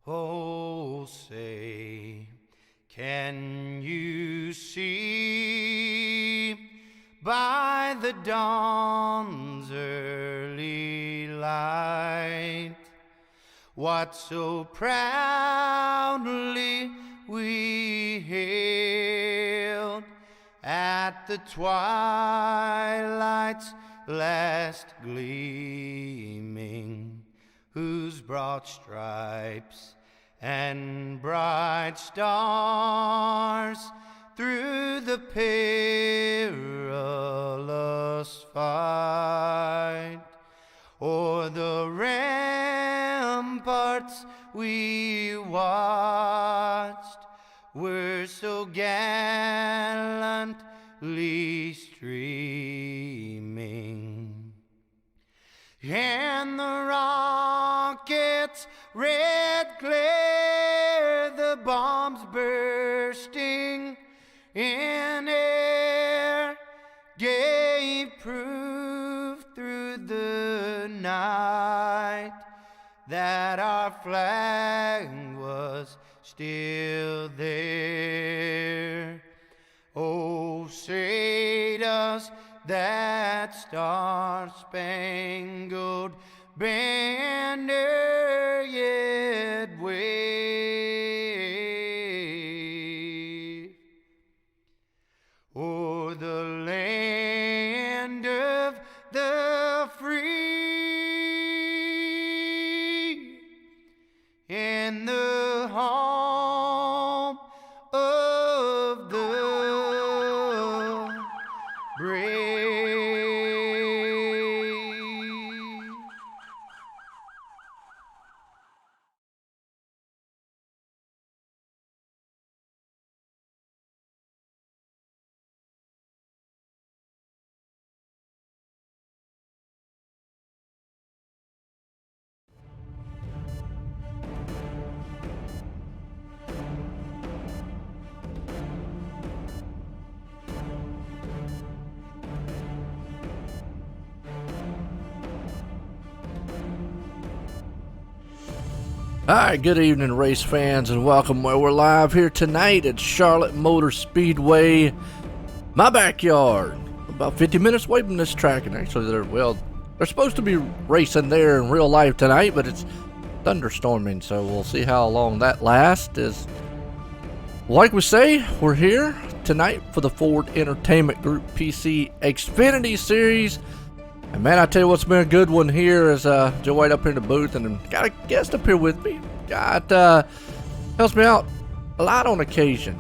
Oh, say, can you see by the dawn's early light what so proudly we hailed at the twilight's last gleaming, whose broad stripes and bright stars through the perilous fight o'er the ramparts we watched were so gallantly streaming, and the rockets' red glare, the bombs bursting in air, gave proof through the night that our flag was still there. Oh, say does that star-spangled banner yet wave o'er the land of the free and the home of the brave? Alright, good evening race fans and welcome. We're live here tonight at Charlotte Motor Speedway, my backyard. About 50 minutes away from this track, and actually they're supposed to be racing there in real life tonight, but it's thunderstorming, so we'll see how long that lasts. Like we say, we're here tonight for the Ford Entertainment Group PC Xfinity Series. And man, I tell you what's been a good one here is Joe White up here in the booth, and got a guest up here with me. Helps me out a lot on occasion.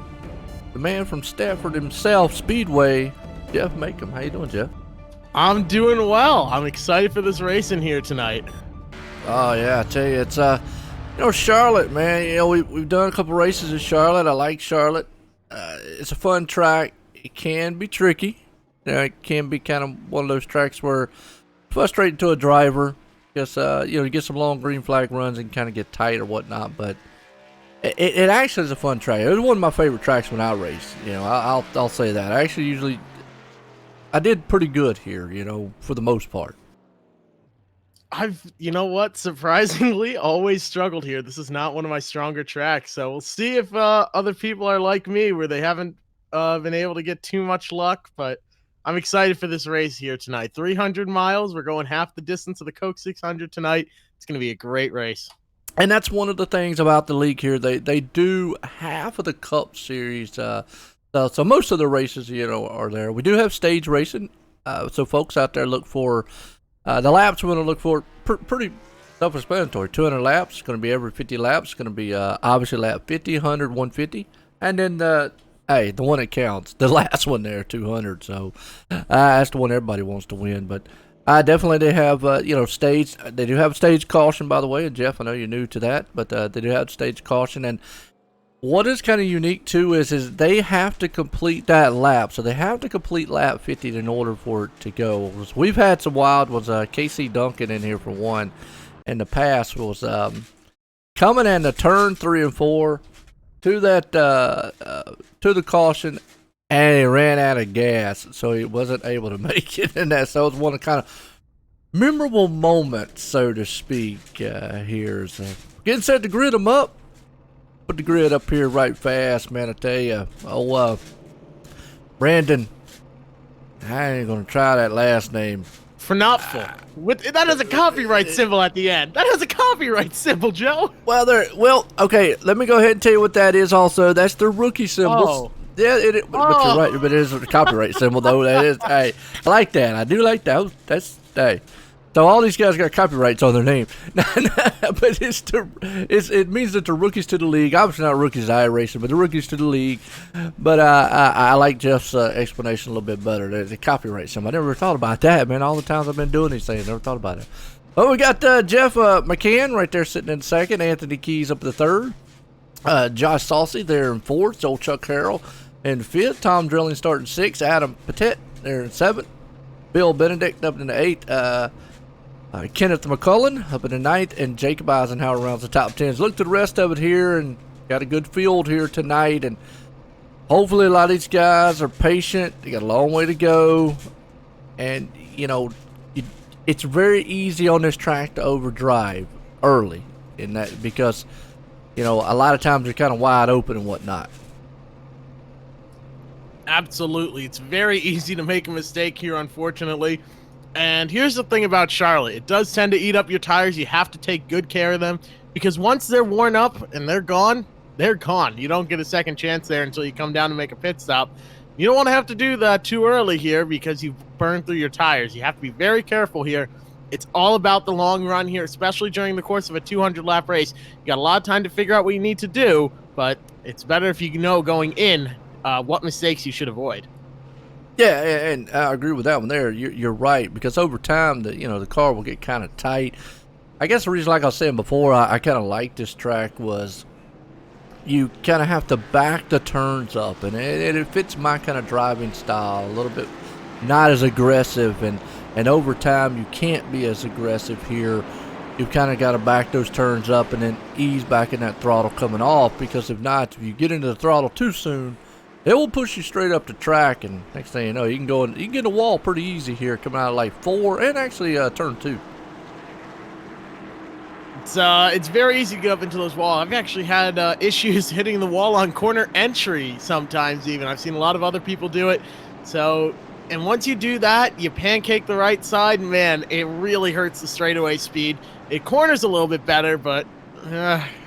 The man from Stafford himself, Speedway, Jeff Makem. How you doing, Jeff? I'm doing well. I'm excited for this race in here tonight. Oh yeah, I tell you, it's Charlotte, man. We've done a couple races in Charlotte. I like Charlotte. It's a fun track. It can be tricky. It can be kind of one of those tracks where frustrating to a driver, because you get some long green flag runs and kind of get tight or whatnot. But it actually is a fun track. It was one of my favorite tracks when I raced. I'll say that. I did pretty good here. For the most part. Surprisingly, always struggled here. This is not one of my stronger tracks, so we'll see if other people are like me, where they haven't been able to get too much luck, but I'm excited for this race here tonight. 300 miles. We're going half the distance of the Coke 600 tonight. It's going to be a great race. And that's one of the things about the league here. They do half of the Cup Series. So most of the races, are there. We do have stage racing. So folks out there look for the laps. We're going to look for pretty self-explanatory. 200 laps. It's going to be every 50 laps. It's going to be obviously lap 50, 100, 150. And then the one that counts, the last one there, 200. So that's the one everybody wants to win. But definitely they have, stage. They do have stage caution, by the way. And Jeff, I know you're new to that, but they do have stage caution. And what is kind of unique too is they have to complete that lap. So they have to complete lap 50 in order for it to go. We've had some wild ones. Casey Duncan in here for one in the past was coming in the turn 3 and 4. To the caution, and he ran out of gas, so he wasn't able to make it in that. So it was one of the kind of memorable moments, so to speak, here. So getting set to grid them up. Put the grid up here right fast, man, I tell you. Oh, Brandon, I ain't gonna try that last name. Fernopful. That has a copyright symbol at the end. That has a copyright symbol, Joe. Well, okay, let me go ahead and tell you what that is also. That's the rookie symbols. Oh. Yeah, but you're right, but it is a copyright symbol, though. That is, hey, I like that. I do like that. That's, hey. So all these guys got copyrights on their name. But it means that they're rookies to the league. Obviously not rookies to iRacing, but they're rookies to the league. But I like Jeff's explanation a little bit better. The copyright symbol. I never thought about that, man. All the times I've been doing these things, I never thought about it. Well, we got Jeff McCann right there sitting in second. Anthony Keys up to third. Josh Saucy there in fourth. Old Chuck Harrell in fifth. Tom Drilling starting sixth. Adam Petit there in seventh. Bill Benedict up in the eighth. Kenneth McCullen up in the ninth, and Jacob Eisenhower rounds the top 10s. Look to the rest of it here, and got a good field here tonight, and hopefully a lot of these guys are patient. They got a long way to go, and you know, it's very easy on this track to overdrive early in that, because you know a lot of times you're kind of wide open and whatnot. Absolutely. It's very easy to make a mistake here, unfortunately. And here's the thing about Charlotte. It does tend to eat up your tires. You have to take good care of them, because once they're worn up and they're gone, they're gone. You don't get a second chance there until you come down to make a pit stop. You don't want to have to do that too early here, because you've burned through your tires. You have to be very careful here. It's all about the long run here, especially during the course of a 200-lap race. You got a lot of time to figure out what you need to do, but it's better if you know going in what mistakes you should avoid. Yeah, and I agree with that one there. You're right, because over time, the car will get kind of tight. I guess the reason, like I was saying before, I kind of like this track was you kind of have to back the turns up, and it fits my kind of driving style a little bit, not as aggressive, and over time you can't be as aggressive here. You've kind of got to back those turns up and then ease back in that throttle coming off, because if not, if you get into the throttle too soon, it will push you straight up the track, and next thing you know, you can get a wall pretty easy here coming out of like 4 and actually turn 2. It's very easy to get up into those walls. I've actually had issues hitting the wall on corner entry sometimes even. I've seen a lot of other people do it. So, and once you do that, you pancake the right side, man, it really hurts the straightaway speed. It corners a little bit better, but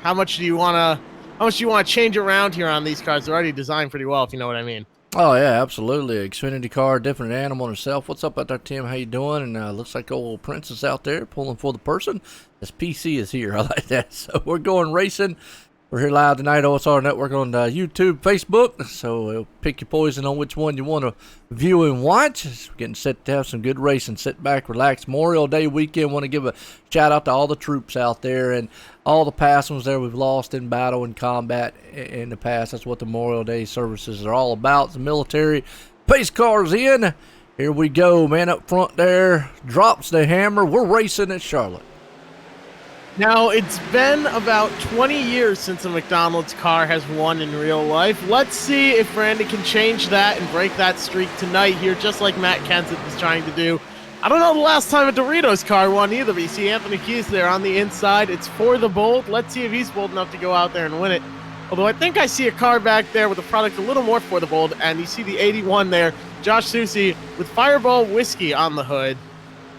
how much do you want to change around here on these cars? They're already designed pretty well, if you know what I mean. Oh, yeah, absolutely. Xfinity car, different animal in itself. What's up out there, Tim? How you doing? And looks like old Princess out there pulling for the person. This PC is here. I like that. So we're going racing. We're here live tonight, OSR Network on YouTube, Facebook. So pick your poison on which one you want to view and watch. We're getting set to have some good racing. Sit back, relax. Memorial Day weekend. Want to give a shout out to all the troops out there and all the past ones there we've lost in battle and combat in the past. That's what the Memorial Day services are all about. The military. Pace cars in. Here we go. Man up front there. Drops the hammer. We're racing at Charlotte. Now, it's been about 20 years since a McDonald's car has won in real life. Let's see if Randy can change that and break that streak tonight here, just like Matt Kenseth is trying to do. I don't know the last time a Doritos car won either, but you see Anthony Keys there on the inside. It's for the bold. Let's see if he's bold enough to go out there and win it. Although I think I see a car back there with a product a little more for the bold, and you see the 81 there, Josh Soucy with Fireball Whiskey on the hood.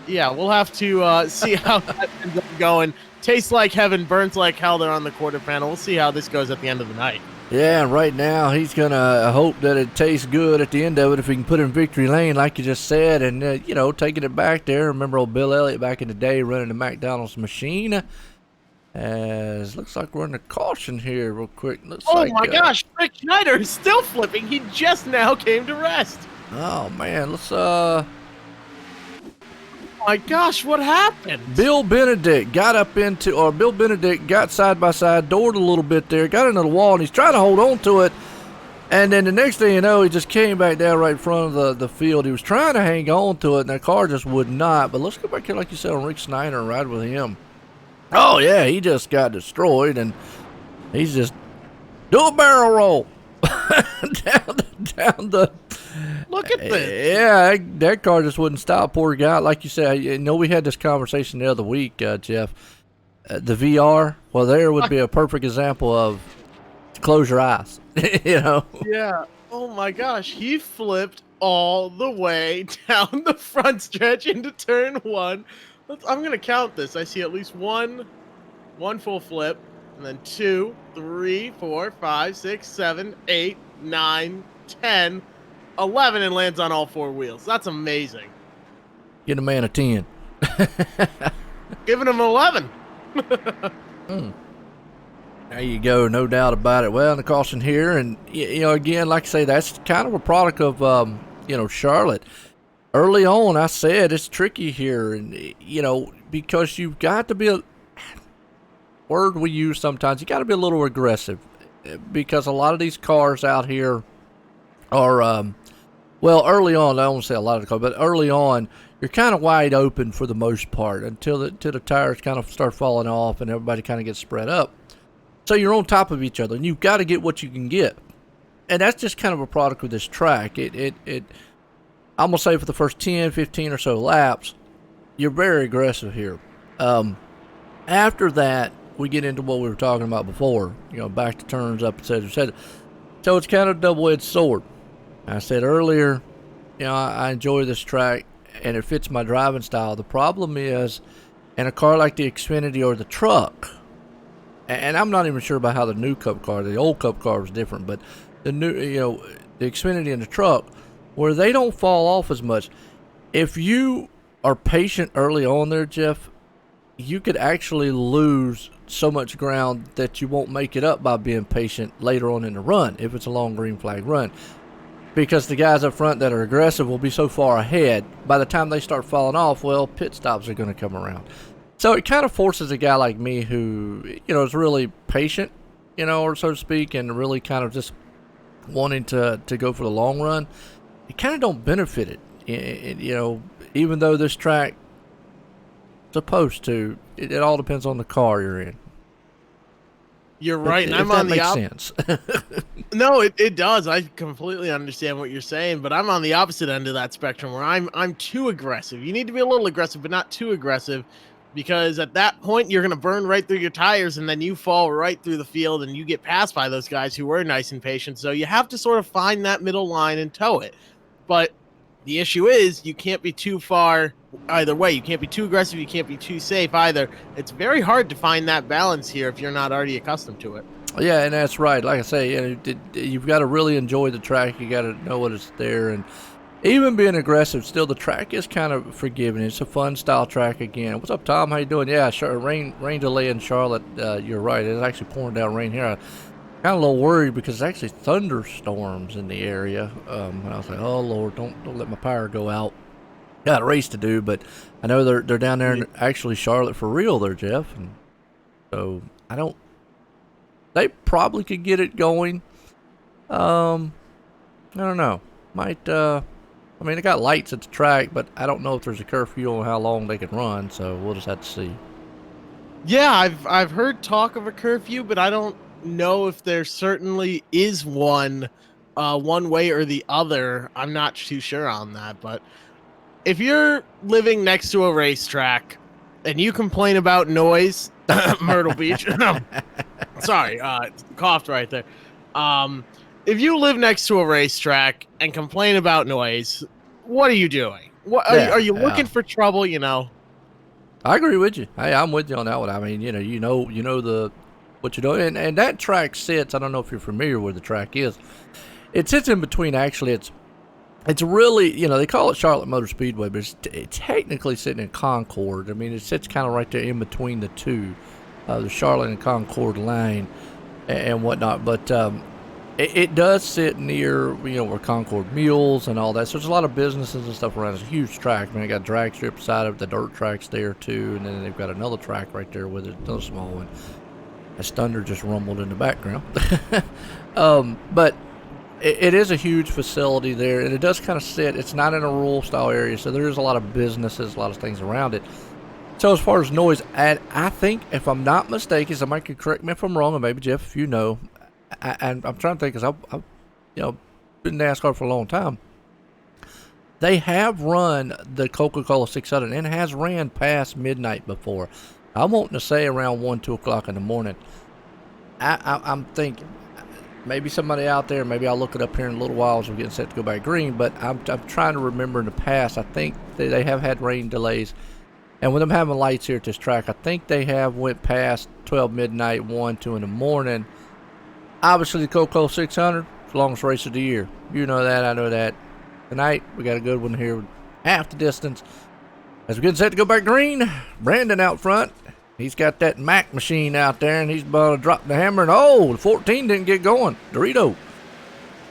Yeah, we'll have to see how that ends up going. Tastes like heaven, burns like hell there on the quarter panel. We'll see how this goes at the end of the night. Yeah, right now he's going to hope that it tastes good at the end of it if he can put it in victory lane, like you just said, and, taking it back there. Remember old Bill Elliott back in the day running the McDonald's machine? As looks like we're in a caution here real quick. Oh, my gosh, Rick Schneider is still flipping. He just now came to rest. Oh, man, let's my gosh, what happened? Bill Benedict got side by side, doored a little bit there, got into the wall, and he's trying to hold on to it. And then the next thing you know, he just came back down right in front of the field. He was trying to hang on to it, and the car just would not. But let's go back here, like you said, on Rick Snyder and ride with him. Oh, yeah, he just got destroyed, and he's just do a barrel roll down the. Look at this. Yeah, that car just wouldn't stop. Poor guy. Like you said, we had this conversation the other week, Jeff. The VR, well, there would be a perfect example of close your eyes. You know. Yeah. Oh my gosh, he flipped all the way down the front stretch into turn one. I'm gonna count this. I see at least one full flip, and then 2, 3, 4, 5, 6, 7, 8, 9, 10, 11, and lands on all four wheels. That's amazing. Get a man a 10. Giving him 11. There you go, no doubt about it. Well, the caution here, and again, like I say, that's kind of a product of Charlotte. Early on, I said it's tricky here, and because you've got to be a word we use sometimes. You got to be a little aggressive, because a lot of these cars out here are early on. I won't say a lot of the cars, but early on, you're kind of wide open for the most part until the tires kind of start falling off and everybody kind of gets spread up. So you're on top of each other, and you've got to get what you can get. And that's just kind of a product of this track. I'm going to say for the first 10, 15 or so laps, you're very aggressive here. After that, we get into what we were talking about before, back to turns up, etc., etc. So it's kind of a double-edged sword. I said earlier, I enjoy this track, and it fits my driving style. The problem is, in a car like the Xfinity or the truck, and I'm not even sure about how the new Cup car, the old Cup car was different, but the new, the Xfinity and the truck, where they don't fall off as much. If you are patient early on there, Jeff, you could actually lose so much ground that you won't make it up by being patient later on in the run if it's a long green flag run. Because the guys up front that are aggressive will be so far ahead, by the time they start falling off, well, pit stops are going to come around. So it kind of forces a guy like me who, is really patient, or so to speak, and really kind of just wanting to go for the long run. You kind of don't benefit it, even though this track supposed to. It all depends on the car you're in. You're right, and if I'm that on the makes sense. No, it does. I completely understand what you're saying, but I'm on the opposite end of that spectrum where I'm too aggressive. You need to be a little aggressive, but not too aggressive, because at that point you're going to burn right through your tires, and then you fall right through the field, and you get passed by those guys who were nice and patient. So you have to sort of find that middle line and tow it. But the issue is you can't be too far either way. You can't be too aggressive. You can't be too safe either. It's very hard to find that balance here if you're not already accustomed to it. Yeah, and that's right. Like I say, you've got to really enjoy the track. You got to know what it's there, and even being aggressive, still the track is kind of forgiving. It's a fun style track again. What's up, Tom? How you doing? Yeah, sure. Rain delay in Charlotte. You're right. It's actually pouring down rain here. Kind of a little worried because there's actually thunderstorms in the area. And I was like, oh Lord, don't let my power go out. Got a race to do, but I know they're down there in actually Charlotte for real there, Jeff. And so they probably could get it going. I don't know. Might they got lights at the track, but I don't know if there's a curfew on how long they can run, so we'll just have to see. Yeah, I've heard talk of a curfew, but I don't know if there certainly is one way or the other. I'm not too sure on that, but if you're living next to a racetrack and you complain about noise, Myrtle Beach, sorry, coughed right there. If you live next to a racetrack and complain about noise, what are you doing? Are you looking for trouble? I agree with you. Hey, I'm with you on that one. I mean, you know what you're doing, and that track sits. I don't know if you're familiar where the track is. It sits in between. Actually, it's really, they call it Charlotte Motor Speedway, but it's technically sitting in Concord. I mean, it sits kind of right there in between the two, the Charlotte and Concord line and whatnot. But it does sit near, where Concord Mules and all that. So there's a lot of businesses and stuff around. It's a huge track. I mean, they got a drag strip side of it, the dirt track's there too, and then they've got another track right there with it, another small one. As thunder just rumbled in the background. But it is a huge facility there, and it does kind of sit. It's not in a rural style area, so there is a lot of businesses, a lot of things around it. So as far as noise, and I think, if I'm not mistaken, somebody can correct me if I'm wrong, and maybe Jeff, if you know, and I'm trying to think, because I've been in NASCAR for a long time. They have run the Coca-Cola 600 and has ran past midnight before. I'm wanting to say around 1, 2 o'clock in the morning. I'm thinking maybe somebody out there, maybe I'll look it up here in a little while as we're getting set to go back green, but I'm trying to remember in the past, I think they have had rain delays. And with them having lights here at this track, I think they have went past 12 midnight, 1, 2 in the morning. Obviously, the Coco 600, it's the longest race of the year. You know that, I know that. Tonight, we got a good one here, half the distance. As we're getting set to go back green, Brandon out front. He's got that Mac machine out there, and he's about to drop the hammer. And the 14 didn't get going. Dorito.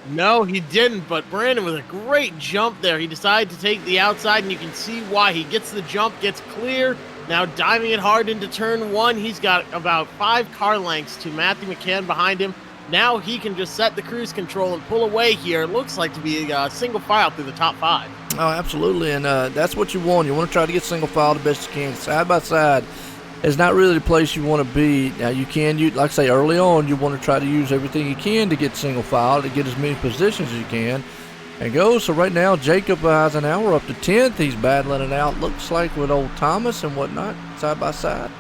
No, he didn't, but Brandon with a great jump there. He decided to take the outside, and you can see why. He gets the jump, gets clear, now diving it hard into turn 1. He's got about 5 car lengths to Matthew McCann behind him. Now he can just set the cruise control and pull away here. It looks like to be a single file through the top 5. Oh, absolutely, and that's what you want. You want to try to get single file the best you can. Side by side is not really the place you want to be. Now, like I say, early on, you want to try to use everything you can to get single file, to get as many positions as you can, and go. So right now, Jacob Eisenhower up to 10th. He's battling it out, looks like, with old Thomas and whatnot, side by side.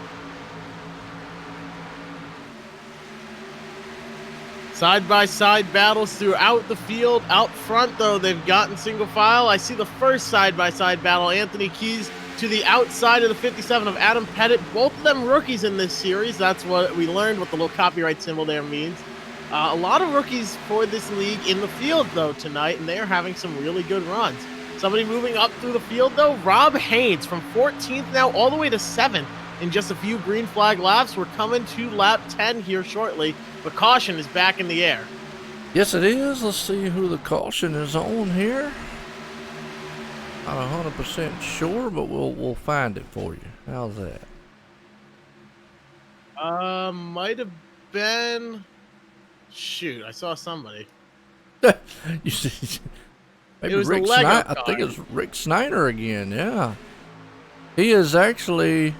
Side-by-side battles throughout the field. Out front, though, they've gotten single file. I see the first side-by-side battle. Anthony Keys to the outside of the 57 of Adam Pettit. Both of them rookies in this series. That's what we learned, what the little copyright symbol there means. A lot of rookies for this league in the field, though, tonight, and they are having some really good runs. Somebody moving up through the field, though, Rob Haynes from 14th now all the way to 7th in just a few green flag laps. We're coming to lap 10 here shortly, but caution is back in the air. Yes, it is. Let's see who the caution is on here. Not 100% sure, but we'll find it for you. How's that? Might have been. Shoot, I saw somebody. You see, maybe It was Rick the Lego Snyder. car. I think it's Rick Snyder again. Yeah, he is actually.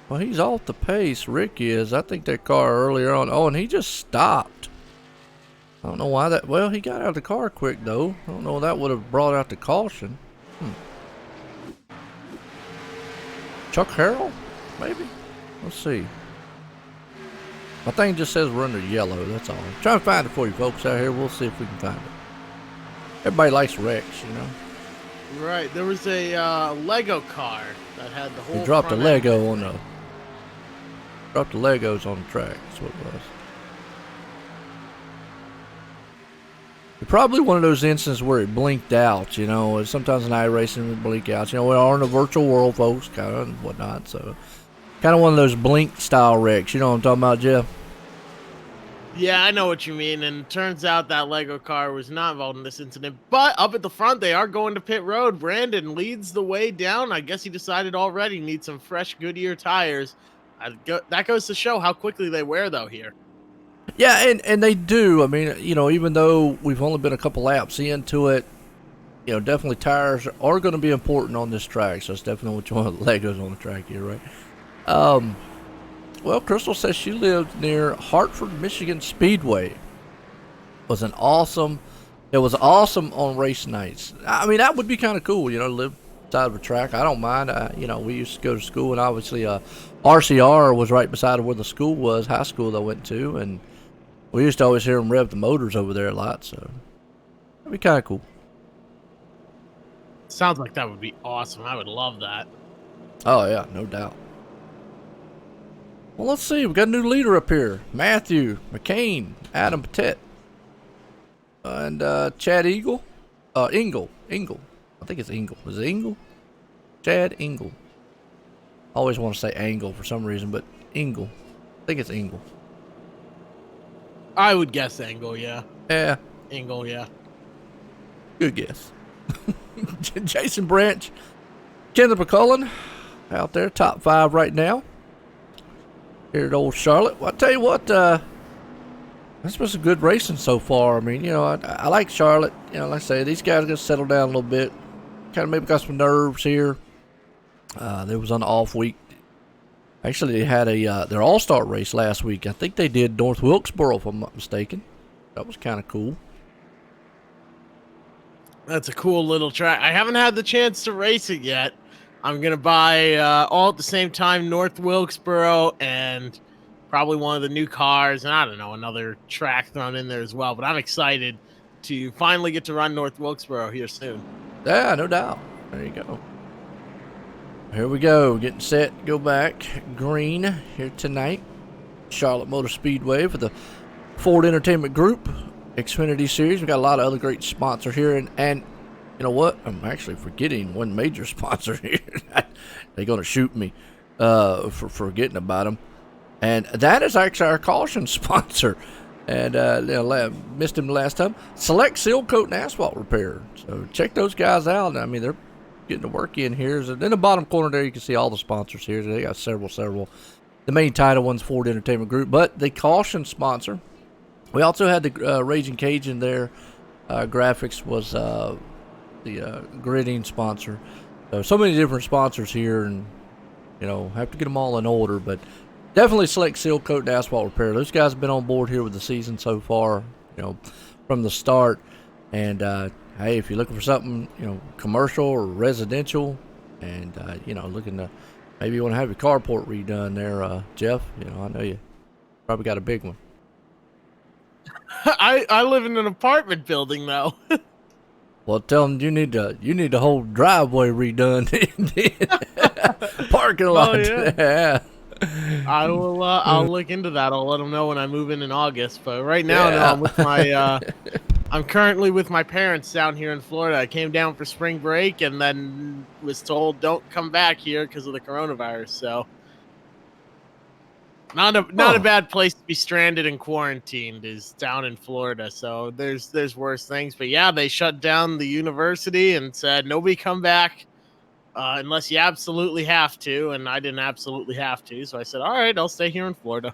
Well, he's off the pace. Rick is. I think that car earlier on. Oh, and he just stopped. I don't know why that. Well, he got out of the car quick though. I don't know if that would have brought out the caution. Chuck Harrell, maybe. Let's see. My thing just says we're under yellow. That's all. I'm trying to find it for you folks out here. We'll see if we can find it. Everybody likes wrecks, you know. Right, there was a Lego car that had the whole. He dropped a front Lego end. on the. Dropped the Legos on the track. That's what it was. Probably one of those instances where it blinked out, you know. Sometimes in iRacing would blink out. You know, we are in a virtual world, folks, kind of, and whatnot. So, kind of one of those blink style wrecks. You know what I'm talking about, Jeff? Yeah, I know what you mean. And turns out that Lego car was not involved in this incident. But up at the front, they are going to pit road. Brandon leads the way down. I guess he decided already needs some fresh Goodyear tires. That goes to show how quickly they wear, though, here. Yeah, and they do. I mean, you know, even though we've only been a couple laps into it, you know, definitely tires are going to be important on this track. So it's definitely what you want Legos on the track here, right? Well, Crystal says she lived near Hartford, Michigan Speedway. It was awesome on race nights. I mean, that would be kind of cool, you know, live side of a track. I don't mind. You know, we used to go to school, and obviously RCR was right beside where the school was, high school I went to, and we used to always hear them rev the motors over there a lot, so that'd be kind of cool. Sounds like that would be awesome. I would love that. Oh, yeah, no doubt. Well, let's see. We got a new leader up here. Matthew McCain, Adam Pettit, and Chad Engel. Engel. I think it's Engel. Is it Engel? Chad Engel. I always want to say Angle for some reason, but Engel. I think it's Engel. I would guess Angle, yeah. Yeah. Angle, yeah. Good guess. Jason Branch, Kendall McCullen, out there, top 5 right now. Here at old Charlotte. Well, I tell you what, that's been some good racing so far. I mean, you know, I like Charlotte. You know, like I say, these guys got to settle down a little bit. Kind of maybe got some nerves here. There was an off week. Actually, they had their All-Star race last week. I think they did North Wilkesboro, if I'm not mistaken. That was kind of cool. That's a cool little track. I haven't had the chance to race it yet. I'm going to buy all at the same time North Wilkesboro and probably one of the new cars. And I don't know, another track thrown in there as well. But I'm excited to finally get to run North Wilkesboro here soon. Yeah, no doubt. There you go. Here we go, getting set, go back green here tonight. Charlotte Motor Speedway for the Ford Entertainment Group Xfinity Series. We got a lot of other great sponsors here, and you know what? I'm actually forgetting one major sponsor here. They're gonna shoot me for forgetting about them, and that is actually our caution sponsor. And missed him the last time. Select Seal Coat and Asphalt Repair. So check those guys out. I mean, they're getting to work in here. So in the bottom corner there, you can see all the sponsors here. They got several. The main title one's Ford Entertainment Group, but the caution sponsor. We also had the Raging Cajun there. Graphics was the gridding sponsor. So many different sponsors here, and have to get them all in order, but. Definitely Select Seal Coat and Asphalt Repair. Those guys have been on board here with the season so far, from the start. And, hey, if you're looking for something, commercial or residential, and, looking to, maybe you want to have your carport redone there, Jeff, I know you probably got a big one. I live in an apartment building, though. Well, tell them you need the whole driveway redone. Parking lot. Oh, yeah. Yeah. I will. I'll look into that. I'll let them know when I move in August. But right now, no, I'm with my. I'm currently with my parents down here in Florida. I came down for spring break and then was told don't come back here because of the coronavirus. So, not a bad place to be stranded and quarantined is down in Florida. So there's worse things. But yeah, they shut down the university and said nobody come back. Unless you absolutely have to, and I didn't absolutely have to, so I said, all right, I'll stay here in Florida.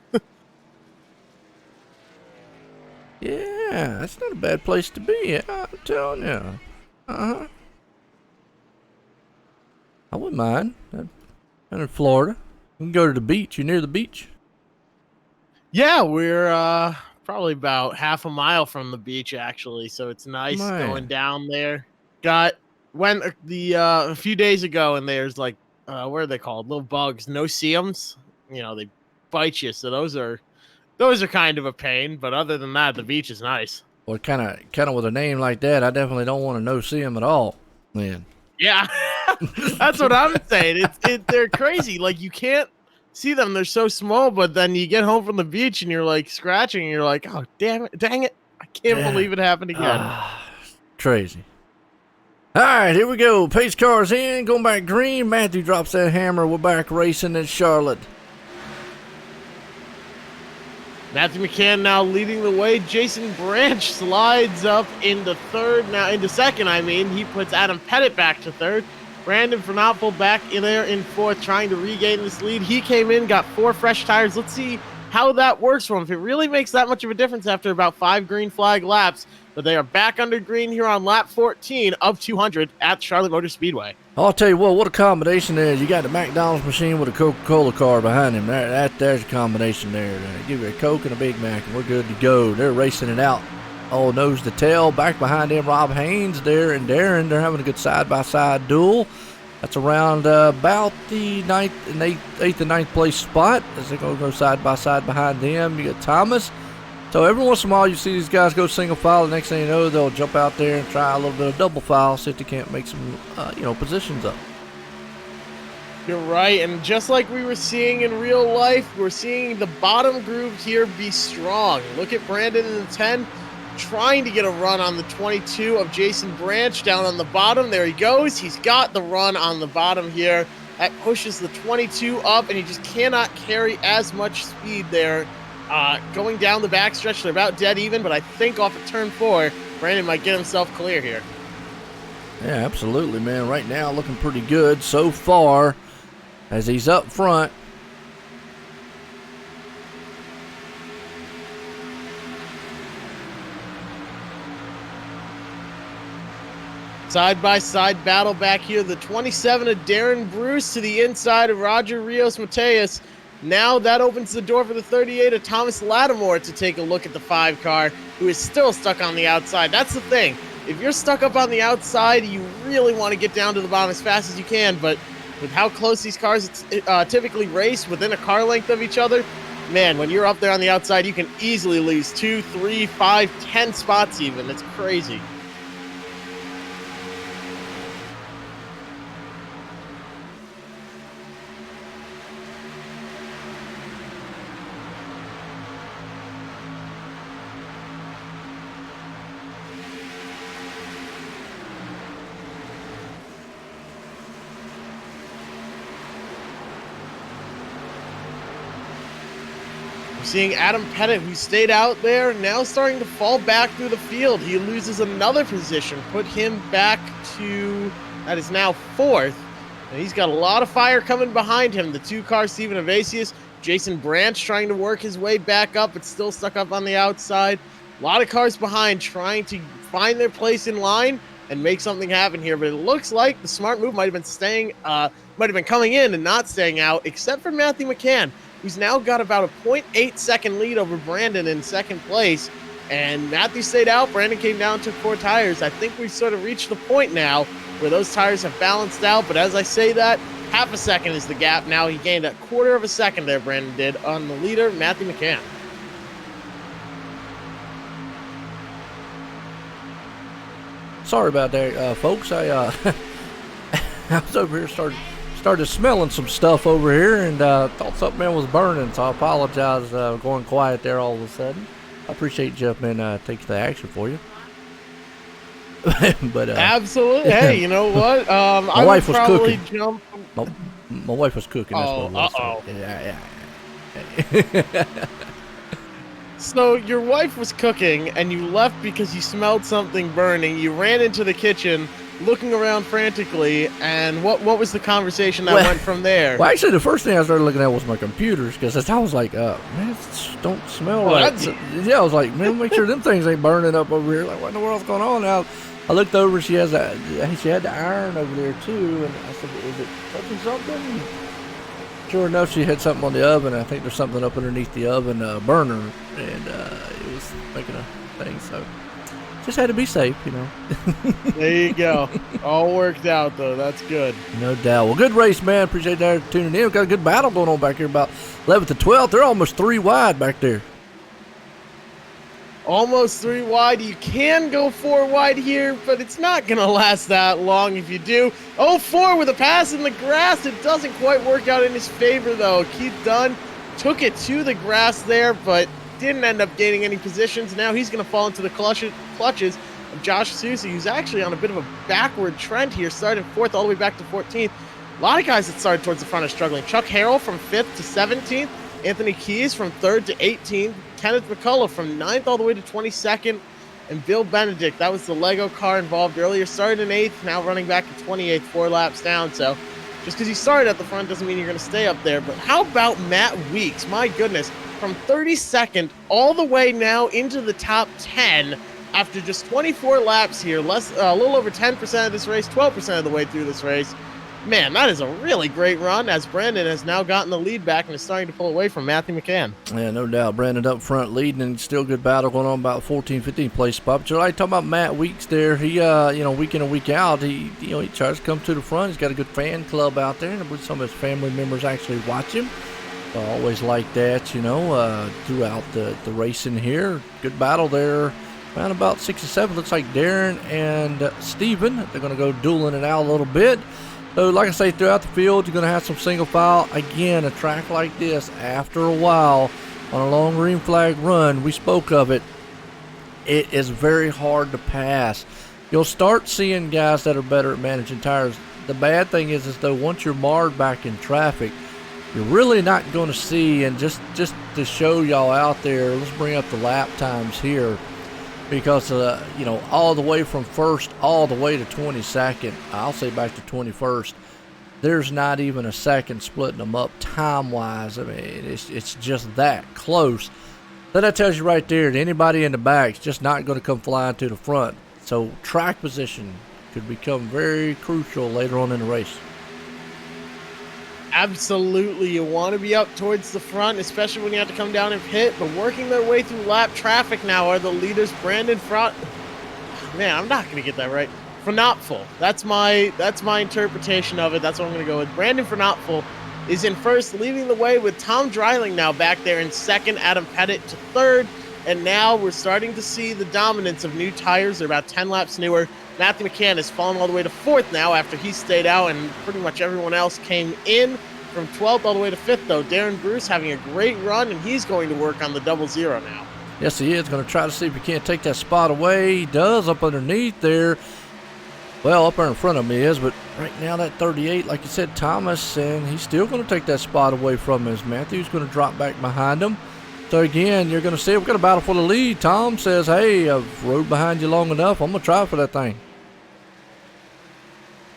Yeah, that's not a bad place to be, I'm telling you. I wouldn't mind. I'm in Florida. You can go to the beach. You near the beach? Yeah, we're probably about half a mile from the beach, actually, so it's nice going down there. Went a few days ago, and there's like what are they called? Little bugs, no-see-ums. They bite you, so those are kind of a pain. But other than that, the beach is nice. Well, kind of with a name like that, I definitely don't want to no-see them at all, man. Yeah, that's what I'm saying. They're crazy. Like you can't see them; they're so small. But then you get home from the beach, and you're like scratching, and you're like, oh dang it! I can't believe it happened again. Crazy. All right, here we go. Pace car's in, going back green. Matthew drops that hammer. We're back racing in Charlotte. Matthew McCann now leading the way. Jason Branch slides up into second. He puts Adam Pettit back to third. Brandon Fernapple back in there in fourth, trying to regain this lead. He came in, got 4 fresh tires. Let's see how that works for him. If it really makes that much of a difference after about 5 green flag laps. But they are back under green here on lap 14 of 200 at Charlotte Motor Speedway. I'll tell you what a combination there is. You got the McDonald's machine with a Coca-Cola car behind him. There's a combination there. Give you a Coke and a Big Mac, and we're good to go. They're racing it out. Oh, nose to tail. Back behind him, Rob Haynes there and Darren. They're having a good side-by-side duel. That's around about the 8th and 9th place spot as they're going to go side-by-side behind them. You got Thomas. So every once in a while you see these guys go single file. The next thing you know, they'll jump out there and try a little bit of double file, see if they can't make some, positions up. You're right, and just like we were seeing in real life, we're seeing the bottom group here be strong. Look at Brandon in the 10, trying to get a run on the 22 of Jason Branch down on the bottom. There he goes. He's got the run on the bottom here. That pushes the 22 up, and he just cannot carry as much speed there. Going down the backstretch, they're about dead even, but I think off of turn 4, Brandon might get himself clear here. Yeah, absolutely, man. Right now, looking pretty good so far as he's up front. Side-by-side battle back here. The 27 of Darren Bruce to the inside of Roger Rios Mateus. Now that opens the door for the 38 of Thomas Lattimore to take a look at the 5 car, who is still stuck on the outside. That's the thing. If you're stuck up on the outside, you really want to get down to the bottom as fast as you can, but with how close these cars typically race within a car length of each other, man, when you're up there on the outside, you can easily lose 2, 3, 5, 10 spots even. It's crazy. Seeing Adam Pettit, who stayed out there, now starting to fall back through the field. He loses another position, put him back to, that is now 4th. And he's got a lot of fire coming behind him. The 2-car Steven Evasius, Jason Branch trying to work his way back up, but still stuck up on the outside. A lot of cars behind trying to find their place in line and make something happen here. But it looks like the smart move might have been coming in and not staying out, except for Matthew McCann, who's now got about a 0.8 second lead over Brandon in 2nd place. And Matthew stayed out. Brandon came down, took 4 tires. I think we've sort of reached the point now where those tires have balanced out. But as I say that, half a second is the gap now. He gained a 1/4 of a second there, Brandon did, on the leader, Matthew McCann. Sorry about that, folks. I was over here started smelling some stuff over here and thought something was burning, so I apologize going quiet there all of a sudden. I appreciate Jeffman takes the action for you. But absolutely. Hey, you know what? My wife was cooking. Jump... My wife was cooking. That's what it was. Yeah. So your wife was cooking and you left because you smelled something burning. You ran into the kitchen looking around frantically, and what was the conversation that went from there? Well, actually, the first thing I started looking at was my computers, because I was like, man, it don't smell right. Yeah, I was like, man, make sure them things ain't burning up over here. Like, what in the world's going on now? I looked over, she had the iron over there too, and I said, is it touching something? Sure enough, she had something on the oven. I think there's something up underneath the oven burner, and it was making a thing, so just had to be safe, you know. There you go. All worked out, though. That's good. No doubt. Well, good race, man. Appreciate that tuning in. We've got a good battle going on back here, about 11th to 12th. They're almost 3 wide back there. Almost 3 wide. You can go 4 wide here, but it's not going to last that long if you do. 0-4 with a pass in the grass. It doesn't quite work out in his favor, though. Keith Dunn took it to the grass there, but didn't end up gaining any positions. Now he's going to fall into the clutches of Josh Soucy, who's actually on a bit of a backward trend here, starting 4th all the way back to 14th. A lot of guys that started towards the front are struggling. Chuck Harrell from 5th to 17th. Anthony Keys from 3rd to 18th. Kenneth McCullough from 9th all the way to 22nd. And Bill Benedict, that was the Lego car involved earlier, started in 8th, now running back to 28th, 4 laps down. So just because you started at the front doesn't mean you're going to stay up there. But how about Matt Weeks? My goodness, from 32nd all the way now into the top 10 after just 24 laps here, a little over 10% of this race, 12% of the way through this race. Man, that is a really great run, as Brandon has now gotten the lead back and is starting to pull away from Matthew McCann. Yeah, no doubt. Brandon up front leading, and still good battle going on, about 14, 15 place spot. But you're right, talking about Matt Weeks there. He, week in and week out, he tries to come to the front. He's got a good fan club out there, and some of his family members actually watch him. Always like that, throughout the racing here. Good battle there. Around about 6 and 7, looks like Darren and Steven. They're going to go dueling it out a little bit. So, like I say, throughout the field, you're going to have some single file. Again, a track like this, after a while, on a long green flag run, we spoke of it, it is very hard to pass. You'll start seeing guys that are better at managing tires. The bad thing is though, once you're marred back in traffic, you're really not going to see, and just to show y'all out there, let's bring up the lap times here. Because, all the way from 1st all the way to 22nd, I'll say back to 21st, there's not even a second splitting them up time-wise. I mean, it's just that close. So that tells you right there that anybody in the back is just not going to come flying to the front. So track position could become very crucial later on in the race. Absolutely. You want to be up towards the front, especially when you have to come down and pit. But working their way through lap traffic now are the leaders. Brandon Front. Man, I'm not going to get that right. Phenomenal. That's my interpretation of it. That's what I'm going to go with. Brandon Phenomenal is in first, leading the way with Tom Dreiling now back there in second, Adam Pettit to third. And now we're starting to see the dominance of new tires. They're about 10 laps newer. Matthew McCann has fallen all the way to fourth now after he stayed out, and pretty much everyone else came in from 12th all the way to fifth, though. Darren Bruce having a great run, and he's going to work on the 00 now. Yes, he is going to try to see if he can't take that spot away. He does up underneath there. Well, up there in front of me is, but right now that 38, like you said, Thomas, and he's still going to take that spot away from him as Matthew's going to drop back behind him. So again, you're going to see we're going to battle for the lead. Tom says, hey, I've rode behind you long enough. I'm going to try for that thing.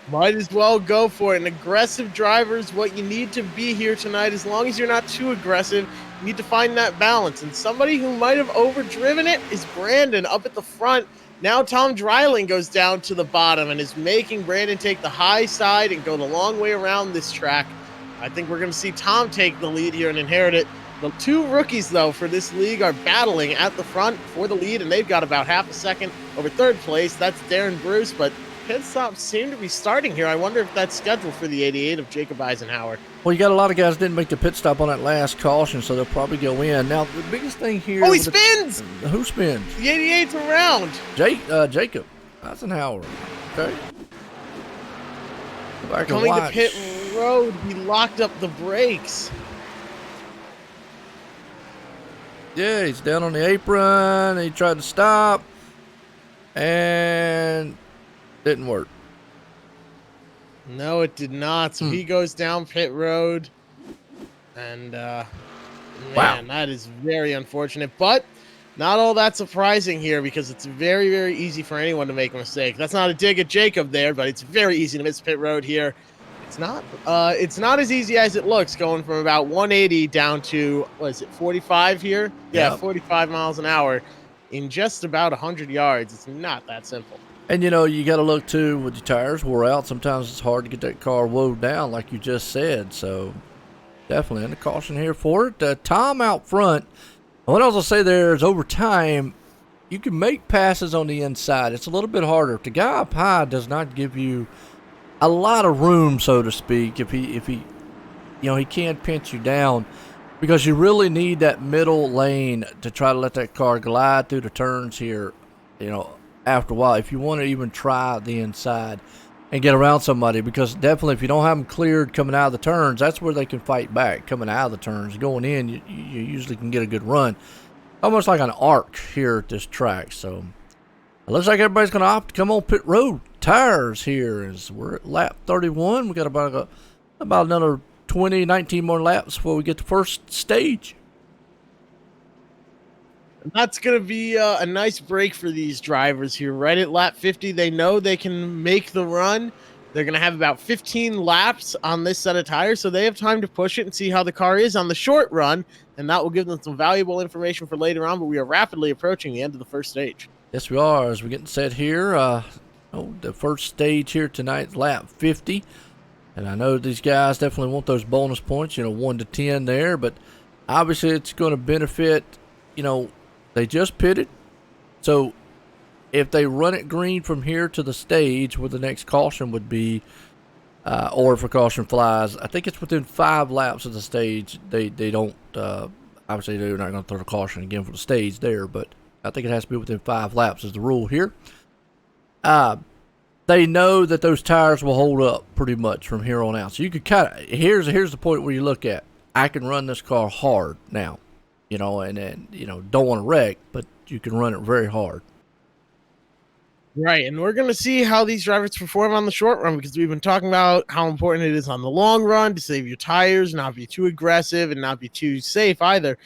Might as well go for it. And aggressive drivers, what you need to be here tonight, as long as you're not too aggressive, you need to find that balance. And somebody who might have overdriven it is Brandon up at the front. Now Tom Dreiling goes down to the bottom and is making Brandon take the high side and go the long way around this track. I think we're going to see Tom take the lead here and inherit it. The two rookies, though, for this league are battling at the front for the lead, and they've got about half a second over third place. That's Darren Bruce, but pit stops seem to be starting here. I wonder if that's scheduled for the 88 of Jacob Eisenhower. Well, you got a lot of guys didn't make the pit stop on that last caution, so they'll probably go in. Now, the biggest thing here... Oh, he spins! Who spins? The 88's around. Jacob Eisenhower. Okay. Go back Coming and to pit road, he locked up the brakes. Yeah, he's down on the apron. He tried to stop, and didn't work. No, it did not. So he goes down pit road, and man, that is very unfortunate. But not all that surprising here, because it's very, very easy for anyone to make a mistake. That's not a dig at Jacob there, but it's very easy to miss pit road here. It's not as easy as it looks, going from about 180 down to, what is it, 45 here? Yeah, yep. 45 miles an hour in just about 100 yards. It's not that simple. And, you know, you got to look, too, with your tires wore out. Sometimes it's hard to get that car woed down, like you just said. So, definitely in the caution here for it. Tom out front. And what I was going to say there is, over time, you can make passes on the inside. It's a little bit harder. If the guy up high does not give you a lot of room, so to speak, if he you know, he can't pinch you down, because you really need that middle lane to try to let that car glide through the turns here, you know, after a while, if you want to even try the inside and get around somebody. Because definitely if you don't have them cleared coming out of the turns, that's where they can fight back. Coming out of the turns, going in, you usually can get a good run, almost like an arc here at this track. So it looks like everybody's going to opt to come on pit road tires here, as we're at lap 31. We got about another 19 more laps before we get to first stage. That's going to be a nice break for these drivers here. Right at lap 50, they know they can make the run. They're going to have about 15 laps on this set of tires, so they have time to push it and see how the car is on the short run, and that will give them some valuable information for later on. But we are rapidly approaching the end of the first stage. Yes, we are, as we're getting set here. The first stage here tonight is lap 50. And I know these guys definitely want those bonus points, 1 to 10 there. But obviously it's going to benefit, they just pitted. So if they run it green from here to the stage where the next caution would be, or if a caution flies, I think it's within 5 laps of the stage. They don't, obviously they're not going to throw the caution again for the stage there. But I think it has to be within 5 laps is the rule here. They know that those tires will hold up pretty much from here on out. So you could here's the point where you look at, I can run this car hard now, and don't want to wreck, but you can run it very hard. Right, and we're going to see how these drivers perform on the short run, because we've been talking about how important it is on the long run to save your tires, not be too aggressive, and not be too safe either.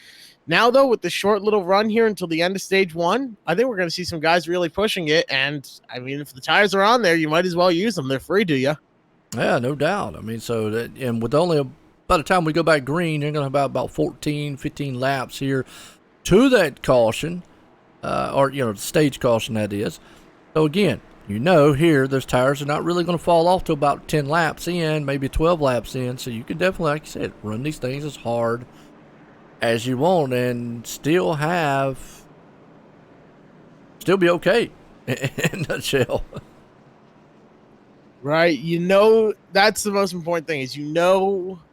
Now, though, with the short little run here until the end of stage 1, I think we're going to see some guys really pushing it. And, I mean, if the tires are on there, you might as well use them. They're free to you. Yeah, no doubt. I mean, and with only by the time we go back green, you're going to have about 14, 15 laps here to that caution, or, the stage caution, that is. So, again, here, those tires are not really going to fall off to about 10 laps in, maybe 12 laps in. So you can definitely, like you said, run these things as hard as you want and still be okay in a nutshell. Right. That's the most important thing is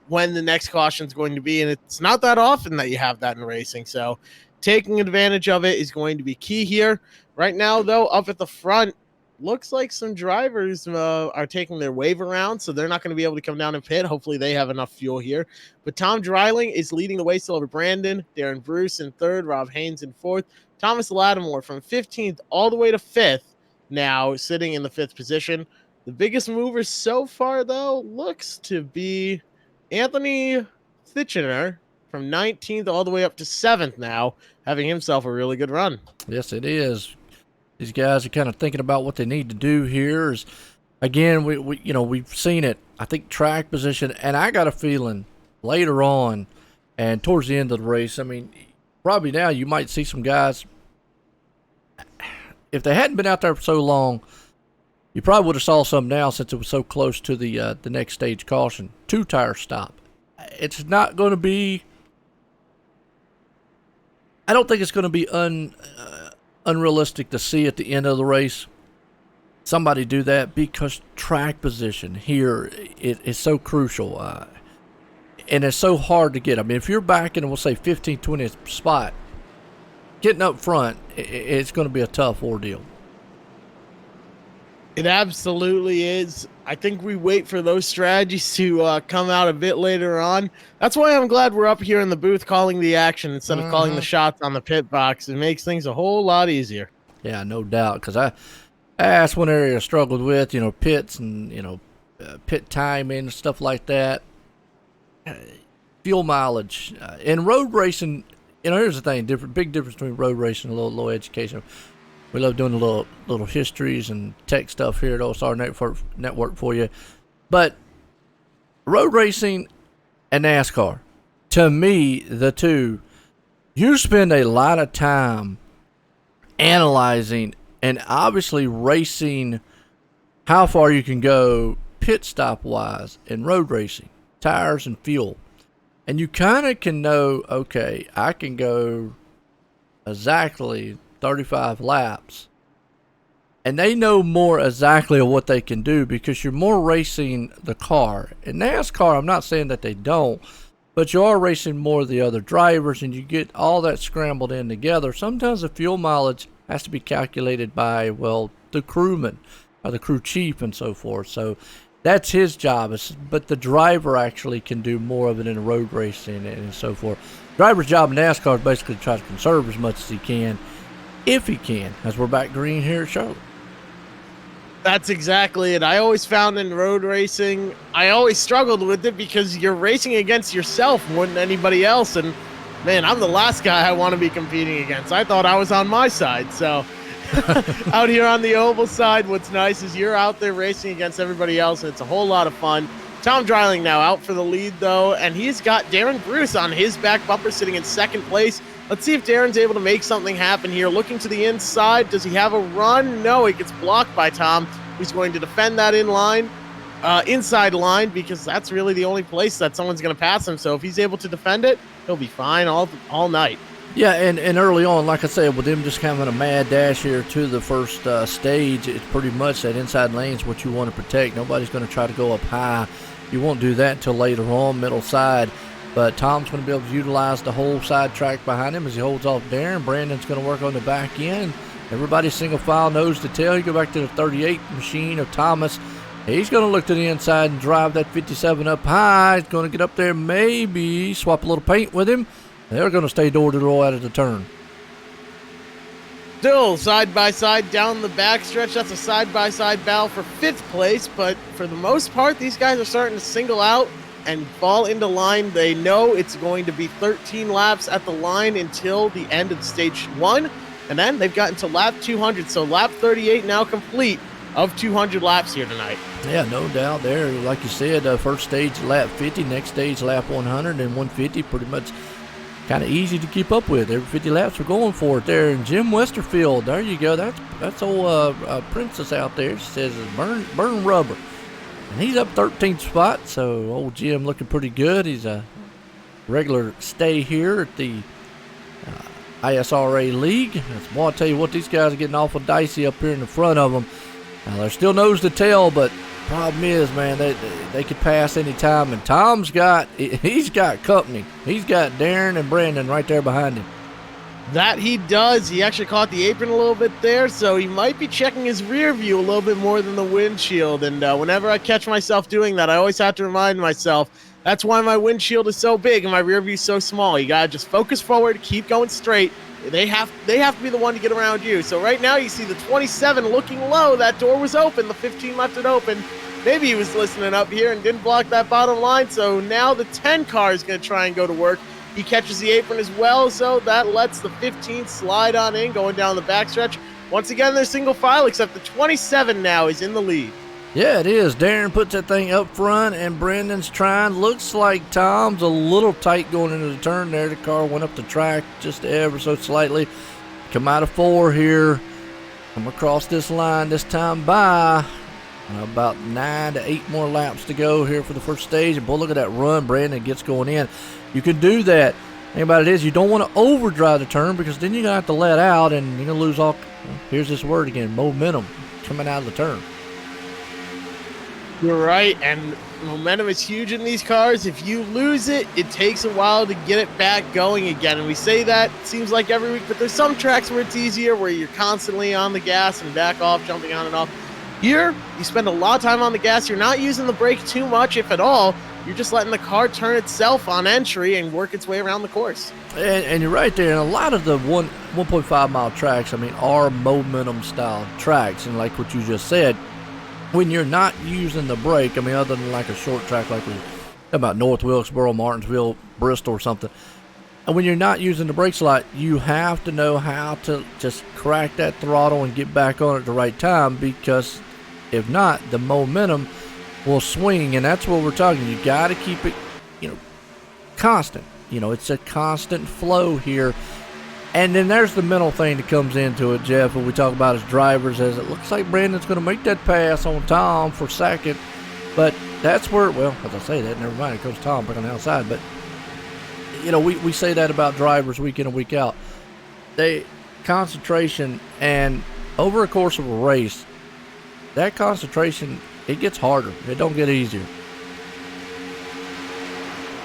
when the next caution is going to be. And it's not that often that you have that in racing. So taking advantage of it is going to be key here. Right now, though, up at the front, looks like some drivers are taking their wave around. So they're not going to be able to come down and pit. Hopefully they have enough fuel here. But Tom Dreiling is leading the way still over Brandon, Darren Bruce in third, Rob Haynes in fourth, Thomas Lattimore from 15th all the way to fifth, now sitting in the fifth position. The biggest mover so far, though, looks to be Anthony Thitchener from 19th all the way up to 7th now, having himself a really good run. Yes, it is. These guys are kind of thinking about what they need to do here. Again, we've seen it. I think track position, and I got a feeling later on and towards the end of the race, I mean, probably now you might see some guys, if they hadn't been out there for so long, you probably would have saw some now since it was so close to the next stage caution. 2-tire stop. It's not going to be. I don't think it's going to be unrealistic to see at the end of the race somebody do that, because track position here is so crucial, and it's so hard to get. I mean, if you're back in, we'll say 15th, 20th spot, getting up front, it's going to be a tough ordeal. It absolutely is. I think we wait for those strategies to come out a bit later on. That's why I'm glad we're up here in the booth calling the action instead of calling the shots on the pit box. It makes things a whole lot easier. Yeah, no doubt. Because that's one area I struggled with, pits and, pit timing and stuff like that. Fuel mileage. In road racing, here's the thing, big difference between road racing and a little education. We love doing the little histories and tech stuff here at OSR Network for you. But road racing and NASCAR, to me, the two, you spend a lot of time analyzing and obviously racing how far you can go pit stop wise in road racing, tires and fuel. And you kind of can know, okay, I can go exactly 35 laps, and they know more exactly what they can do because you're more racing the car. In NASCAR, I'm not saying that they don't, but you are racing more of the other drivers, and you get all that scrambled in together. Sometimes the fuel mileage has to be calculated by, the crewman or the crew chief and so forth. So that's his job. But the driver actually can do more of it in road racing and so forth. Driver's job in NASCAR is basically to try to conserve as much as he can, if he can, as we're back green here at Charlotte. That's exactly it. I always found in road racing, I always struggled with it because you're racing against yourself more than anybody else. And man, I'm the last guy I want to be competing against. I thought I was on my side. So out here on the oval side, what's nice is you're out there racing against everybody else, and it's a whole lot of fun. Tom Dreiling now out for the lead, though, and he's got Darren Bruce on his back bumper sitting in second place. Let's see if Darren's able to make something happen here. Looking to the inside. Does he have a run? No, he gets blocked by Tom, who's going to defend that inside line, because that's really the only place that someone's going to pass him. So if he's able to defend it, he'll be fine all night. Yeah, and early on, like I said, with them just having a mad dash here to the first stage, it's pretty much that inside lane's what you want to protect. Nobody's going to try to go up high. You won't do that until later on, middle side. But Tom's going to be able to utilize the whole side track behind him as he holds off Darren. Brandon's going to work on the back end. Everybody single file, nose to tail. You go back to the 38 machine of Thomas. He's going to look to the inside and drive that 57 up high. He's going to get up there, maybe swap a little paint with him. They're going to stay door to door out of the turn. Still side by side down the backstretch. That's a side by side battle for fifth place. But for the most part, these guys are starting to single out and fall into line. They know it's going to be 13 laps at the line until the end of stage one. And then they've gotten to lap 200. So lap 38 now complete of 200 laps here tonight. Yeah, no doubt there. Like you said, first stage lap 50, next stage lap 100, and 150 pretty much kind of easy to keep up with. Every 50 laps we're going for it there. And Jim Westerfield, there you go. That's old Princess out there. She says burn rubber. And he's up 13th spot, so old Jim looking pretty good. He's a regular stay here at the iSRA League. Boy, I'll tell you what, these guys are getting awful dicey up here in the front of them. Now, they're still nose to tail, but Problem is, man, they could pass any time, and he's got company. He's got Darren and Brandon right there behind him. That he does. He actually caught the apron a little bit there, so he might be checking his rear view a little bit more than the windshield. And whenever I catch myself doing that, I always have to remind myself, that's why my windshield is so big and my rear view is so small. You got to just focus forward, keep going straight. They have to be the one to get around you. So right now you see the 27 looking low. That door was open. The 15 left it open. Maybe he was listening up here and didn't block that bottom line. So now the 10 car is going to try and go to work. He catches the apron as well, so that lets the 15 slide on in, going down the backstretch. Once again, they're single file, except the 27 now is in the lead. Yeah, it is. Darren puts that thing up front, and Brandon's trying. Looks like Tom's a little tight going into the turn there. The car went up the track just ever so slightly. Come out of 4 here. Come across this line this time by about 9 to 8 more laps to go here for the first stage. And boy, look at that run. Brandon gets going in. You can do that. The thing about it is you don't want to overdrive the turn, because then you're going to have to let out and you're going to lose all, here's this word again, momentum coming out of the turn. You're right, and momentum is huge in these cars. If you lose it, it takes a while to get it back going again. And we say that, it seems like every week, but there's some tracks where it's easier, where you're constantly on the gas and back off, jumping on and off. Here, you spend a lot of time on the gas. You're not using the brake too much, if at all. You're just letting the car turn itself on entry and work its way around the course. And you're right there. And a lot of the 1.5 mile tracks, I mean, are momentum style tracks. And like what you just said, when you're not using the brake, I mean, other than like a short track like we talk about North Wilkesboro, Martinsville, Bristol or something, and when you're not using the brakes a lot, you have to know how to just crack that throttle and get back on at the right time, because if not, the momentum will swing. And that's what we're talking. You got to keep it, constant. It's a constant flow here. And then there's the mental thing that comes into it, Jeff, when we talk about as drivers, as it looks like Brandon's going to make that pass on Tom for second. But that's where, well, as I say that, never mind, it goes Tom back on the outside. But, we say that about drivers week in and week out. Concentration, and over a course of a race, that concentration, it gets harder. It don't get easier.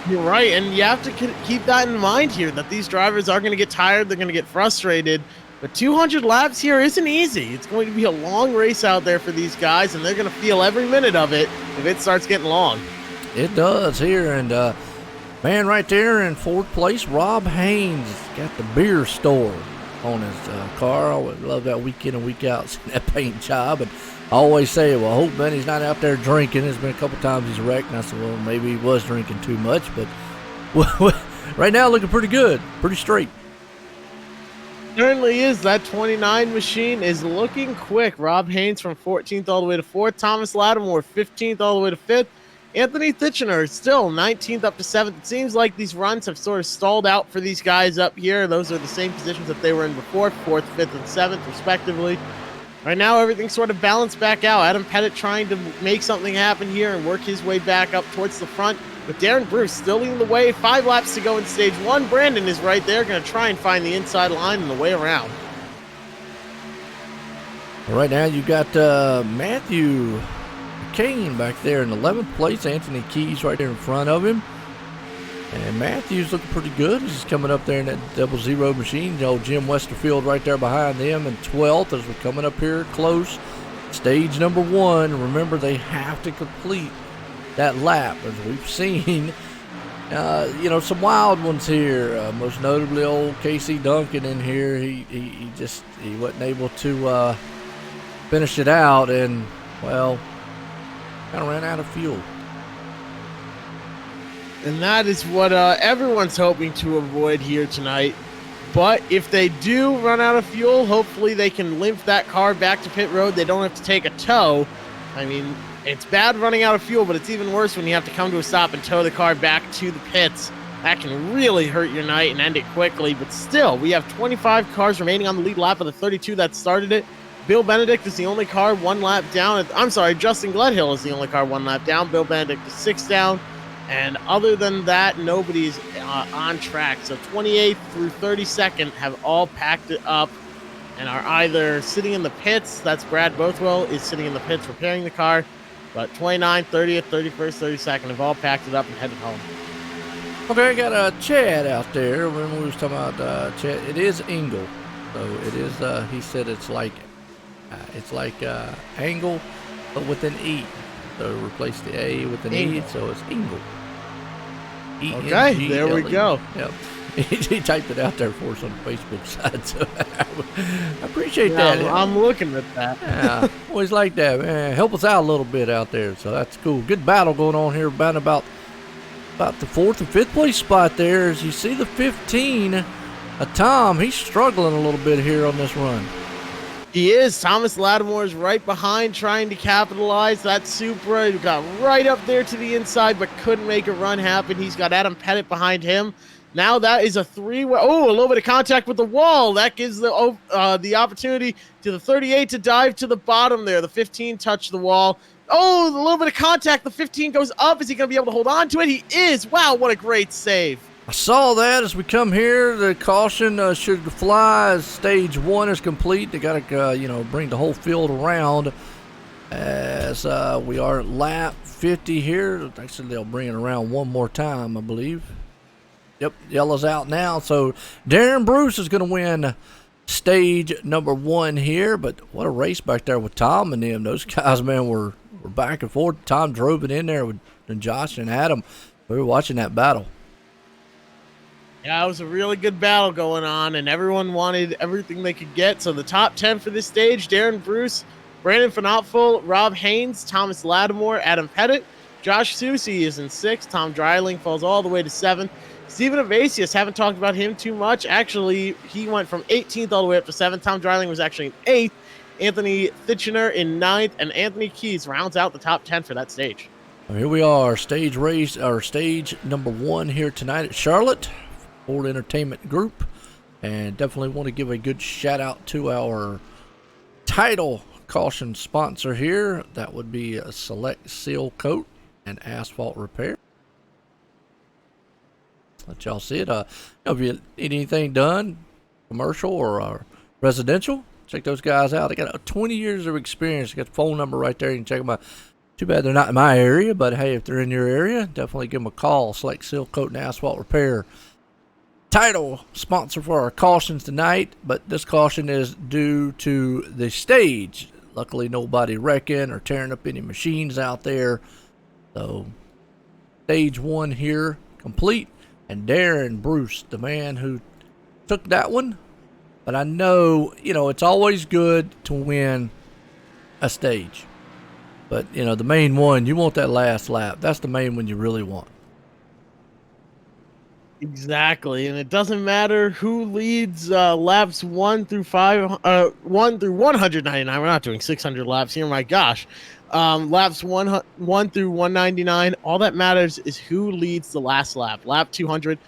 You're right, and you have to keep that in mind here, that these drivers are going to get tired, they're going to get frustrated, but 200 laps here isn't easy. It's going to be a long race out there for these guys, and they're going to feel every minute of it if it starts getting long. It does here, and man, right there in 4th place, Rob Haynes got the beer store on his car. I would love that week in and week out, seeing that paint job. And I always say, well, I hope man he's not out there drinking. There's been a couple times he's wrecked, and I said, well, maybe he was drinking too much. But right now, looking pretty good, pretty straight. Certainly is. That 29 machine is looking quick. Rob Haynes from 14th all the way to 4th. Thomas Lattimore, 15th all the way to 5th. Anthony Titchener still 19th up to 7th. It seems like these runs have sort of stalled out for these guys up here. Those are the same positions that they were in before, 4th, 5th, and 7th, respectively. Right now, everything's sort of balanced back out. Adam Pettit trying to make something happen here and work his way back up towards the front. But Darren Bruce still leading the way. 5 laps to go in stage 1. Brandon is right there, going to try and find the inside line and the way around. Right now, you got Matthew Kane back there in 11th place. Anthony Keys right there in front of him. And Matthew's looking pretty good. He's coming up there in that 00 machine. Old Jim Westerfield right there behind them in 12th as we're coming up here close. Stage number 1. Remember, they have to complete that lap, as we've seen. Some wild ones here. Most notably, old Casey Duncan in here. He wasn't able to finish it out, and well, kind of ran out of fuel. And that is what everyone's hoping to avoid here tonight. But if they do run out of fuel, hopefully they can limp that car back to pit road. They don't have to take a tow. I mean, it's bad running out of fuel, but it's even worse when you have to come to a stop and tow the car back to the pits. That can really hurt your night and end it quickly. But still, we have 25 cars remaining on the lead lap of the 32 that started it. Bill Benedict is the only car 1 lap down. I'm sorry, Justin Gledhill is the only car 1 lap down. Bill Benedict is 6 down. And other than that, nobody's on track. So 28th through 32nd have all packed it up and are either sitting in the pits. That's Brad Bothwell is sitting in the pits repairing the car. But 29th, 30th, 31st, 32nd have all packed it up and headed home. Okay, I got a Chad out there. Remember we was talking about Chad? It is Engel, so it is. He said it's like angle, but with an E. So replace the A with an E, so it's Engel. Okay, there we go. Yep. He typed it out there for us on the Facebook side, so I appreciate Yeah, that. I'm looking at that. Yeah, always like that, man. Help us out a little bit out there, so that's cool. Good battle going on here, about the 4th and 5th place spot there. As you see the 15, Tom, he's struggling a little bit here on this run. He is. Thomas Lattimore is right behind, trying to capitalize. That Supra got right up there to the inside, but couldn't make a run happen. He's got Adam Pettit behind him. Now that is a three-way. Oh, a little bit of contact with the wall. That gives the opportunity to the 38 to dive to the bottom there. The 15 touched the wall. Oh, a little bit of contact. The 15 goes up. Is he going to be able to hold on to it? He is. Wow, what a great save. I saw that as we come here. The caution should fly as stage 1 is complete. They got to, bring the whole field around as we are at lap 50 here. Actually, they'll bring it around one more time, I believe. Yep, yellow's out now. So Darren Bruce is going to win stage number 1 here. But what a race back there with Tom and them. Those guys, man, were back and forth. Tom drove it in there with Josh and Adam. We were watching that battle. Yeah, it was a really good battle going on, and everyone wanted everything they could get. So the top 10 for this stage: Darren Bruce, Brandon Fanopfel, Rob Haynes, Thomas Lattimore, Adam Pettit. Josh Susie is in 6th. Tom Dreiling falls all the way to 7th. Stephen Evasius, haven't talked about him too much. Actually, he went from 18th all the way up to 7th. Tom Dreiling was actually in 8th. Anthony Thitchener in 9th, and Anthony Keys rounds out the top 10 for that stage. Well, here we are, stage number 1 here tonight at Charlotte Ford Entertainment Group, and definitely want to give a good shout out to our title caution sponsor here. That would be a Select Seal Coat and Asphalt Repair. Let y'all see it. If you need anything done, commercial or residential, check those guys out. They got 20 years of experience. They got the phone number right there. You can check them out. Too bad they're not in my area, but hey, if they're in your area, definitely give them a call. Select Seal Coat and Asphalt Repair. Title sponsor for our cautions tonight, but this caution is due to the stage. Luckily, nobody wrecking or tearing up any machines out there. So, stage 1 here complete. And Darren Bruce, the man who took that one. But I know, it's always good to win a stage. But, the main one, you want that last lap. That's the main one you really want. Exactly, and it doesn't matter who leads laps 1 through 199. We're not doing 600 laps here. My gosh, laps 1 through 199. All that matters is who leads the last lap. Lap 200.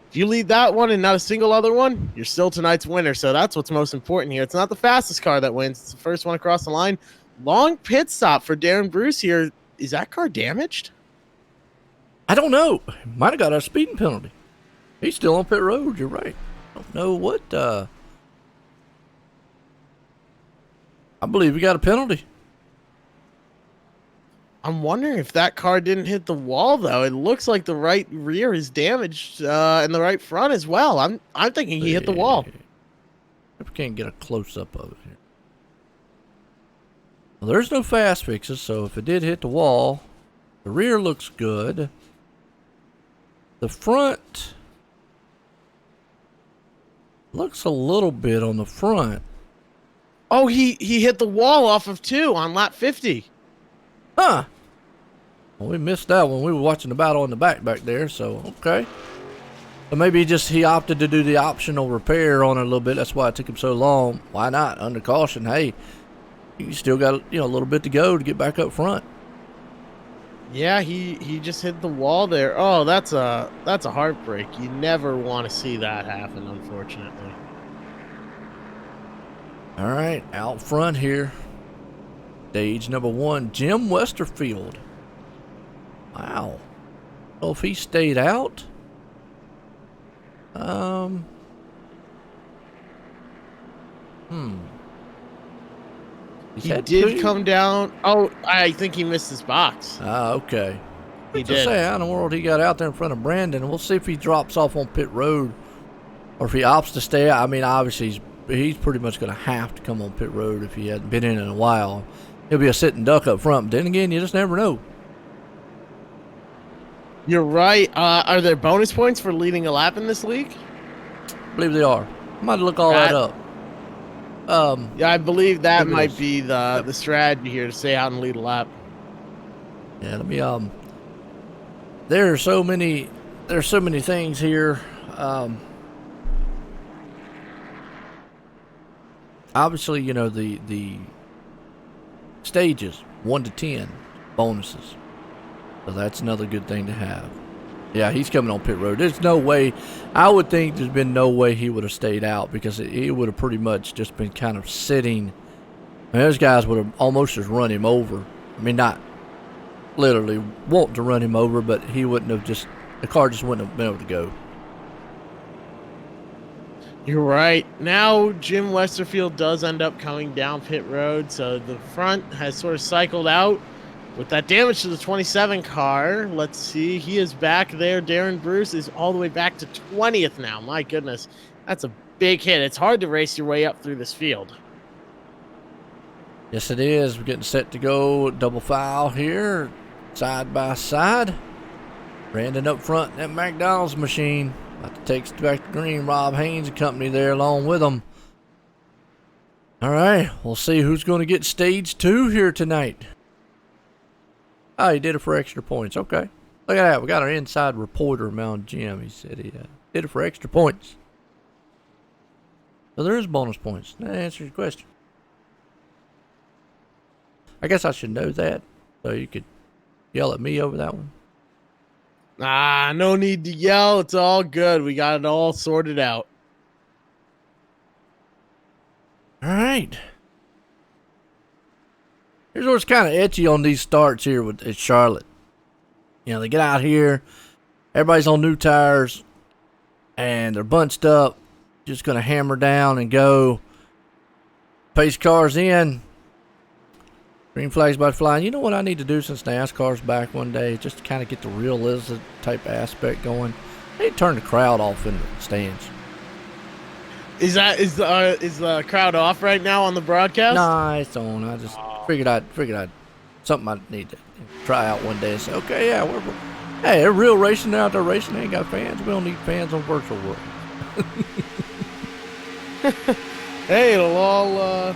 If you lead that one and not a single other one, you're still tonight's winner. So that's what's most important here. It's not the fastest car that wins. It's the first one across the line. Long pit stop for Darren Bruce here. Is that car damaged? I don't know. Might have got a speeding penalty. He's still on pit road. You're right. I don't know what. I believe he got a penalty. I'm wondering if that car didn't hit the wall, though. It looks like the right rear is damaged and the right front as well. I'm thinking he hit the wall. If we can't get a close-up of it here. Well, there's no fast fixes, so if it did hit the wall, the rear looks good. The front looks a little bit on the front. Oh, he hit the wall off of 2 on lap 50. Huh. Well, we missed that one. We were watching the battle in the back there, so okay. So maybe he opted to do the optional repair on it a little bit. That's why it took him so long. Why not? Under caution, hey, you still got a little bit to go to get back up front. Yeah, he just hit the wall there. Oh, that's a heartbreak. You never want to see that happen, unfortunately. All right, out front here. Stage number 1, Jim Westerfield. Wow. Well, if he stayed out, He did come down. Oh, I think he missed his box. Ah, okay. He Just did. say how in the world he got out there in front of Brandon. We'll see if he drops off on pit road or if he opts to stay out. I mean, obviously he's pretty much going to have to come on pit road if he hadn't been in a while. He'll be a sitting duck up front. But then again, you just never know. You're right. Are there bonus points for leading a lap in this league? I believe they are. I might look all that up. Yeah, I believe that might be the strategy here to stay out and lead a lap. Yeah, let me there's so many things here. Obviously, you know, the stages 1 to 10 bonuses. So that's another good thing to have. Yeah, he's coming on pit road. There's no way. I would think there's been no way he would have stayed out because he would have pretty much just been kind of sitting. I mean, those guys would have almost just run him over. I mean, not literally want to run him over, but he wouldn't have just, the car just wouldn't have been able to go. You're right. Now Jim Westerfield does end up coming down pit road, so the front has sort of cycled out. With that damage to the 27 car, let's see. He is back there. Darren Bruce is all the way back to 20th now. My goodness. That's a big hit. It's hard to race your way up through this field. Yes, it is. We're getting set to go double file here, side by side. Brandon up front in that McDonald's machine. About to take us back to green. Rob Haynes and company there along with him. All right, we'll see who's going to get stage 2 here tonight. Oh, he did it for extra points. Okay. Look at that. We got our inside reporter, Mount Jim. He said he did it for extra points. So there is bonus points. That answers your question. I guess I should know that, so you could yell at me over that one. No need to yell. It's all good. We got it all sorted out. All right. Here's what's kind of itchy on these starts here at Charlotte. You know, they get out here, everybody's on new tires, and they're bunched up, just going to hammer down and go. Pace cars in. Green flag's about to fly. And you know what I need to do since NASCAR's back one day? Just to kind of get the realism type aspect going. I need to turn the crowd off in the stands. Is the crowd off right now on the broadcast? Nah, it's on. I just figured I'd something I need to try out one day and say, okay, yeah, hey, they're real racing out there racing. They ain't got fans. We don't need fans on virtual world. Hey, it'll all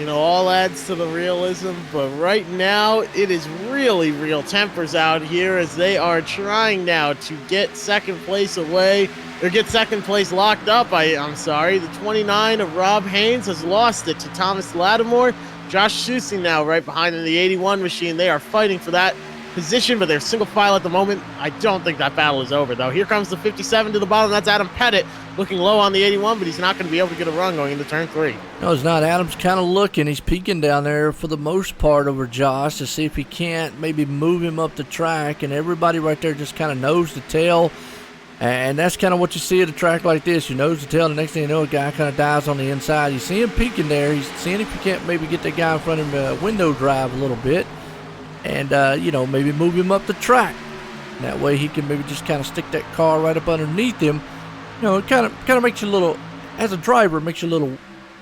all adds to the realism. But right now, it is really real tempers out here as they are trying now to get second place away. Or get second place locked up, I'm sorry. The 29 of Rob Haynes has lost it to Thomas Lattimore. Josh Schusing now right behind in the 81 machine. They are fighting for that position, but they're single file at the moment. I don't think that battle is over, though. Here comes the 57 to the bottom. That's Adam Pettit looking low on the 81, but he's not going to be able to get a run going into turn 3. No, it's not. Adam's kind of looking. He's peeking down there for the most part over Josh to see if he can't maybe move him up the track, and everybody right there just kind of nose to tail. And that's kind of what you see at a track like this. You nose to tail, the next thing you know, a guy kind of dives on the inside. You see him peeking there. He's seeing if you can't maybe get that guy in front of him window drive a little bit. And, maybe move him up the track. And that way he can maybe just kind of stick that car right up underneath him. You know, it kind of makes you a little, as a driver, it makes you a little,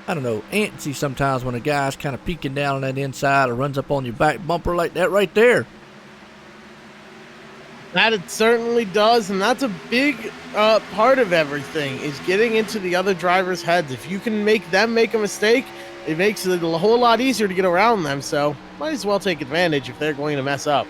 I don't know, antsy sometimes when a guy's kind of peeking down on that inside or runs up on your back bumper like that right there. That it certainly does, and that's a big part of everything, is getting into the other drivers' heads. If you can make them make a mistake, it makes it a whole lot easier to get around them, so might as well take advantage if they're going to mess up.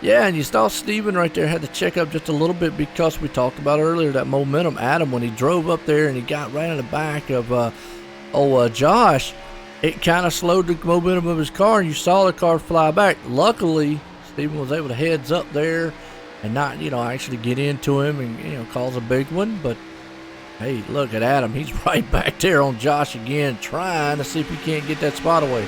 Yeah, and you saw Steven right there had to check up just a little bit because we talked about earlier that momentum. Adam, when he drove up there and he got right in the back of Josh, it kind of slowed the momentum of his car, and you saw the car fly back. Luckily, Steven was able to heads up there and not, actually get into him and, cause a big one. But, hey, look at Adam. He's right back there on Josh again, trying to see if he can't get that spot away.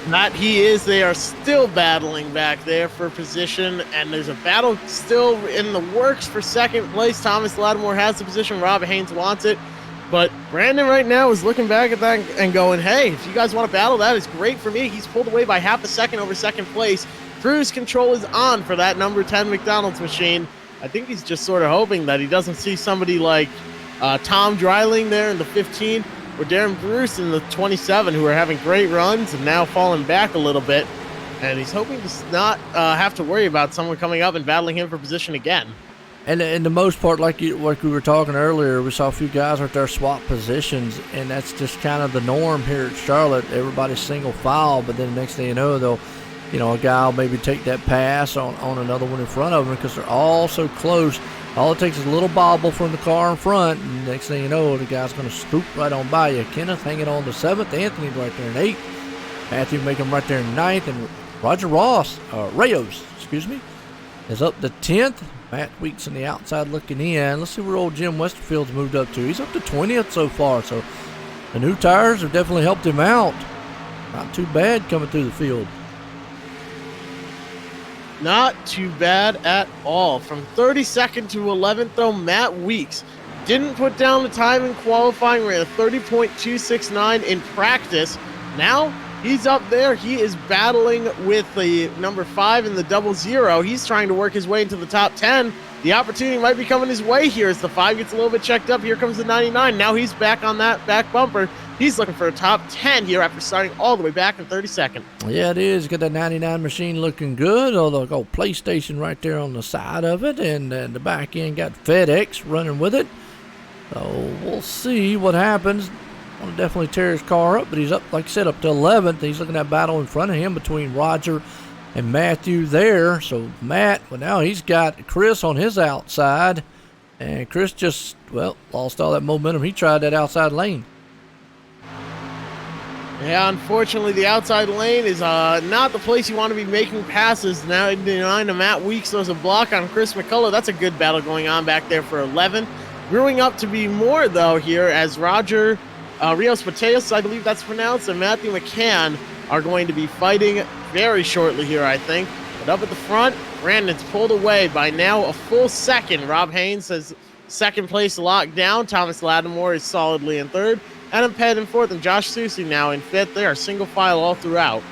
That he is. They are still battling back there for position, and there's a battle still in the works for second place. Thomas Lattimore has the position. Rob Haynes wants it. But Brandon right now is looking back at that and going, hey, if you guys want to battle, that is great for me. He's pulled away by half a second over second place. Cruise control is on for that number 10 McDonald's machine. I think he's just sort of hoping that he doesn't see somebody like Tom Dreiling there in the 15 or Darren Bruce in the 27 who are having great runs and now falling back a little bit. And he's hoping to not have to worry about someone coming up and battling him for position again. And in the most part, like we were talking earlier, we saw a few guys right there swap positions, and that's just kind of the norm here at Charlotte. Everybody's single file, but then the next thing you know, a guy will maybe take that pass on another one in front of them because they're all so close. All it takes is a little bobble from the car in front, and next thing you know, the guy's going to swoop right on by you. Kenneth hanging on to 7th, Anthony right there in 8th, Matthew making him right there in 9th, and Roger Rayos, is up to 10th. Matt Weeks on the outside looking in. Let's see where old Jim Westerfield's moved up to. He's up to 20th so far, so the new tires have definitely helped him out. Not too bad coming through the field. Not too bad at all. From 32nd to 11th, though, Matt Weeks didn't put down the time in qualifying. Ran a 30.269 in practice. Now he's up there. He is battling with the number 5 in the 00. He's trying to work his way into the top 10. The opportunity might be coming his way here as the 5 gets a little bit checked up. Here comes the 99. Now he's back on that back bumper. He's looking for a top 10 here after starting all the way back in 32nd. Yeah, it is. Got that 99 machine looking good. Although the old PlayStation right there on the side of it. And the back end got FedEx running with it. So we'll see what happens. Want to definitely tear his car up, but he's up, like I said, up to 11th. He's looking at battle in front of him between Roger and Matthew there. So Matt, well, now he's got Chris on his outside, and Chris just, lost all that momentum. He tried that outside lane. Yeah, unfortunately, the outside lane is not the place you want to be making passes. Now, 89 to Matt Weeks throws a block on Chris McCullough. That's a good battle going on back there for 11th. Brewing up to be more, though, here as Roger Rios Mateos, I believe that's pronounced, and Matthew McCann are going to be fighting very shortly here, I think. But up at the front, Brandon's pulled away by now a full second. Rob Haynes has second place locked down. Thomas Lattimore is solidly in third. Adam Pett in fourth, and Josh Susie now in fifth. They are single file all throughout.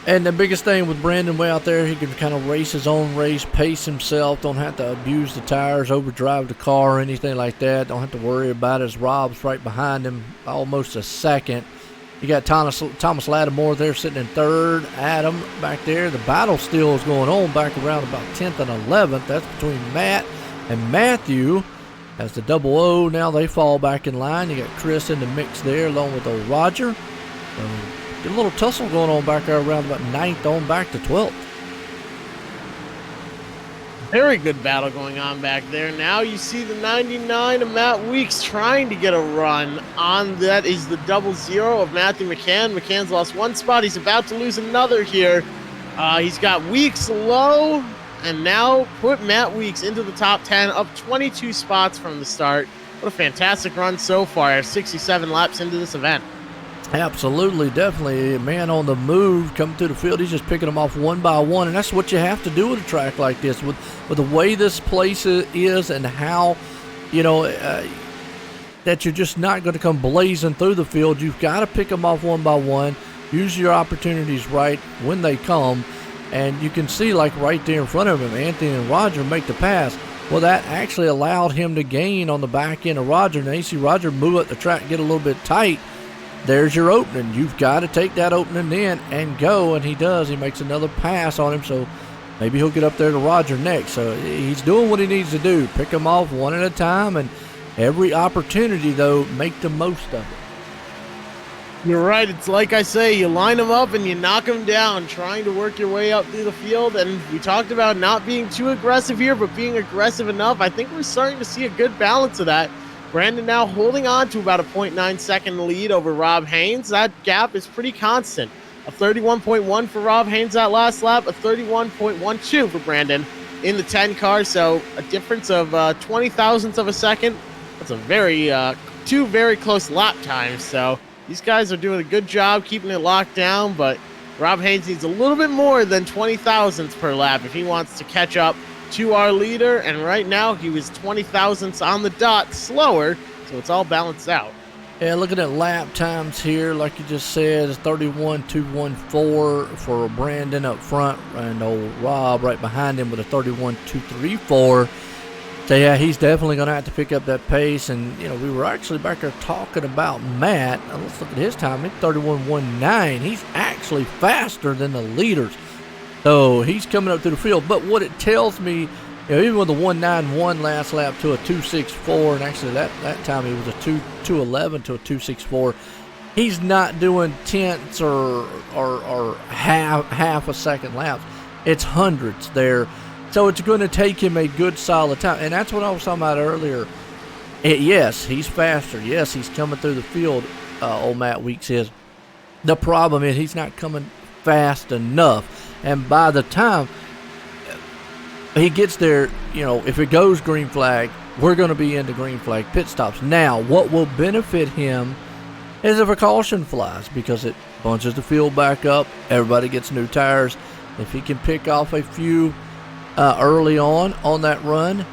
And the biggest thing with Brandon way out there, he can kind of race his own race, pace himself, don't have to abuse the tires, overdrive the car or anything like that. Don't have to worry about it as Rob's right behind him, almost a second. You got Thomas Lattimore there sitting in third. Adam back there. The battle still is going on back around about 10th and 11th. That's between Matt and Matthew. As the 00, now they fall back in line. You got Chris in the mix there along with old Roger. Get a little tussle going on back there around about 9th on back to 12th. Very good battle going on back there. Now you see the 99 of Matt Weeks trying to get a run on. That is the 00 of Matthew McCann. McCann's lost one spot. He's about to lose another here. He's got Weeks low, and now put Matt Weeks into the top 10, up 22 spots from the start. What a fantastic run so far, 67 laps into this event. Absolutely, definitely. A man on the move coming through the field. He's just picking them off one by one, and that's what you have to do with a track like this. With the way this place is and how, that you're just not going to come blazing through the field. You've got to pick them off one by one. Use your opportunities right when they come. And you can see, like right there in front of him, Anthony and Roger make the pass. Well, that actually allowed him to gain on the back end of Roger. Now you see Roger move up the track, get a little bit tight. There's your opening. You've got to take that opening in and go, and he does. He makes another pass on him, so maybe he'll get up there to Roger next. So he's doing what he needs to do. Pick them off one at a time, and every opportunity, though, make the most of it. You're right. It's like I say, you line them up and you knock them down, trying to work your way up through the field. And we talked about not being too aggressive here, but being aggressive enough. I think we're starting to see a good balance of that. Brandon now holding on to about a 0.9 second lead over Rob Haynes. That gap is pretty constant. A 31.1 for Rob Haynes that last lap, a 31.12 for Brandon in the 10 car. So a difference of 20 thousandths of a second. That's a two very close lap times. So these guys are doing a good job keeping it locked down, but Rob Haynes needs a little bit more than 20 thousandths per lap if he wants to catch up to our leader, and right now he was 20 thousandths on the dot slower So it's all balanced out. Yeah, looking at lap times here, like you just said, it's 31.214 for Brandon up front, and old Rob right behind him with a 31.234. So yeah, he's definitely going to have to pick up that pace. And you know, we were actually back there talking about Matt. Now, let's look at his time. It's 31.19. He's actually faster than the leaders. So he's coming up through the field. But what it tells me, you know, even with the 191 last lap to a 264, and actually that time he was a 211 to a 264. He's not doing tenths or half a second laps. It's hundredths there. So it's going to take him a good solid time. And that's what I was talking about earlier. Yes, he's faster. Yes, he's coming through the field, old Matt Weeks is. The problem is he's not coming fast enough. And by the time he gets there, you know, if it goes green flag, we're going to be into green flag pit stops. Now, what will benefit him is if a caution flies, because it bunches the field back up. Everybody gets new tires. If he can pick off a few early on that run,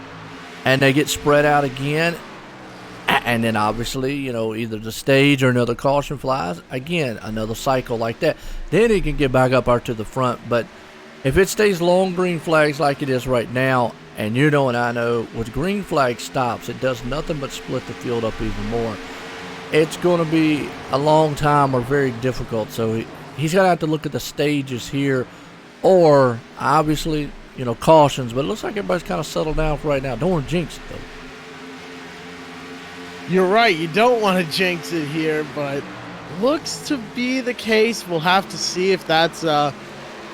and they get spread out again, and then obviously, you know, either the stage or another caution flies, again, another cycle like that, then he can get back up out to the front. But if it stays long green flags like it is right now, and you know and I know, with green flag stops, it does nothing but split the field up even more. It's going to be a long time or very difficult. So he's going to have to look at the stages here, or obviously, you know, cautions. But it looks like everybody's kind of settled down for right now. Don't want to jinx it, though. You're right. You don't want to jinx it here, but looks to be the case. We'll have to see if that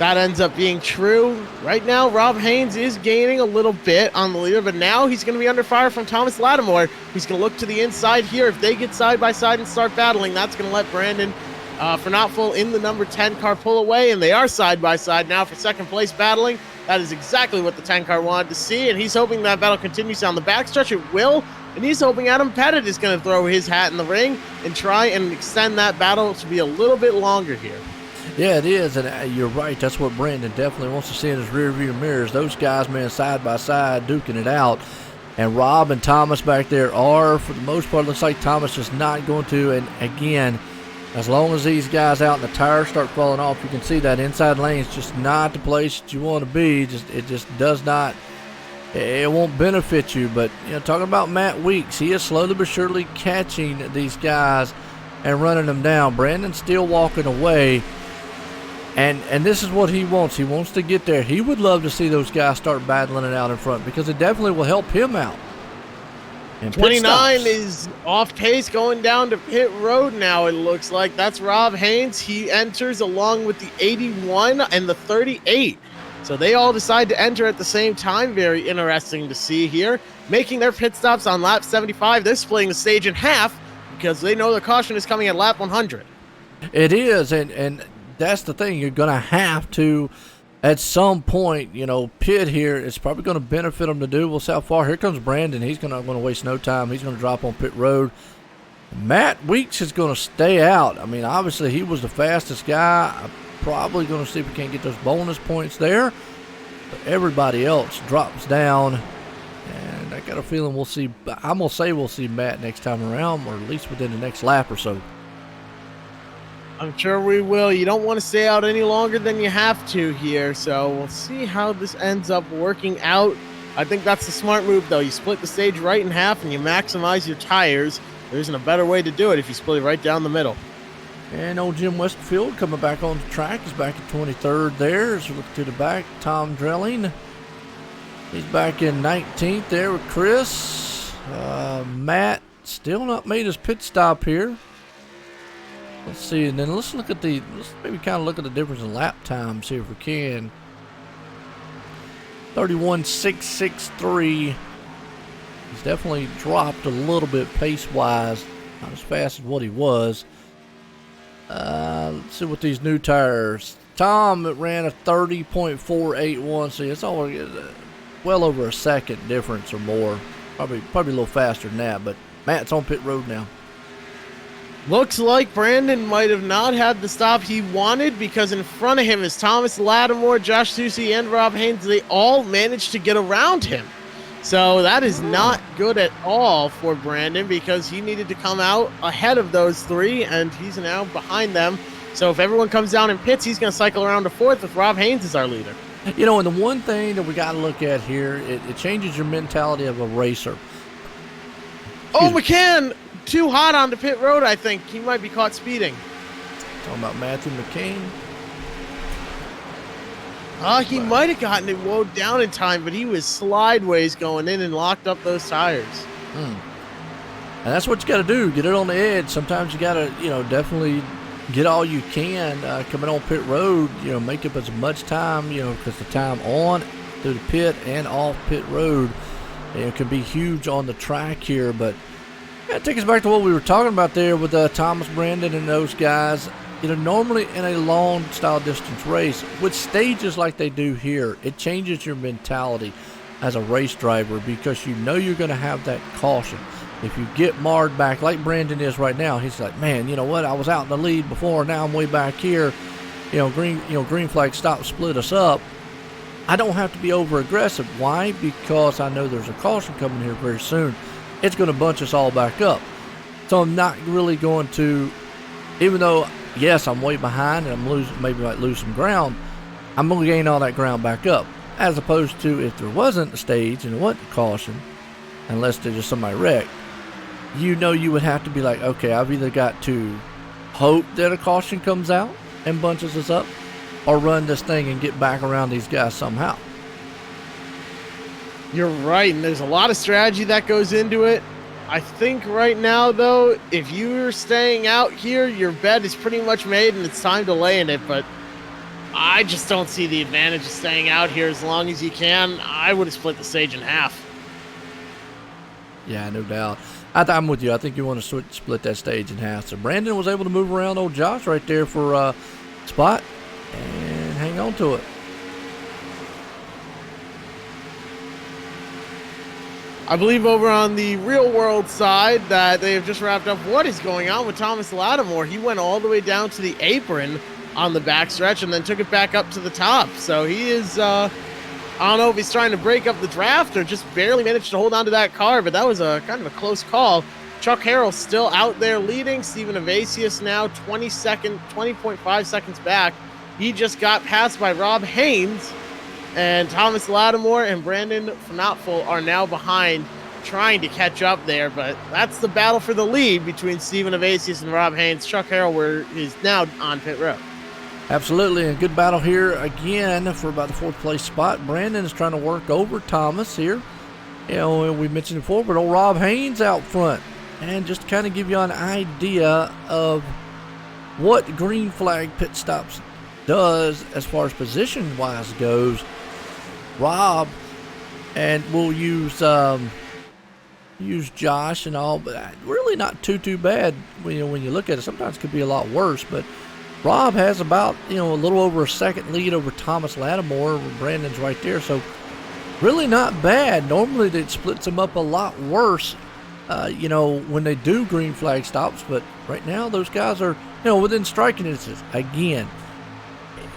ends up being true. Right now, Rob Haynes is gaining a little bit on the leader, but now he's going to be under fire from Thomas Lattimore. He's going to look to the inside here. If they get side by side and start battling, that's going to let Brandon Fernotful in the number 10 car pull away, and they are side by side now for second place battling. That is exactly what the 10 car wanted to see, and he's hoping that battle continues down the backstretch. It will, and he's hoping Adam Pettit is going to throw his hat in the ring and try and extend that battle to be a little bit longer here. Yeah, it is, and you're right. That's what Brandon definitely wants to see in his rearview mirrors. Those guys, man, side by side, duking it out. And Rob and Thomas back there are, for the most part, looks like Thomas is not going to. And again, as long as these guys out and the tires start falling off, you can see that inside lane is just not the place that you want to be. It just does not. It won't benefit you. But, you know, talking about Matt Weeks, he is slowly but surely catching these guys and running them down. Brandon's still walking away. And this is what he wants. He wants to get there. He would love to see those guys start battling it out in front, because it definitely will help him out. And 29 is off pace going down to pit road now, it looks like. That's Rob Haynes. He enters along with the 81 and the 38. So they all decide to enter at the same time. Very interesting to see here. Making their pit stops on lap 75. They're splitting the stage in half because they know the caution is coming at lap 100. It is, and that's the thing. You're going to have to, at some point, you know, pit here. It's probably going to benefit him to do. We'll see how far. Here comes Brandon. He's not going to waste no time. He's going to drop on pit road. Matt Weeks is going to stay out. I mean, obviously, he was the fastest guy. I'm probably going to see if we can't get those bonus points there. But everybody else drops down. And I got a feeling we'll see. I'm going to say we'll see Matt next time around, or at least within the next lap or so. I'm sure we will. You don't want to stay out any longer than you have to here, so we'll see how this ends up working out. I think that's the smart move, though. You split the stage right in half and you maximize your tires. There isn't a better way to do it if you split it right down the middle. And old Jim Westfield coming back on the track. He's back at 23rd there. As we look to the back, Tom Drelling. He's back in 19th there with Chris. Matt still not made his pit stop here. Let's see, and then let's maybe kind of look at the difference in lap times here if we can. 31.663. He's definitely dropped a little bit pace-wise. Not as fast as what he was. Let's see what these new tires. Tom ran a 30.481, so it's always well over a second difference or more. Probably a little faster than that, but Matt's on pit road now. Looks like Brandon might have not had the stop he wanted, because in front of him is Thomas Lattimore, Josh Susie, and Rob Haynes. They all managed to get around him. So that is not good at all for Brandon because he needed to come out ahead of those three, and he's now behind them. So if everyone comes down in pits, he's going to cycle around to fourth with Rob Haynes as our leader. You know, and the one thing that we got to look at here, it changes your mentality of a racer. Oh, McCann, too hot on the pit road, I think. He might be caught speeding. Talking about Matthew McCain. He might have gotten it woed down in time, but he was slideways going in and locked up those tires. And that's what you got to do. Get it on the edge. Sometimes you got to, definitely get all you can coming on pit road. Make up as much time, because the time on through the pit and off pit road, can be huge on the track here. But that takes us back to what we were talking about there with Thomas, Brandon, and those guys. Normally in a long style distance race, with stages like they do here, it changes your mentality as a race driver because you're going to have that caution. If you get marred back like Brandon is right now, he's like, man, you know what? I was out in the lead before, now I'm way back here. Green flag stop, split us up. I don't have to be over aggressive. Why? Because I know there's a caution coming here very soon. It's going to bunch us all back up. So I'm not really going to, even though yes, I'm way behind and might lose some ground, I'm going to gain all that ground back up. As opposed to if there wasn't a stage and it wasn't caution, unless there's just somebody wrecked, you would have to be like, okay, I've either got to hope that a caution comes out and bunches us up, or run this thing and get back around these guys somehow. You're right, and there's a lot of strategy that goes into it. I think right now, though, if you're staying out here, your bet is pretty much made and it's time to lay in it, but I just don't see the advantage of staying out here as long as you can. I would have split the stage in half. Yeah, no doubt. I'm with you. I think you want to split that stage in half. So Brandon was able to move around old Josh right there for a spot and hang on to it. I believe over on the real world side that they have just wrapped up what is going on with Thomas Lattimore. He went all the way down to the apron on the backstretch and then took it back up to the top. So he is, I don't know if he's trying to break up the draft or just barely managed to hold on to that car, but that was a kind of a close call. Chuck Harrell still out there leading. Stephen Evasius now 20.5 seconds back. He just got passed by Rob Haynes. And Thomas Lattimore and Brandon Knopfel are now behind, trying to catch up there. But that's the battle for the lead between Stephen Evasius and Rob Haynes. Chuck Harrell is now on pit road. Absolutely, a good battle here again for about the fourth place spot. Brandon is trying to work over Thomas here. We mentioned before, but old Rob Haynes out front. And just to kind of give you an idea of what green flag pit stops does as far as position-wise goes, Rob, and we'll use Josh and all, but really not too bad when you look at it. Sometimes it could be a lot worse, but Rob has about a little over a second lead over Thomas Lattimore. Brandon's right there, so really not bad. Normally it splits them up a lot worse, when they do green flag stops, but right now those guys are within striking distance. Again,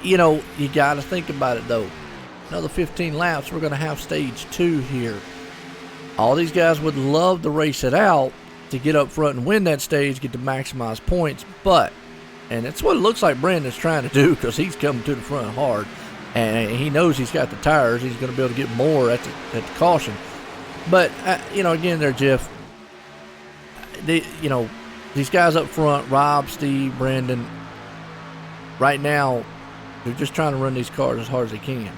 you got to think about it though. Another 15 laps, we're going to have stage 2 here. All these guys would love to race it out to get up front and win that stage, get to maximize points, and it's what it looks like Brandon's trying to do because he's coming to the front hard, and he knows he's got the tires. He's going to be able to get more at the caution. But, again there, Jeff, these guys up front, Rob, Steve, Brandon, right now, they're just trying to run these cars as hard as they can.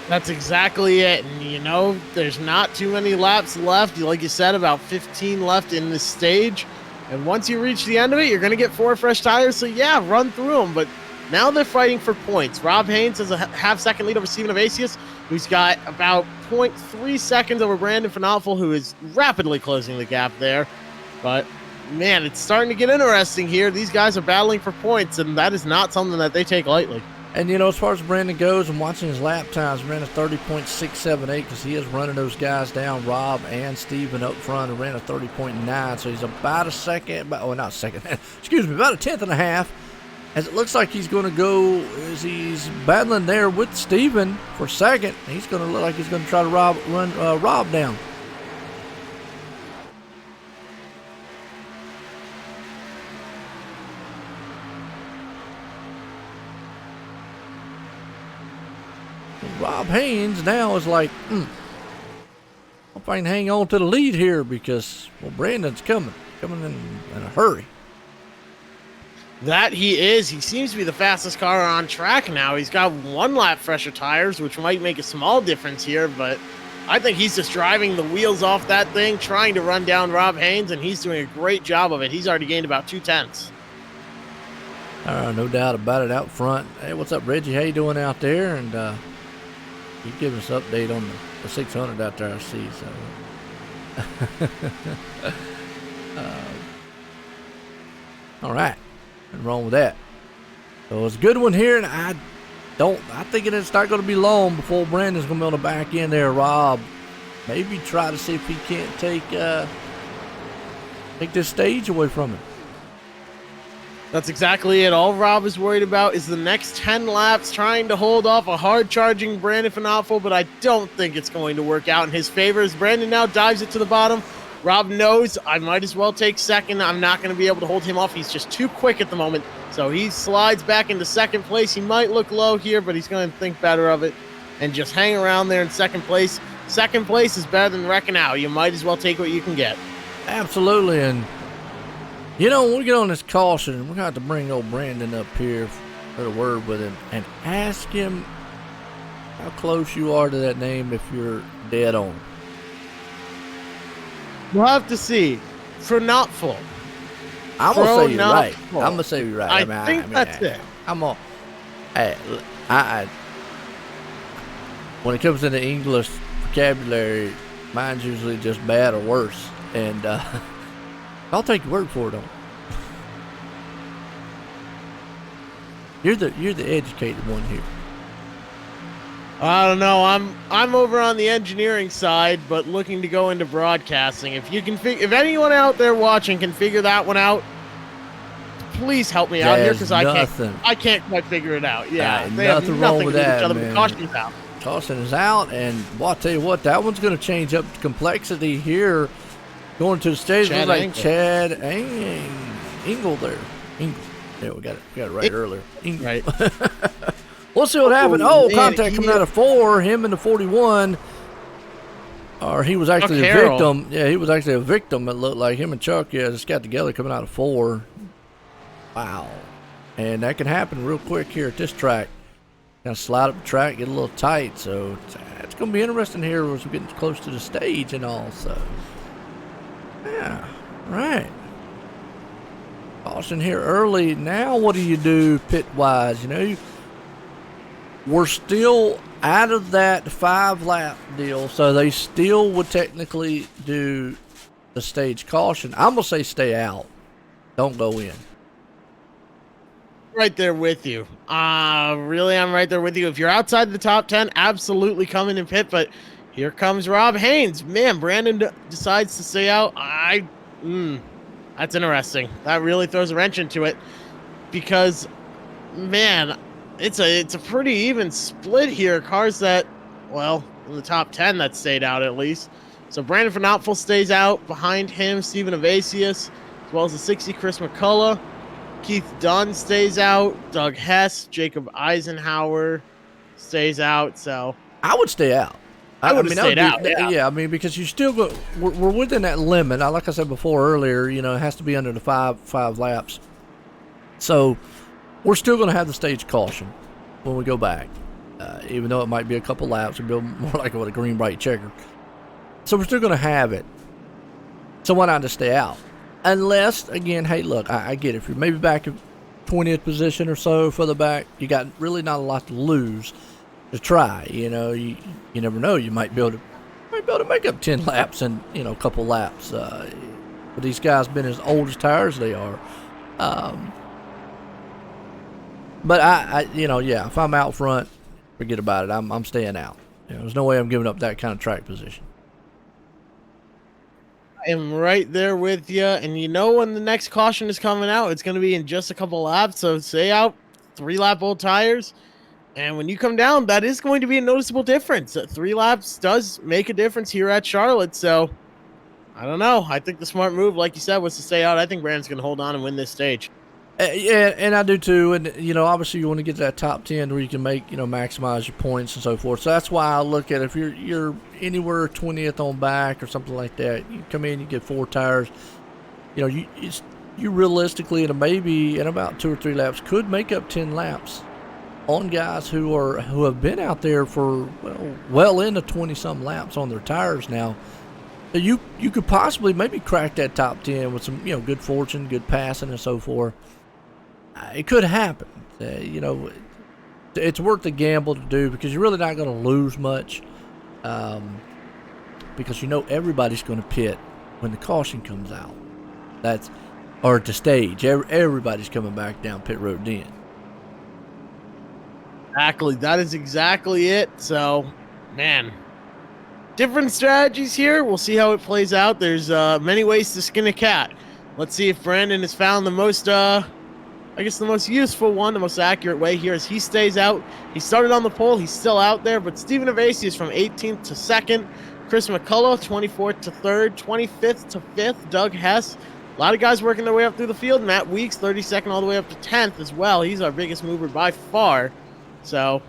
That's exactly it. And, there's not too many laps left. Like you said, about 15 left in this stage. And once you reach the end of it, you're going to get 4 fresh tires. So, yeah, run through them. But now they're fighting for points. Rob Haynes has a half-second lead over Stephen Evasius, who's got about 0.3 seconds over Brandon Knopfel, who is rapidly closing the gap there. But, man, it's starting to get interesting here. These guys are battling for points, and that is not something that they take lightly. And, as far as Brandon goes, I'm watching his lap times, ran a 30.678 because he is running those guys down, Rob and Steven up front, and ran a 30.9. So he's about a second, about a 10th and a half as it looks like he's going to go, as he's battling there with Steven for second. He's going to look like he's going to try to run Rob down. Rob Haynes now is like, hope I can hang on to the lead here because, well, Brandon's coming in a hurry. That he is. He seems to be the fastest car on track now. He's got 1 lap fresher tires, which might make a small difference here, but I think he's just driving the wheels off that thing, trying to run down Rob Haynes, and he's doing a great job of it. He's already gained about 2 tenths. No doubt about it out front. Hey, what's up, Reggie? How you doing out there? And you giving us an update on the 600 out there, I see. So, all right. Nothing wrong with that. So it's a good one here, and I think it's not going to be long before Brandon's going to be on the back end there. Rob, maybe try to see if he can't take this stage away from him. That's exactly it. All Rob is worried about is the next 10 laps, trying to hold off a hard-charging Brandon Van Opel, but I don't think it's going to work out in his favor as Brandon now dives it to the bottom. Rob knows I might as well take second. I'm not going to be able to hold him off. He's just too quick at the moment. So he slides back into second place. He might look low here, but he's going to think better of it and just hang around there in second place. Second place is better than wrecking out. You might as well take what you can get. Absolutely. And, you know, when we get on this caution, we're going to have to bring old Brandon up here for a word with him and ask him how close you are to that name if you're dead on. We'll have to see. For not full. I'm going to say you're right. Full. I'm going to say you're right. I think that's it. I'm on. When it comes to the English vocabulary, mine's usually just bad or worse. And I'll take your word for it, though. You're the educated one here. I don't know. I'm over on the engineering side, but looking to go into broadcasting. If you can, if anyone out there watching can figure that one out, please help me out here because I can't quite figure it out. Yeah, they have nothing wrong with to do with that, each other. man. Caution is out. Caution is out, and well, I'll tell you what, that one's going to change up the complexity here. Going to the stage, looks like Chad Engel there. Engel. Yeah, we got it right earlier. Engel. Right. We'll see what happened. Oh, contact coming out of 4. Him in the 41. Or he was actually a victim. Yeah, he was actually a victim. It looked like him and Chuck, just got together coming out of 4. Wow. And that can happen real quick here at this track. Kind of slide up the track, get a little tight. So it's going to be interesting here as we're getting close to the stage and all. So, yeah. Right. Caution here early. Now what do you do pit-wise? You know, we're still out of that 5-lap deal, so they still would technically do the stage caution. I'm going to say stay out. Don't go in. Right there with you. Really, I'm right there with you. If you're outside the top 10, absolutely come in and pit, but here comes Rob Haynes. Man, Brandon decides to stay out. That's interesting. That really throws a wrench into it because, man, it's a pretty even split here. Cars that, well, in the top 10 that stayed out at least. So Brandon Van Opel stays out. Behind him, Stephen Evasius, as well as the 60 Chris McCullough. Keith Dunn stays out. Doug Hess, Jacob Eisenhower stays out. So I would stay out. I would have stayed out. Yeah, I mean, because you still go. We're within that limit. Like I said before earlier, you know, it has to be under the five laps. So we're still going to have the stage caution when we go back, even though it might be a couple laps. It'll be more like a green, bright checker. So we're still going to have it. So why not just stay out? Unless, again, hey, look, I get it. If you're maybe back in 20th position or so for the back, you got really not a lot to lose to try. You know, you never know. You might be able to make up 10 laps in, you know, a couple laps. But these guys been as old as tires they are. But if I'm out front, forget about it. I'm staying out. You know, there's no way I'm giving up that kind of track position. am right there with you. And you know when the next caution is coming out, it's going to be in just a couple laps. So stay out, 3-lap old tires. And when you come down, that is going to be a noticeable difference. 3 laps does make a difference here at Charlotte. So I don't know. I think the smart move, like you said, was to stay out. I think Brandon's going to hold on and win this stage. Yeah, and I do too. And obviously you want to get to that top 10 where you can make maximize your points and so forth. So that's why I look at if you're anywhere 20th on back or something like that, you come in, you get 4 tires. You realistically in about 2 or 3 laps could make up 10 laps on guys who have been out there for well into 20 some laps on their tires now. So you could possibly maybe crack that top 10 with some good fortune, good passing and so forth. It could happen. It's worth the gamble to do because you're really not going to lose much, because everybody's going to pit when the caution comes out. Or at the stage, everybody's coming back down pit road then. Exactly. That is exactly it. So, man, different strategies here. We'll see how it plays out. There's many ways to skin a cat. Let's see if Brandon has found the most, the most useful one, the most accurate way here as he stays out. He started on the pole. He's still out there, but Stephen Evasius from 18th to 2nd. Chris McCullough, 24th to 3rd. 25th to 5th, Doug Hess. A lot of guys working their way up through the field. Matt Weeks, 32nd all the way up to 10th as well. He's our biggest mover by far. So,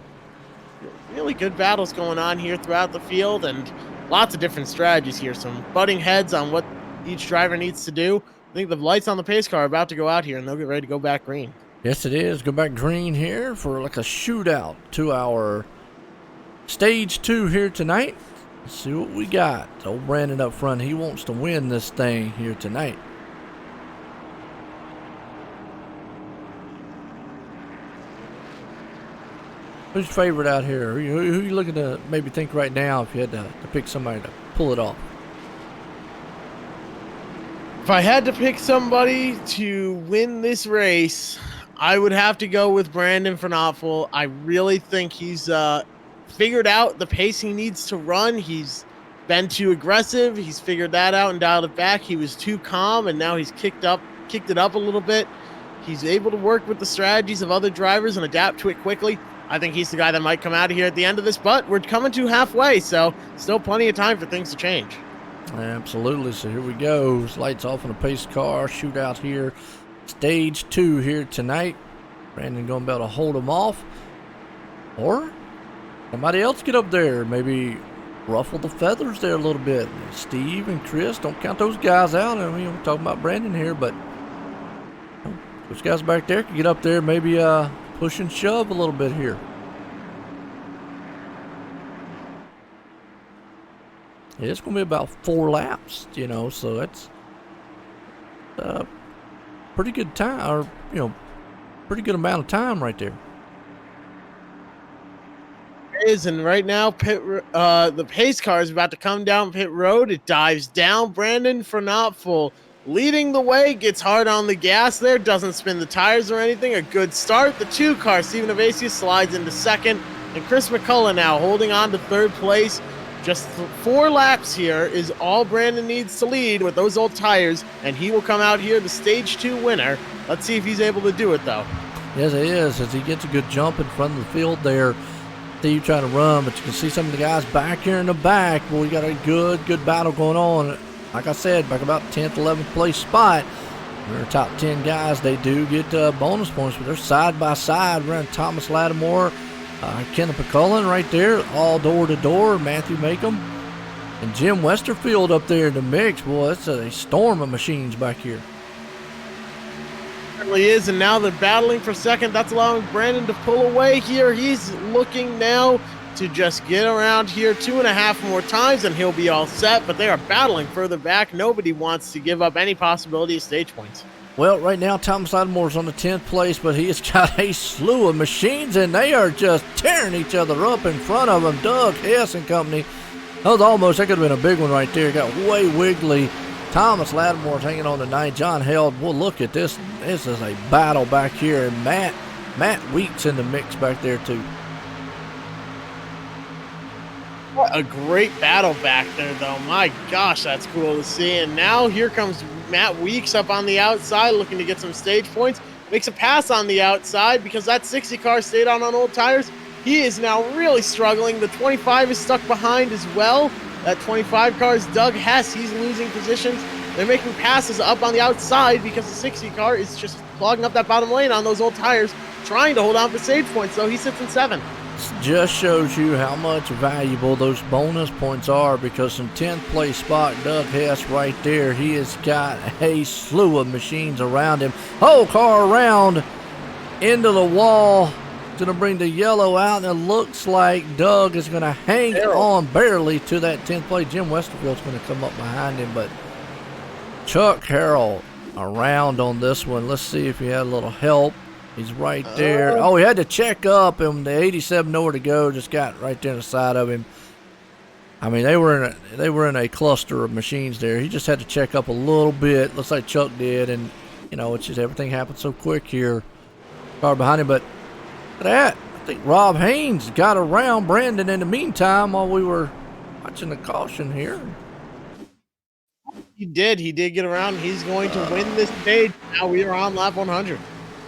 really good battles going on here throughout the field and lots of different strategies here. Some butting heads on what each driver needs to do. I think the lights on the pace car are about to go out here, and they'll get ready to go back green. Yes, it is. Go back green here for like a shootout to our stage 2 here tonight. Let's see what we got. Old Brandon up front. He wants to win this thing here tonight. Who's your favorite out here? Who you looking to maybe think right now if you had to pick somebody to pull it off? If I had to pick somebody to win this race, I would have to go with Brandon Fernopfel. I really think he's figured out the pace he needs to run. He's been too aggressive. He's figured that out and dialed it back. He was too calm, and now he's kicked it up a little bit. He's able to work with the strategies of other drivers and adapt to it quickly. I think he's the guy that might come out of here at the end of this, but we're coming to halfway, so still plenty of time for things to change. Absolutely. So here we go. Lights off on the pace car. Shootout here. Stage 2 here tonight. Brandon going to be able to hold them off. Or somebody else get up there. Maybe ruffle the feathers there a little bit. Steve and Chris, don't count those guys out. I mean, we're talking about Brandon here, but those guys back there can get up there, maybe push and shove a little bit here. Yeah, it's going to be about 4 laps, so that's pretty good time, or, pretty good amount of time right there. It is, and right now, the pace car is about to come down pit road. It dives down. Brandon Fernopfel leading the way, gets hard on the gas there, doesn't spin the tires or anything. A good start. The 2 car, Stephen Evasius, slides into 2nd, and Chris McCullough now holding on to 3rd place. Just 4 laps here is all Brandon needs to lead with those old tires, and he will come out here the stage 2 winner. Let's see if he's able to do it, though. Yes, he is, as he gets a good jump in front of the field there. Steve trying to run, but you can see some of the guys back here in the back. Well, we got a good battle going on. Like I said, back about 10th, 11th place spot. They're top 10 guys. They do get bonus points, but they're side by side. We're in Thomas Lattimore, Kenneth McCullen right there, all door to door. Matthew Makem and Jim Westerfield up there in the mix. Boy, it's a storm of machines back here. Certainly is, and now they're battling for 2nd. That's allowing Brandon to pull away here. He's looking now to just get around here 2.5 more times, and he'll be all set. But they are battling further back. Nobody wants to give up any possibility of stage points. Well, right now, Thomas Lattimore's on the 10th place, but he has got a slew of machines, and they are just tearing each other up in front of him. Doug Hess and company. That could have been a big one right there. Got way wiggly. Thomas Lattimore's hanging on to 9. John Held. Well, look at this. This is a battle back here, and Matt Weeks in the mix back there, too. What a great battle back there, though. My gosh, that's cool to see. And now here comes Matt Weeks up on the outside looking to get some stage points. Makes a pass on the outside because that 60 car stayed on old tires. He is now really struggling. The 25 is stuck behind as well. That 25 car is Doug Hess. He's losing positions. They're making passes up on the outside because the 60 car is just clogging up that bottom lane on those old tires, trying to hold on for stage points. So he sits in 7th. Just shows you how much valuable those bonus points are, because from 10th place spot, Doug Hess right there, he has got a slew of machines around him. Whole car around into the wall. Going to bring the yellow out, and it looks like Doug is going to hang on barely to that 10th place. Jim Westerfield's going to come up behind him, but Chuck Harrell around on this one. Let's see if he had a little help. He's right there. Oh, he had to check up, and the 87 nowhere to go. Just got right there on the side of him. I mean, they were in a cluster of machines there. He just had to check up a little bit. Looks like Chuck did, and you know, it's just everything happened so quick here. Car behind him, but look at that. I think Rob Haynes got around Brandon in the meantime while we were watching the caution here. He did get around. He's going to win this stage. Now we are on lap 100.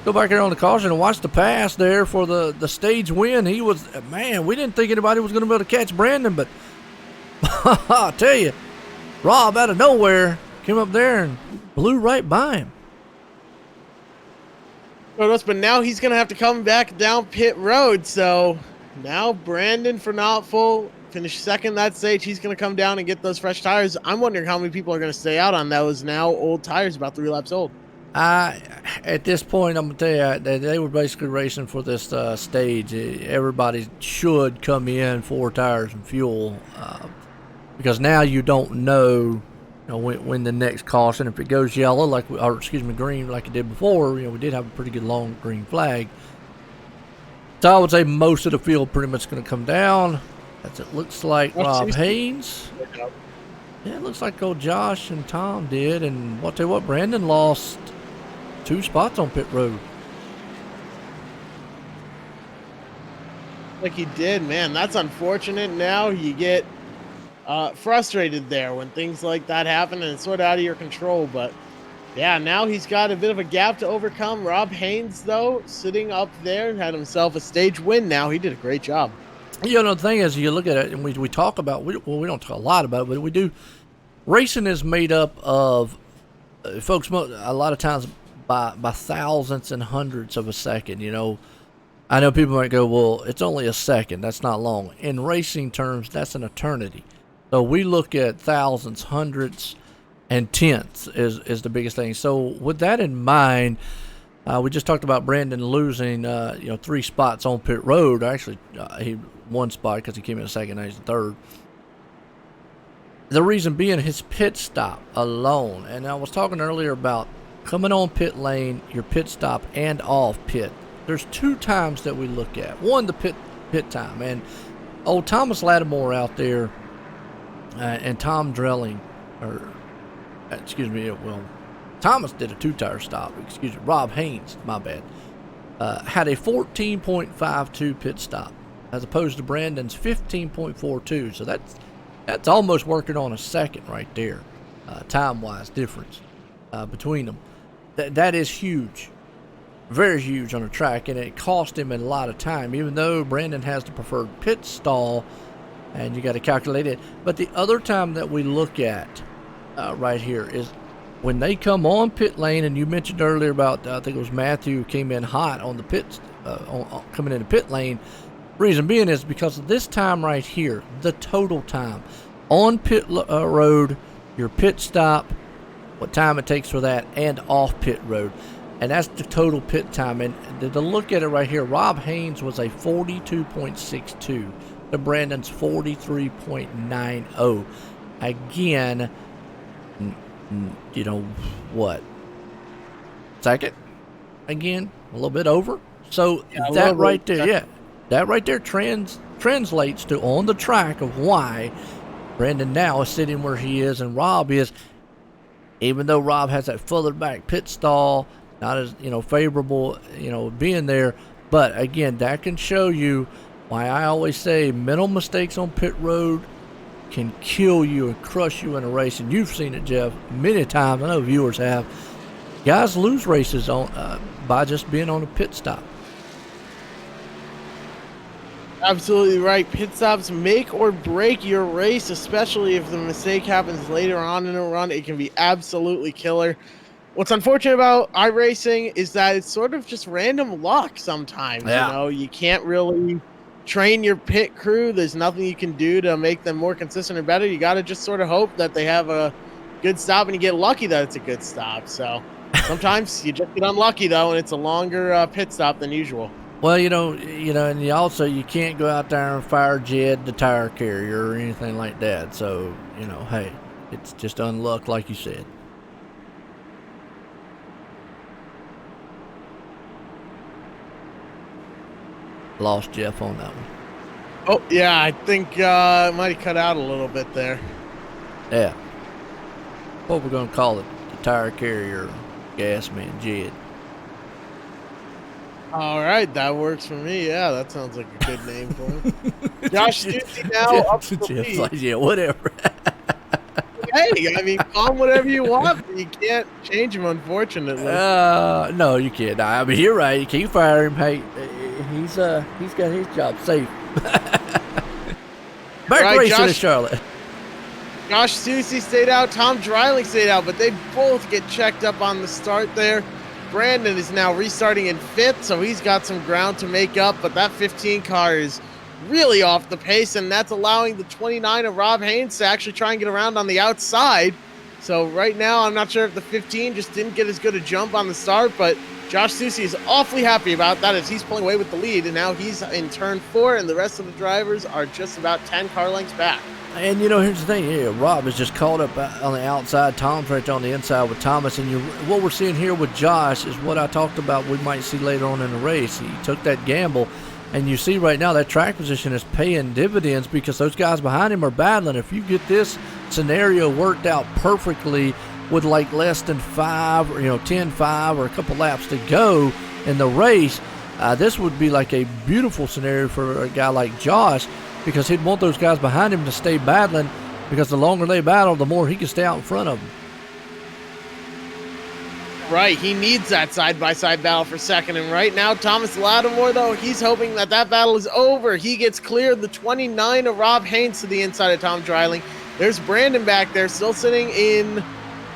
Go back here on the caution and watch the pass there for the stage win. He was, man, we didn't think anybody was going to be able to catch Brandon, but I'll tell you, Rob out of nowhere came up there and blew right by him. But now he's going to have to come back down pit road. So now Brandon for not full finished 2nd that stage. He's going to come down and get those fresh tires. I'm wondering how many people are going to stay out on those now old tires, about 3 laps old. At this point, I'm gonna tell you, they were basically racing for this stage. Everybody should come in 4 tires and fuel, because now you don't know, when the next caution, if it goes yellow green like it did before. We did have a pretty good long green flag. So I would say most of the field pretty much going to come down. As it looks like Rob Haynes. Yeah, it looks like old Josh and Tom did, and I'll tell you what, Brandon lost 2 spots on pit road. Like he did, man. That's unfortunate. Now you get frustrated there when things like that happen, and it's sort of out of your control. But yeah, now he's got a bit of a gap to overcome. Rob Haynes, though, sitting up there, had himself a stage win now. He did a great job. The thing is, you look at it, and we talk about, we don't talk a lot about it, but we do. Racing is made up of, folks, a lot of times by thousandths and hundredths of a second. I know people might go, well, it's only a second. That's not long. In racing terms, that's an eternity. So we look at thousandths, hundredths, and tenths is the biggest thing. So with that in mind, we just talked about Brandon losing, 3 spots on pit road. Actually, he 1 spot because he came in 2nd and he's 3rd. The reason being his pit stop alone. And I was talking earlier about coming on pit lane, your pit stop, and off pit. There's 2 times that we look at. One, the pit time. And old Thomas Lattimore out there and Tom Drelling, Thomas did a 2-tire stop. Rob Haynes, my bad, had a 14.52 pit stop as opposed to Brandon's 15.42. So that's almost working on a second right there, time-wise difference between them. That is huge, very huge on the track, and it cost him a lot of time, even though Brandon has the preferred pit stall, and you got to calculate it. But the other time that we look at right here is when they come on pit lane, and you mentioned earlier about, I think it was Matthew who came in hot on the pits, coming into pit lane. Reason being is because of this time right here, the total time on pit road, your pit stop, what time it takes for that, and off pit road. And that's the total pit time. And to look at it right here, Rob Haynes was a 42.62 to Brandon's 43.90. Again, second? Again, a little bit over. So that right there, that right there translates to on the track of why Brandon now is sitting where he is and Rob is. Even though Rob has that further back pit stall, not as favorable, being there, but again, that can show you why I always say mental mistakes on pit road can kill you and crush you in a race. And you've seen it, Jeff, many times. I know viewers have. Guys lose races on by just being on a pit stop. Absolutely right. Pit stops make or break your race, especially if the mistake happens later on in a run. It can be absolutely killer. What's unfortunate about iRacing is that it's sort of just random luck sometimes. Yeah. You know, you can't really train your pit crew. There's nothing you can do to make them more consistent or better. You got to just sort of hope that they have a good stop, and you get lucky that it's a good stop. So sometimes you just get unlucky, though, and it's a longer pit stop than usual. Well, and you can't go out there and fire Jed the tire carrier or anything like that. So, hey, it's just unluck, like you said. Lost Jeff on that one. Oh, yeah, I think it might have cut out a little bit there. Yeah. What we're going to call it, the tire carrier, gas man, Jed. All right, that works for me. Yeah, that sounds like a good name for him. Josh Stussy now up to the lead. Like, yeah, whatever. Hey, I mean, call him whatever you want, but you can't change him, unfortunately. No, you can't. I mean, you're right. You can't fire him. Hey, he's got his job safe. Back right, racing in Charlotte. Josh Stussy stayed out. Tom Dreiling stayed out, but they both get checked up on the start there. Brandon is now restarting in 5th, so he's got some ground to make up, but that 15 car is really off the pace, and that's allowing the 29 of Rob Haynes to actually try and get around on the outside. So right now, I'm not sure if the 15 just didn't get as good a jump on the start, but Josh Stussy is awfully happy about that as he's pulling away with the lead, and now he's in turn 4, and the rest of the drivers are just about 10 car lengths back. And, here's the thing. Yeah, Rob is just caught up on the outside. Tom's right there on the inside with Thomas. And what we're seeing here with Josh is what I talked about we might see later on in the race. He took that gamble. And you see right now that track position is paying dividends because those guys behind him are battling. If you get this scenario worked out perfectly with like less than 5 or 10-5 or a couple laps to go in the race, this would be like a beautiful scenario for a guy like Josh, because he'd want those guys behind him to stay battling, because the longer they battle, the more he can stay out in front of them. Right, he needs that side-by-side battle for second, and right now, Thomas Lattimore, though, he's hoping that battle is over. He gets cleared, the 29 of Rob Haynes to the inside of Tom Dreiling. There's Brandon back there, still sitting in,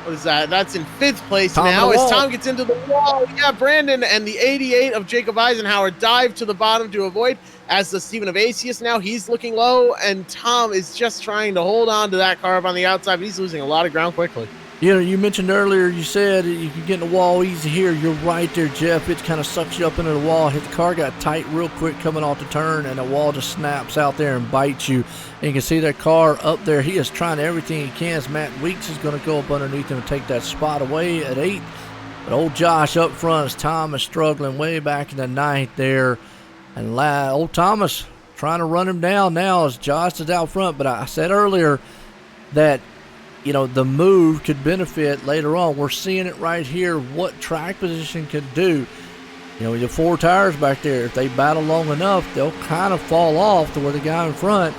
what is that? That's in 5th place now as Tom gets into the wall. Yeah, Brandon and the 88 of Jacob Eisenhower dive to the bottom to avoid. As does Stephen Avasius now, he's looking low, and Tom is just trying to hold on to that car up on the outside, but he's losing a lot of ground quickly. You mentioned earlier, you said you can get in the wall easy here. You're right there, Jeff. It kind of sucks you up into the wall. His car got tight real quick coming off the turn, and the wall just snaps out there and bites you. And you can see that car up there. He is trying everything he can. As Matt Weeks is going to go up underneath him and take that spot away at 8th. But old Josh up front, as Tom is struggling way back in the 9th there. And old Thomas trying to run him down now as Josh is out front. But I said earlier that, the move could benefit later on. We're seeing it right here, what track position could do. The 4 tires back there, if they battle long enough, they'll kind of fall off to where the guy in front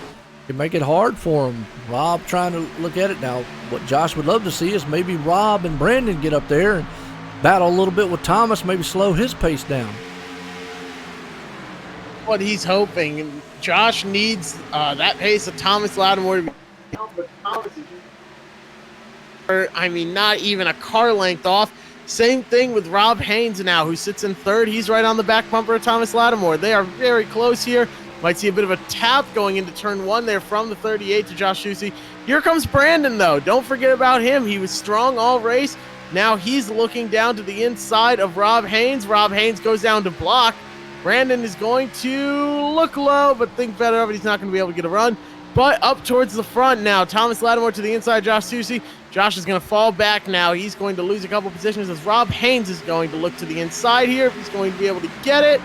can make it hard for him. Rob trying to look at it now. What Josh would love to see is maybe Rob and Brandon get up there and battle a little bit with Thomas, maybe slow his pace down. What he's hoping. Josh needs that pace of Thomas Lattimore to be down, but Thomas is not even a car length off. Same thing with Rob Haynes now, who sits in 3rd. He's right on the back bumper of Thomas Lattimore. They are very close here. Might see a bit of a tap going into turn 1 there from the 38 to Josh Stussy. Here comes Brandon, though. Don't forget about him. He was strong all race. Now he's looking down to the inside of Rob Haynes. Rob Haynes goes down to block. Brandon is going to look low, but think better of it. He's not going to be able to get a run. But up towards the front now. Thomas Lattimore to the inside, Josh Stussy. Josh is going to fall back now. He's going to lose a couple positions as Rob Haynes is going to look to the inside here if he's going to be able to get it.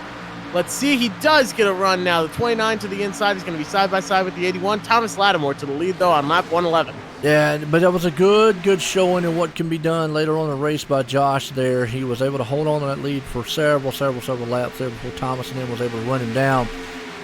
Let's see. He does get a run now. The 29 to the inside is going to be side-by-side with the 81. Thomas Lattimore to the lead, though, on lap 111. Yeah, but that was a good showing in what can be done later on in the race by Josh there. He was able to hold on to that lead for several laps there before Thomas and then was able to run him down.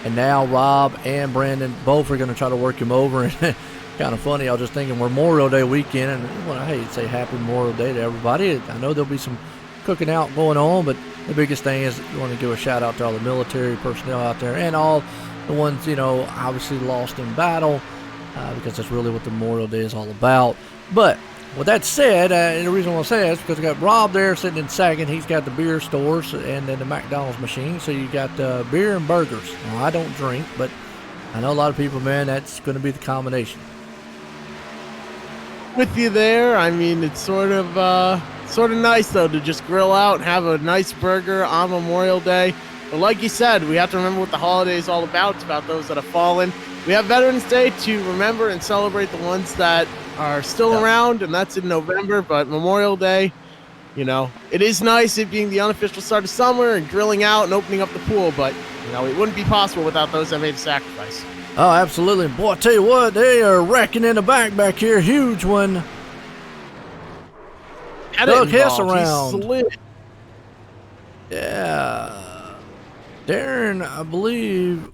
And now Rob and Brandon both are going to try to work him over. And kind of funny, I was just thinking Memorial Day weekend, and well, hey, say happy Memorial Day to everybody. I know there'll be some cooking out going on, but the biggest thing is we want to give a shout out to all the military personnel out there and all the ones, you know, obviously lost in battle, because that's really what the Memorial Day is all about. But with that said, the reason I want to say that is because we got Rob there sitting in second. He's got the beer stores and then the McDonald's machine, so you got beer and burgers. Now, I don't drink, but I know a lot of people, man, that's going to be the combination. With you there. I mean, it's sort of nice though to just grill out and have a nice burger on Memorial Day. But like you said, we have to remember what the holiday is all about. It's about those that have fallen. We have Veterans Day to remember and celebrate the ones that are still around, and that's in November. But Memorial Day, you know, it is nice it being the unofficial start of summer and grilling out and opening up the pool. But you know, it wouldn't be possible without those that made a sacrifice. Oh, absolutely. Boy, I tell you what, they are wrecking in the back here. Huge one. Doug Hess around. Yeah. Darren, I believe,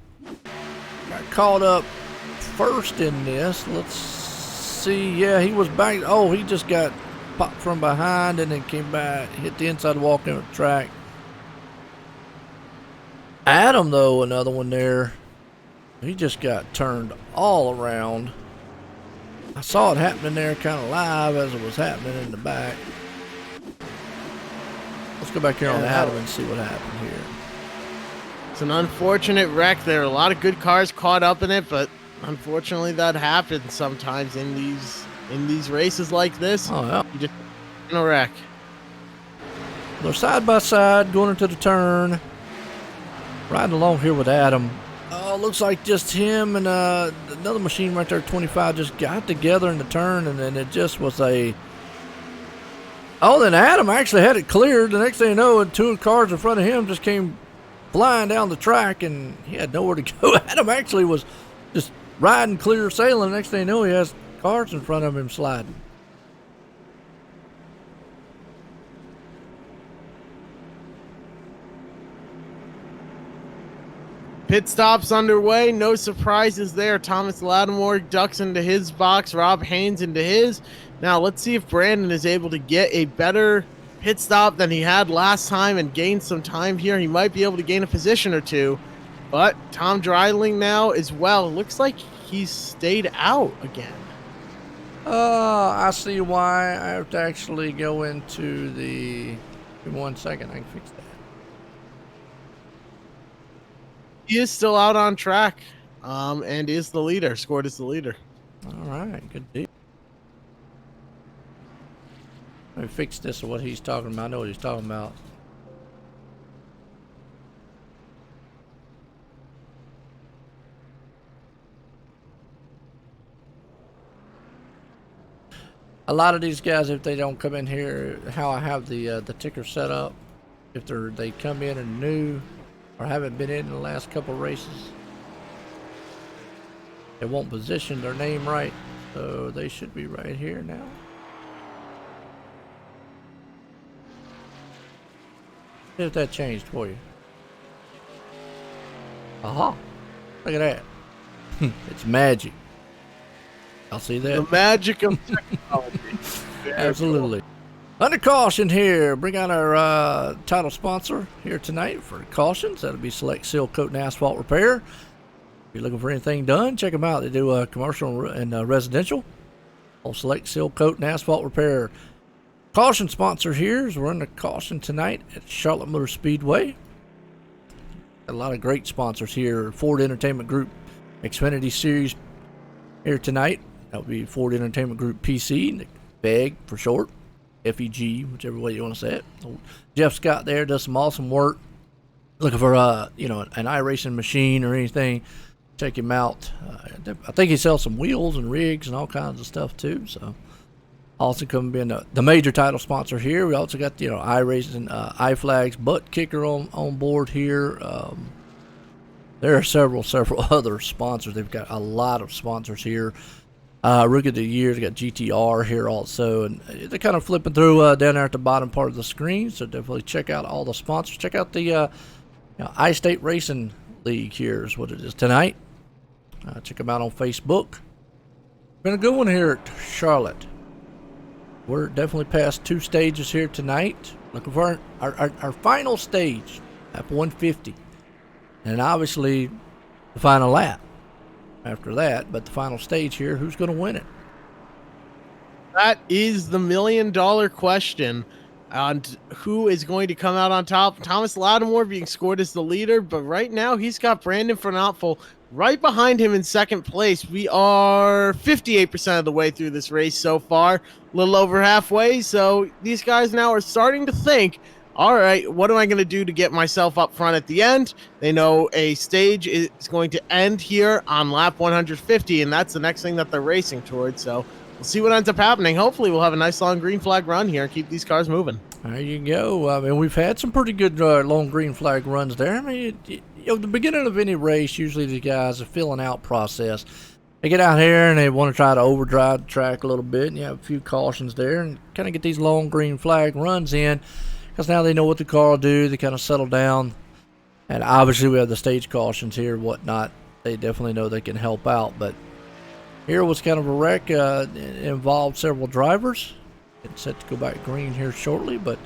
got caught up first in this. Let's see. Yeah, he was back. Oh, he just got popped from behind and then came back, hit the inside wall on the track. Adam, though, another one there. He just got turned all around. I saw it happening there kind of live as it was happening in the back. Let's go back here on Adam and see what happened here. It's an unfortunate wreck. There are a lot of good cars caught up in it, but unfortunately that happens sometimes in these races like this. Oh, yeah. You just in a wreck. They're side by side going into the turn. Riding along here with Adam. Oh, looks like just him and another machine right there, 25, just got together in the turn, and then it just was a... Oh, then Adam actually had it cleared. The next thing you know, two cars in front of him just came flying down the track, and he had nowhere to go. Adam actually was just riding clear sailing. The next thing you know, he has cars in front of him sliding. Pit stops underway. No surprises there. Thomas Lattimore ducks into his box. Rob Haynes into his. Now let's see if Brandon is able to get a better pit stop than he had last time and gain some time here. He might be able to gain a position or two. But Tom Dreiling now as well. Looks like he's stayed out again. I see why. I have to actually go into the... Give me 1 second. I can fix that. He is still out on track, and is the leader. Scored as the leader. All right, good deal. Let me fix this of what he's talking about. I know what he's talking about. A lot of these guys, if they don't come in here, how I have the ticker set up, if they come in and new or haven't been in the last couple races, it won't position their name right, so they should be right here now. See if that changed for you. Aha! Look at that. It's magic. I'll see that. The magic of technology. Absolutely. Cool. Under caution here, bring out our title sponsor here tonight for cautions. That'll be Select Seal Coat and Asphalt Repair. If you're looking for anything done, check them out. They do commercial and residential. Select Seal Coat and Asphalt Repair. Caution sponsor here is we're under caution tonight at Charlotte Motor Speedway. Got a lot of great sponsors here. Ford Entertainment Group, Xfinity Series here tonight. That would be Ford Entertainment Group PC, F.E.G for short. F.E.G, whichever way you want to say it. Jeff Scott there does some awesome work. Looking for an iRacing machine or anything, check him out. I think he sells some wheels and rigs and all kinds of stuff too. So also come being the major title sponsor here. We also got iRacing, iFlag's butt kicker on board here. There are several other sponsors. They've got a lot of sponsors here. Rookie of the Year, they got GTR here also, and they're kind of flipping through down there at the bottom part of the screen, so definitely check out all the sponsors. Check out the iState Racing League here is what it is tonight. Check them out on Facebook. Been a good one here at Charlotte. We're definitely past 2 stages here tonight. Looking for our final stage, lap 150. And obviously the final lap after that. But the final stage here, who's going to win it? That is the $1 million question. And who is going to come out on top? Thomas Lattimore being scored as the leader, but right now he's got Brandon Fernopfel right behind him in second place. We are 58% of the way through this race so far, a little over halfway. So these guys now are starting to think, all right, what am I going to do to get myself up front at the end? They know a stage is going to end here on lap 150, and that's the next thing that they're racing towards. So we'll see what ends up happening. Hopefully we'll have a nice long green flag run here and keep these cars moving. There you go. I mean, we've had some pretty good long green flag runs there. I mean, the beginning of any race, usually the guys are filling out process. They get out here and they want to try to overdrive the track a little bit, and you have a few cautions there and kind of get these long green flag runs in because now they know what the car will do. They kind of settle down. And obviously we have the stage cautions here and whatnot. They definitely know they can help out. But here was kind of a wreck. It involved several drivers. It's set to go back green here shortly, but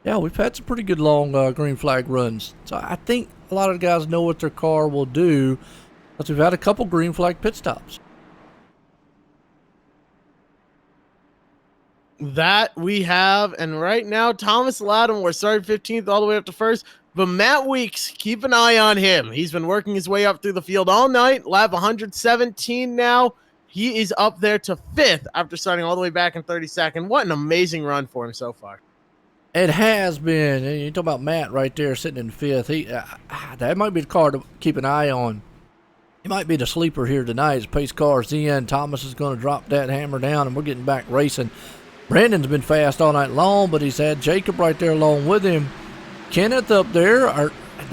yeah, we've had some pretty good long green flag runs. So I think a lot of the guys know what their car will do because we've had a couple green flag pit stops. That we have, and right now Thomas Lattimore started 15th all the way up to first, but Matt Weeks, keep an eye on him. He's been working his way up through the field all night, lap 117 now. He is up there to 5th after starting all the way back in 32nd. What an amazing run for him so far. It has been. You talk about Matt right there sitting in 5th. That might be the car to keep an eye on. He might be the sleeper here tonight as pace cars in. Thomas is going to drop that hammer down, and we're getting back racing. Brandon's been fast all night long, but he's had Jacob right there along with him. Kenneth up there,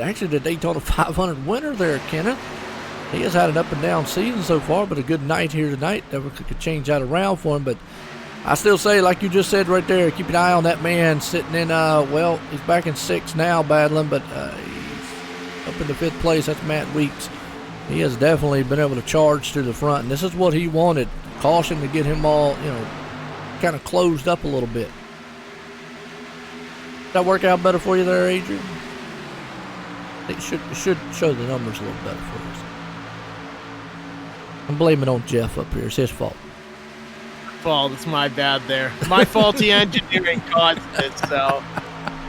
actually the Daytona 500 winner there, Kenneth. He has had an up and down season so far, but a good night here tonight. Never could change that around for him. But I still say, like you just said right there, keep an eye on that man sitting in, well, he's back in 6th now battling, but he's up in the 5th place. That's Matt Weeks. He has definitely been able to charge to the front, and this is what he wanted. Caution to get him all, kind of closed up a little bit. Did that work out better for you there, Adrian? I think it should show the numbers a little better for us. I'm blaming on Jeff up here. It's his fault. It's my bad there. My faulty engineering caused it, so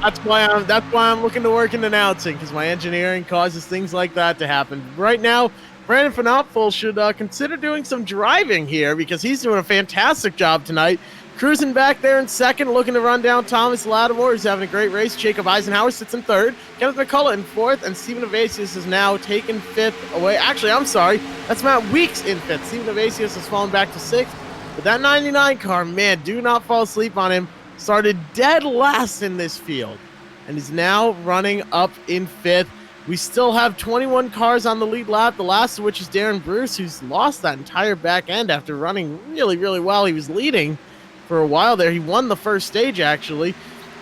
that's why I'm looking to work in announcing, because my engineering causes things like that to happen. Right now, Brandon Fernopfel should consider doing some driving here because he's doing a fantastic job tonight. Cruising back there in 2nd, looking to run down Thomas Lattimore, who's having a great race. Jacob Eisenhower sits in 3rd. Kenneth McCullough in 4th, and Stephen Evasius is now taken 5th away. Actually, I'm sorry. That's Matt Weeks in 5th. Stephen Evasius has fallen back to 6th. But that 99 car, man, do not fall asleep on him. Started dead last in this field and is now running up in 5th. We still have 21 cars on the lead lap, the last of which is Darren Bruce, who's lost that entire back end after running really, really well. He was leading for a while there. He won the first stage, actually.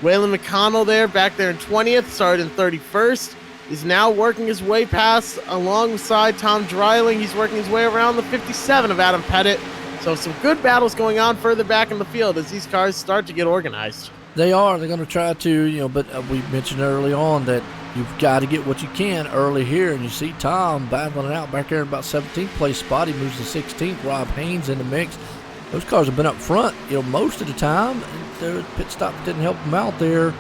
Waylon McConnell there, back there in 20th, started in 31st. Is now working his way past alongside Tom Dreiling. He's working his way around the 57 of Adam Pettit. So some good battles going on further back in the field as these cars start to get organized. They are. They're going to try to, but we mentioned early on that you've got to get what you can early here. And you see Tom battling it out back there in about 17th place spot. He moves to 16th. Rob Haynes in the mix. Those cars have been up front, most of the time. Their pit stop didn't help them out there.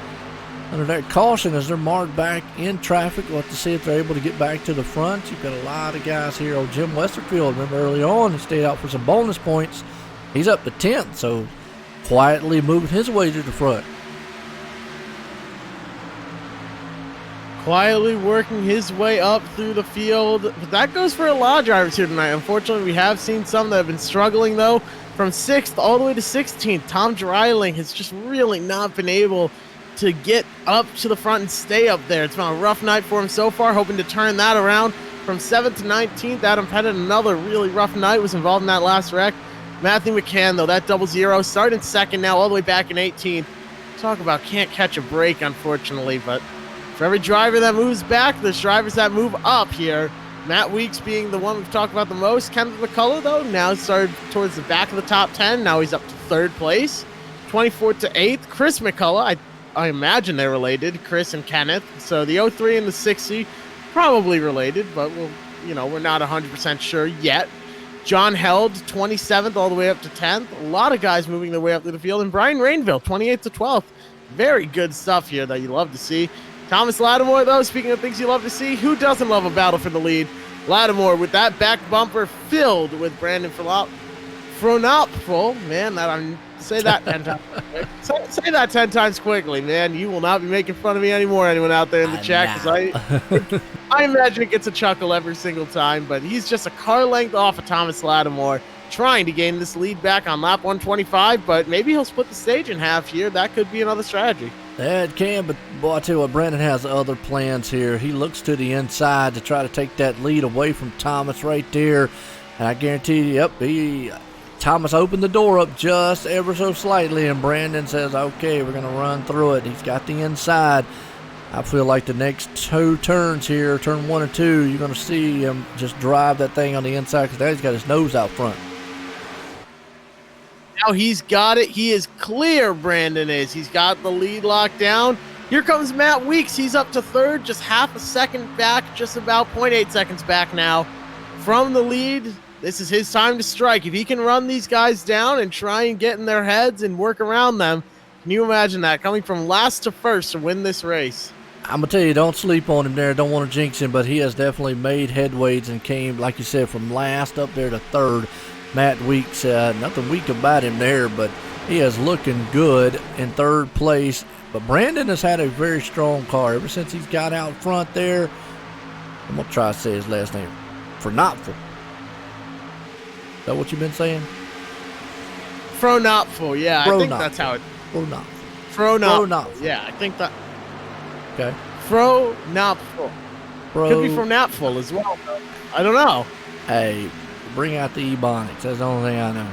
Under that caution, as they're marred back in traffic, we'll have to see if they're able to get back to the front. You've got a lot of guys here. Jim Westerfield, remember early on, he stayed out for some bonus points. He's up to 10th, so quietly moving his way to the front. Quietly working his way up through the field. But that goes for a lot of drivers here tonight. Unfortunately, we have seen some that have been struggling, though. From 6th all the way to 16th, Tom Dreiling has just really not been able to get up to the front and stay up there. It's been a rough night for him so far, hoping to turn that around. From 7th to 19th, Adam Pettit, another really rough night, was involved in that last wreck. Matthew McCann, though, that 00, starting 2nd now, all the way back in 18th. Talk about can't catch a break, unfortunately, but For every driver that moves back, there's drivers that move up here. Matt Weeks being the one we've talked about the most. Kenneth McCullough, though, now started towards the back of the top 10. Now he's up to 3rd place. 24th to 8th. Chris McCullough, I imagine they're related, Chris and Kenneth. So the 03 and the 60, probably related, but we're not 100% sure yet. John Held, 27th all the way up to 10th. A lot of guys moving their way up through the field. And Brian Rainville, 28th to 12th. Very good stuff here that you love to see. Thomas Lattimore, though, speaking of things you love to see, who doesn't love a battle for the lead? Lattimore with that back bumper filled with Brandon Fronopful. Man, say that 10 times. Say that 10 times quickly, man. You will not be making fun of me anymore, anyone out there in the chat, because I imagine it gets a chuckle every single time, but he's just a car length off of Thomas Lattimore, trying to gain this lead back on lap 125, but maybe he'll split the stage in half here. That could be another strategy. It can, but boy, I tell you what, Brandon has other plans here. He looks to the inside to try to take that lead away from Thomas right there. And I guarantee you, Thomas opened the door up just ever so slightly, and Brandon says, okay, we're going to run through it. He's got the inside. I feel like the next 2 turns here, turn 1 and 2, you're going to see him just drive that thing on the inside, because now he's got his nose out front. Now he's got it. He is clear, Brandon is. He's got the lead locked down. Here comes Matt Weeks. He's up to 3rd, just half a second back, just about 0.8 seconds back now from the lead. This is his time to strike. If he can run these guys down and try and get in their heads and work around them, can you imagine that? Coming from last to first to win this race. I'm going to tell you, don't sleep on him there. Don't want to jinx him, but he has definitely made headways and came, like you said, from last up there to 3rd. Matt Weeks, nothing weak about him there, but he is looking good in 3rd place. But Brandon has had a very strong car ever since he's got out front there. I'm going to try to say his last name. Fronopful. Is that what you've been saying? Fronopful, yeah. I think that's how it... Fronopful. Yeah, I think that... Okay. Fronopful. Could be from Napful as well, though. I don't know. Hey, bring out the Ebonics. That's the only thing I know.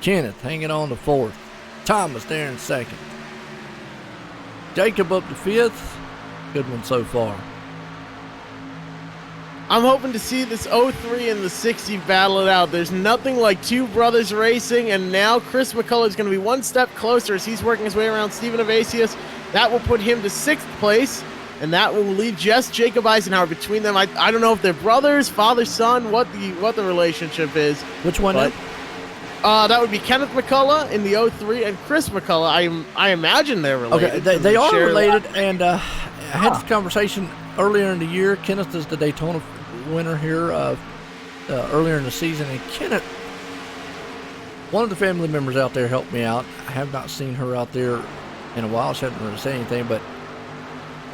Kenneth hanging on to 4th. Thomas there in 2nd. Jacob up to 5th. Good one so far. I'm hoping to see this 03 and the 60 battle it out. There's nothing like 2 brothers racing, and now Chris McCullough is going to be 1 step closer as he's working his way around Stephen Evasius. That will put him to 6th place, and that will leave just Jacob Eisenhower between them. I don't know if they're brothers, father, son, what the relationship is. Which one? That would be Kenneth McCullough in the 03 and Chris McCullough. I imagine they're related. Okay, they are related, and I had this conversation earlier in the year. Kenneth is the Daytona winner here earlier in the season, and Kenneth, one of the family members out there helped me out. I have not seen her out there in a while. She hasn't really said anything, but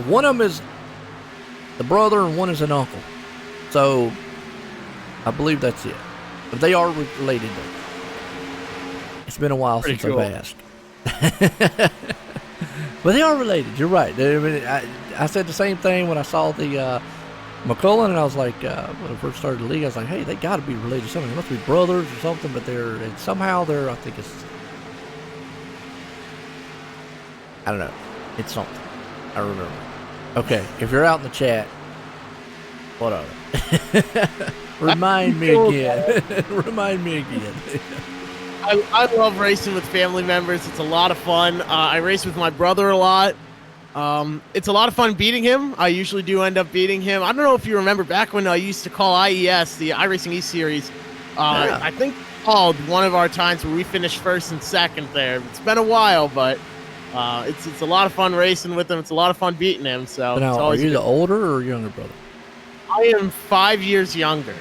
one of them is the brother and one is an uncle. So I believe that's it. But they are related, though. It's been a while since I've asked. But they are related. You're right. I said the same thing when I saw the McCullough, and I was like, when I first started the league, I was like, hey, they got to be related to something. They must be brothers or something, but somehow they're, I think it's, I don't know. It's something. I remember. Okay, if you're out in the chat, what are they? Remind me again. Remind me again. I love racing with family members. It's a lot of fun. I race with my brother a lot. It's a lot of fun beating him. I usually do end up beating him. I don't know if you remember back when I used to call IES, the iRacing E Series. Yeah. I think called one of our times where we finished 1st and 2nd there. It's been a while, but it's a lot of fun racing with him. It's a lot of fun beating him. So now, it's always are you good. the older or younger brother? I am 5 years younger,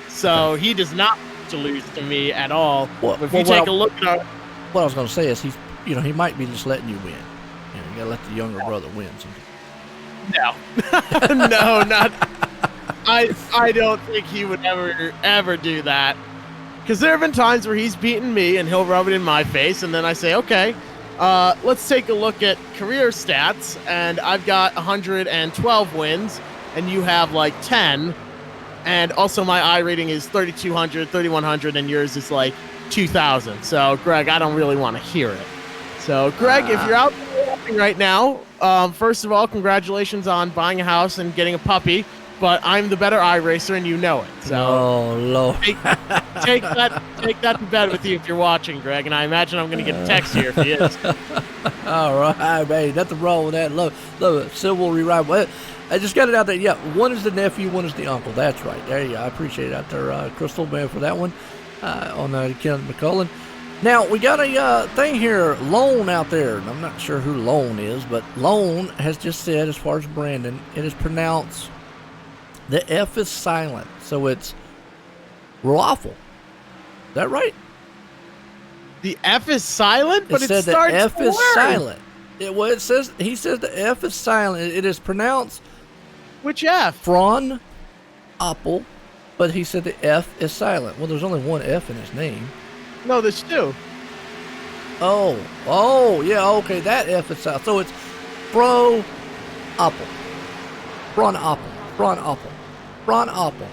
so he does not to lose to me at all. If you take a look at our... What I was going to say is he might be just letting you win. You got to let the younger brother win. No. No, not... I don't think he would ever do that. Because there have been times where he's beaten me and he'll rub it in my face, and then I say, okay, let's take a look at career stats, and I've got 112 wins, and you have like 10. And also my I rating is 3,200, 3,100, and yours is like 2,000. So, Greg, I don't really want to hear it. So, Greg, if you're out there watching right now, first of all, congratulations on buying a house and getting a puppy. But I'm the better iRacer, and you know it. So, oh Lord, take that to bed with you if you're watching, Greg. And I imagine I'm going to get a text here if he is. All right, man, nothing wrong with that. Love it. Civil rewrite. Well, I just got it out there. Yeah, one is the nephew, one is the uncle. That's right. There you go. I appreciate it out there, Crystal, man, for that one on Ken McCullen. Now, we got a thing here, Lone out there. I'm not sure who Lone is, but Lone has just said, as far as Brandon, it is pronounced, the F is silent, so it's Raffle. Is that right? The F is silent, but it said starts the F the is word. silent. It says, he says the F is silent. It is pronounced Which F? Fron Apple, but he said the F is silent. Well, there's only one F in his name. No, there's two. Oh, yeah, okay, that F is silent. So it's Fro Apple. Fron Apple. Fron Apple. Fron Apple.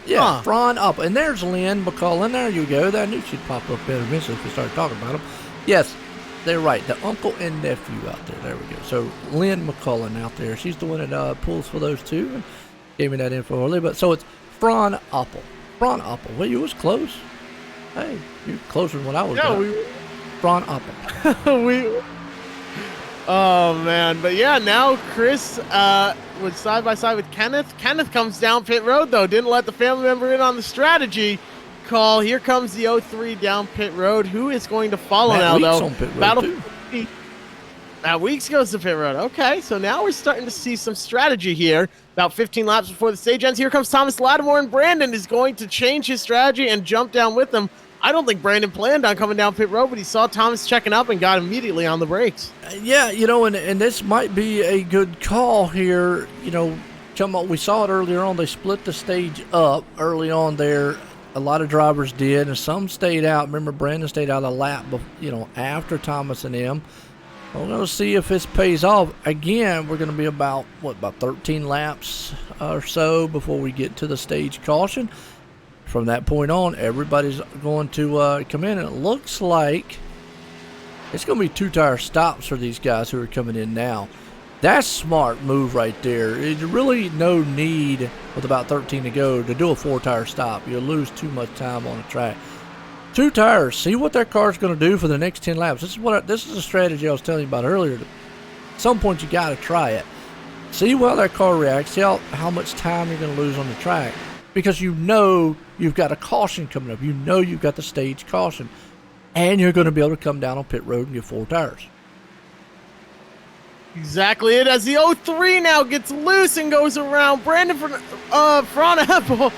Yeah, Fron Apple. And there's Lynn McCullen. There you go. I knew she'd pop up there eventually if we started talking about them. Yes, they're right. The uncle and nephew out there. There we go. So Lynn McCullen out there. She's the one that pulls for those two. And gave me that info earlier. But so it's Fron Apple. Fron Apple. Well, you was close. Hey, you're closer than what I was. Yeah, Fron Apple. Oh man, but yeah, now Chris was side by side with Kenneth. Kenneth comes down pit road though, didn't let the family member in on the strategy call. Here comes the 03 down pit road. Who is going to follow now though? On pit road Battle. too. Now Weeks goes to pit road. Okay, so now we're starting to see some strategy here. About 15 laps before the stage ends. Here comes Thomas Lattimore, and Brandon is going to change his strategy and jump down with them. I don't think Brandon planned on coming down pit road, but he saw Thomas checking up and got immediately on the brakes. Yeah, and this might be a good call here. We saw it earlier on. They split the stage up early on there. A lot of drivers did, and some stayed out. Remember, Brandon stayed out a lap, after Thomas and him. We're going to see if this pays off. Again, we're going to be about 13 laps or so before we get to the stage caution. From that point on, everybody's going to come in, and it looks like it's going to be two-tire stops for these guys who are coming in now. That's smart move right there. There's really no need, with about 13 to go, to do a four-tire stop. You'll lose too much time on the track. Two tires. See what that car's going to do for the next 10 laps. This is a strategy I was telling you about earlier. At some point, you got to try it. See how that car reacts. See how much time you're going to lose on the track. Because you've got a caution coming up. You've got the stage caution. And you're going to be able to come down on pit road and get four tires. Exactly it. As the 03 now gets loose and goes around, Brandon Fron Apple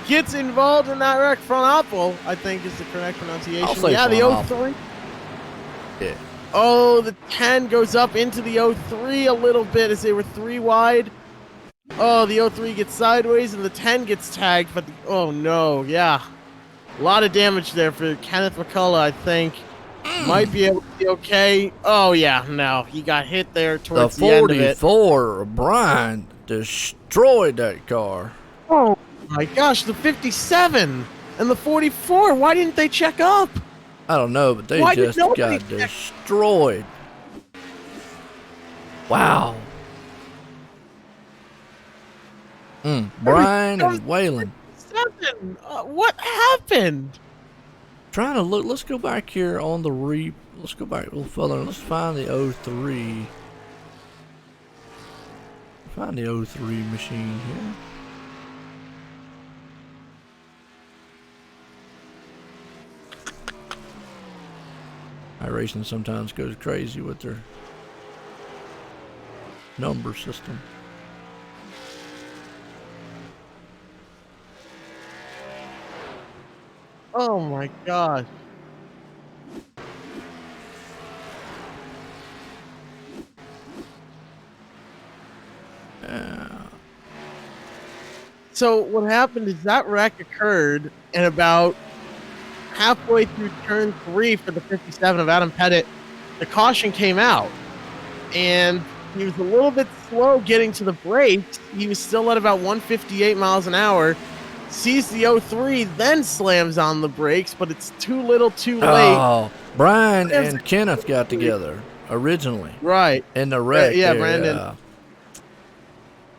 gets involved in that wreck. Fron Apple, I think, is the correct pronunciation. Yeah, the 03. Yeah. Oh, the 10 goes up into the 03 a little bit as they were three wide. Oh, the 03 gets sideways and the 10 gets tagged, but oh no, yeah. A lot of damage there for Kenneth McCullough, I think. Might be able to be okay. Oh yeah, no, he got hit there towards the end of it. The 44, Brian, destroyed that car. Oh my gosh, the 57 and the 44, why didn't they check up? I don't know, but they just got destroyed. Wow. Brian and Waylon. What happened? Trying to look. Let's go back here on the Let's go back a little further. Let's find the 03. Find the 03 machine here. iRacing sometimes goes crazy with their number system. Oh my god. So what happened is that wreck occurred, and about halfway through turn 3 for the 57 of Adam Pettit, the caution came out, and he was a little bit slow getting to the brakes. He was still at about 158 miles an hour, sees the 03, then slams on the brakes, but it's too little too late. Oh, Brian and Kenneth got together originally. Right. In the wreck. Yeah, there, Brandon. yeah.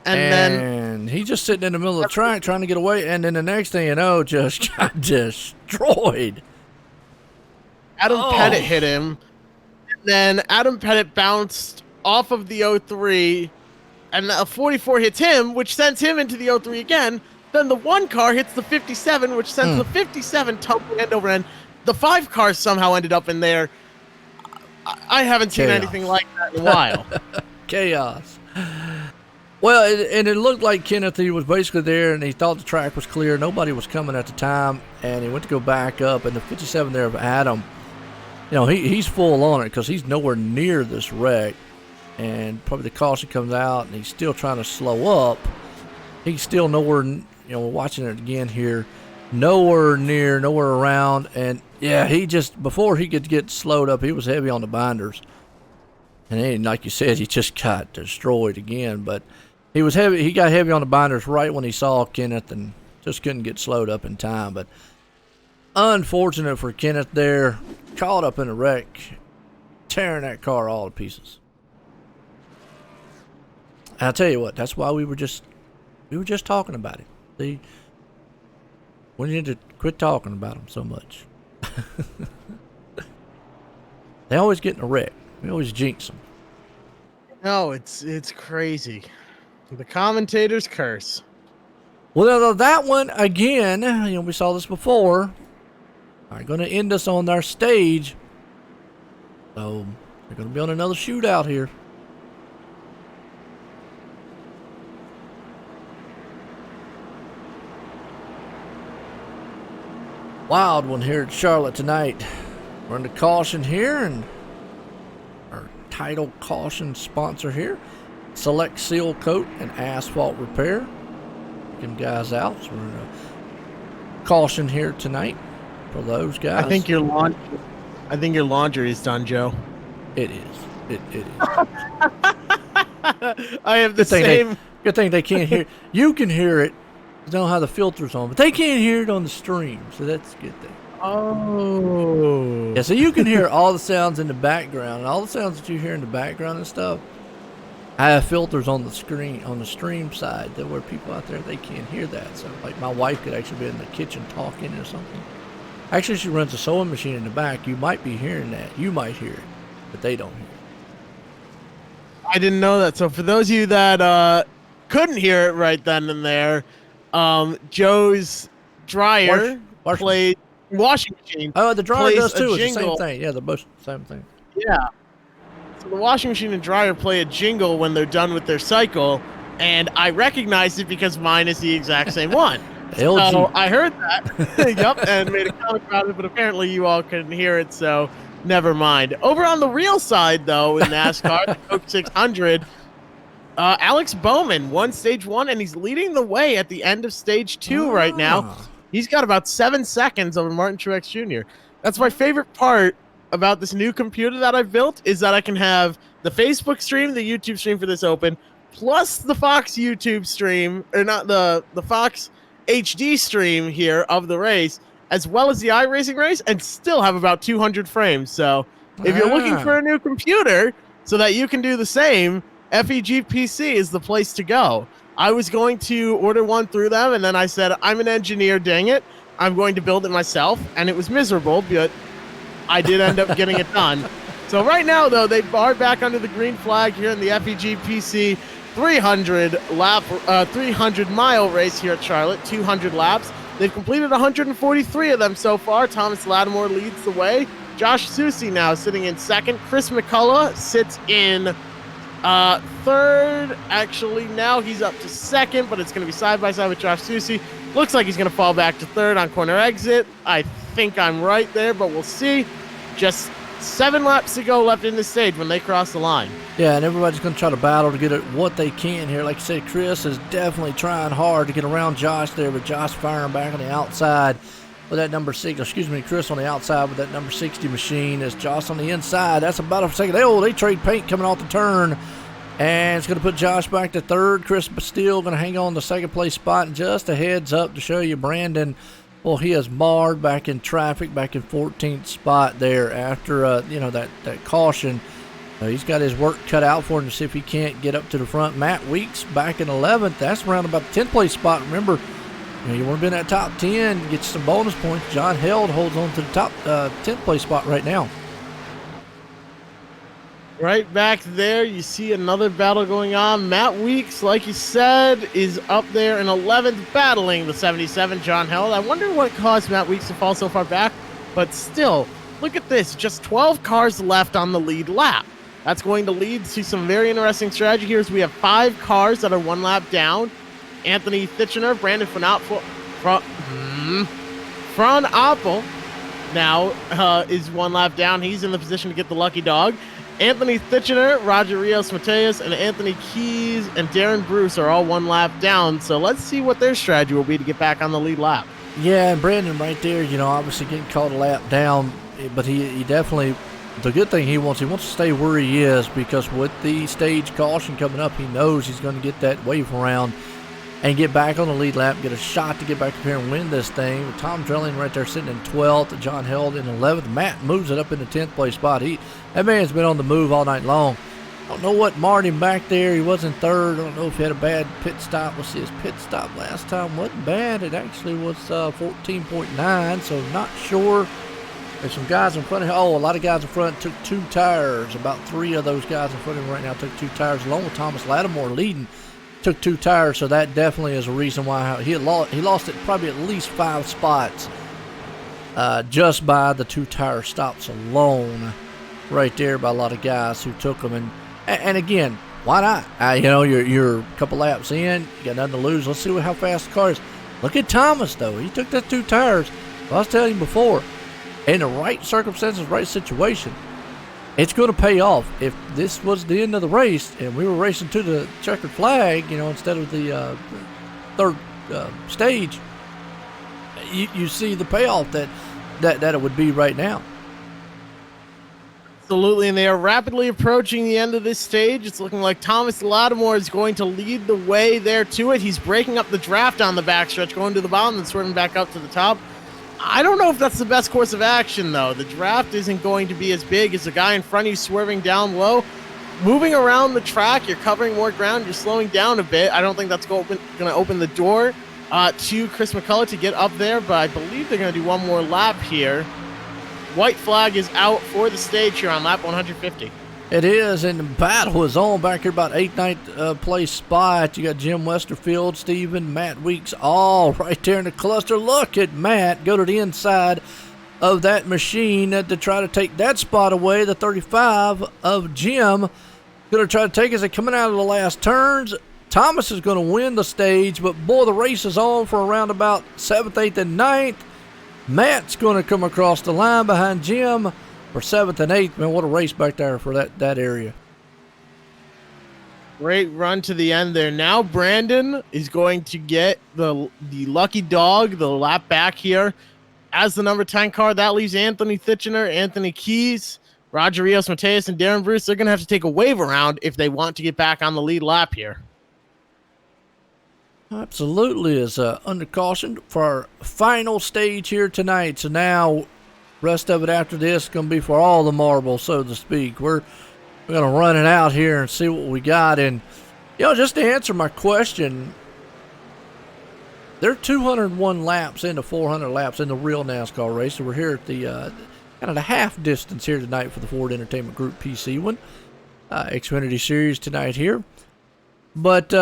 And then he's just sitting in the middle of the track trying to get away, and then the next thing you know, just got destroyed. Adam Pettit hit him. And then Adam Pettit bounced off of the 03, and a 44 hits him, which sends him into the 03 again. Then the 1 car hits the 57, which sends the 57 tumbling end over end. The 5 cars somehow ended up in there. I haven't seen anything like that in a while. Chaos. Well, and it looked like Kenneth, he was basically there, and he thought the track was clear. Nobody was coming at the time, and he went to go back up, and the 57 there of Adam, you know, he's full on it because he's nowhere near this wreck, and probably the caution comes out, and he's still trying to slow up. He's still nowhere, you know, watching it again here, nowhere near, nowhere around, and yeah, he just, before he could get slowed up, he was heavy on the binders. And then, like you said, he just got destroyed again, but he was heavy. He got heavy on the binders right when he saw Kenneth and just couldn't get slowed up in time. But unfortunate for Kenneth there, caught up in a wreck, tearing that car all to pieces. And I'll tell you what, that's why we were just talking about it. See, we need to quit talking about them so much. They always get in a wreck. We always jinx them. No, it's crazy. The commentators curse. Well, that one, again, you know, we saw this before. They're going to end us on their stage. So, they're going to be on another shootout here. Wild one here at Charlotte tonight. We're in the caution here, and our title caution sponsor here, Select Seal Coat and Asphalt Repair. Them guys out. So we're in a caution here tonight for those guys. I think your laundry is done, Joe. It is. It is. I have the same. Good thing they can't hear. You can hear it. You don't have the filters on, but they can't hear it on the stream, so that's a good thing. Oh. Yeah, so you can hear all the sounds in the background, and all the sounds that you hear in the background and stuff. I have filters on the screen, on the stream side, that where people out there, they can't hear that. So, like, my wife could actually be in the kitchen talking or something. Actually, she runs a sewing machine in the back. You might be hearing that. You might hear it, but they don't hear it. I didn't know that. So for those of you that couldn't hear it right then and there, Joe's dryer played washing machine. Oh, the dryer does too. It's the jingle. same thing. Yeah, they're both the same thing. Yeah. So the washing machine and dryer play a jingle when they're done with their cycle, and I recognized it because mine is the exact same one. LG. So I heard that. Yep, and made a comment about it, but apparently you all couldn't hear it, so never mind. Over on the real side, though, in NASCAR, the Coke 600, Alex Bowman won stage 1, and he's leading the way at the end of stage 2 right now. He's got about 7 seconds over Martin Truex Jr. That's my favorite part about this new computer that I've built, is that I can have the Facebook stream, the YouTube stream for this open, plus the Fox YouTube stream, or not the Fox HD stream here of the race, as well as the iRacing race, and still have about 200 frames. So if you're looking for a new computer so that you can do the same, F.E.G. PC is the place to go. I was going to order one through them, and then I said, I'm an engineer, dang it. I'm going to build it myself, and it was miserable, but I did end up getting it done. So right now, though, they are back under the green flag here in the F.E.G. PC 300-mile race here at Charlotte, 200 laps. They've completed 143 of them so far. Thomas Lattimore leads the way. Josh Susi now sitting in second. Chris McCullough sits in third. Actually, now he's up to second, but it's going to be side-by-side with Josh Susi. Looks like he's going to fall back to third on corner exit. I think I'm right there, but we'll see. Just 7 laps to go left in the stage when they cross the line. Yeah, and everybody's going to try to battle to get it what they can here. Like I said, Chris is definitely trying hard to get around Josh there, but Josh firing back on the outside with that number 6. Excuse me, Chris on the outside with that number 60 machine. As Josh on the inside. That's about a second. They trade paint coming off the turn. And it's going to put Josh back to third. Chris Bastille going to hang on the second place spot. And just a heads up to show you, Brandon, well, he is marred back in traffic, back in 14th spot there after, that caution. He's got his work cut out for him to see if he can't get up to the front. Matt Weeks back in 11th. That's around about the 10th place spot. Remember, you want to be in that top 10, get some bonus points. John Held holds on to the top 10th place spot right now. Right back there, you see another battle going on. Matt Weeks, like you said, is up there in 11th, battling the 77, John Held. I wonder what caused Matt Weeks to fall so far back, but still, look at this. Just 12 cars left on the lead lap. That's going to lead to some very interesting strategy here as we have 5 cars that are 1 lap down. Anthony Thitchener, Brandon Fron Oppel now is 1 lap down. He's in the position to get the lucky dog. Anthony Thitchener, Roger Rios Mateus, and Anthony Keys and Darren Bruce are all 1 lap down. So let's see what their strategy will be to get back on the lead lap. Yeah, and Brandon right there, obviously getting caught a lap down, but he definitely, the good thing he wants to stay where he is, because with the stage caution coming up, he knows he's going to get that wave around and get back on the lead lap, get a shot to get back up here and win this thing. With Tom Drilling right there sitting in 12th, John Held in 11th. Matt moves it up in the 10th place spot. That man's been on the move all night long. I don't know what marred him back there. He wasn't third. I don't know if he had a bad pit stop. Let's see, his pit stop last time wasn't bad. It actually was 14.9, so not sure. There's some guys in front of him. Oh, a lot of guys in front took 2 tires. About 3 of those guys in front of him right now took 2 tires, along with Thomas Lattimore leading. Took 2 tires, so that definitely is a reason why he lost it probably at least 5 spots just by the 2 tire stops alone right there by a lot of guys who took them. And again, why not? You're a couple laps in, you got nothing to lose. Let's see how fast the car is. Look at Thomas, though. He took that 2 tires. I was telling you before, in the right circumstances, right situation, it's going to pay off. If this was the end of the race and we were racing to the checkered flag, instead of the third stage, you see the payoff that it would be right now. Absolutely, and they are rapidly approaching the end of this stage. It's looking like Thomas Lattimore is going to lead the way there to it. He's breaking up the draft on the backstretch, going to the bottom and swerving back up to the top. I don't know if that's the best course of action, though. The draft isn't going to be as big as the guy in front of you swerving down low. Moving around the track, you're covering more ground, you're slowing down a bit. I don't think that's going to open the door to Chris McCullough to get up there, but I believe they're going to do 1 more lap here. White flag is out for the stage here on lap 150. It is, and the battle is on back here about 8th, 9th place spot. You got Jim Westerfield, Steven, Matt Weeks, all right there in the cluster. Look at Matt go to the inside of that machine to try to take that spot away. The 35 of Jim going to try to take as they're coming out of the last turns. Thomas is going to win the stage, but boy, the race is on for around about 7th, 8th, and 9th. Matt's going to come across the line behind Jim for 7th and 8th. Man, what a race back there for that area. Great run to the end there. Now Brandon is going to get the lucky dog, the lap back here as the number 10 car. That leaves Anthony Thitchener, Anthony Keys, Roger Rios Mateus, and Darren Bruce. They're going to have to take a wave around if they want to get back on the lead lap here. Absolutely is under caution for our final stage here tonight. So now, rest of it after this is going to be for all the marbles, so to speak. We're going to run it out here and see what we got. And, just to answer my question, there are 201 laps into 400 laps in the real NASCAR race. So we're here at the kind of the half distance here tonight for the Ford Entertainment Group PC one. Xfinity Series tonight here. But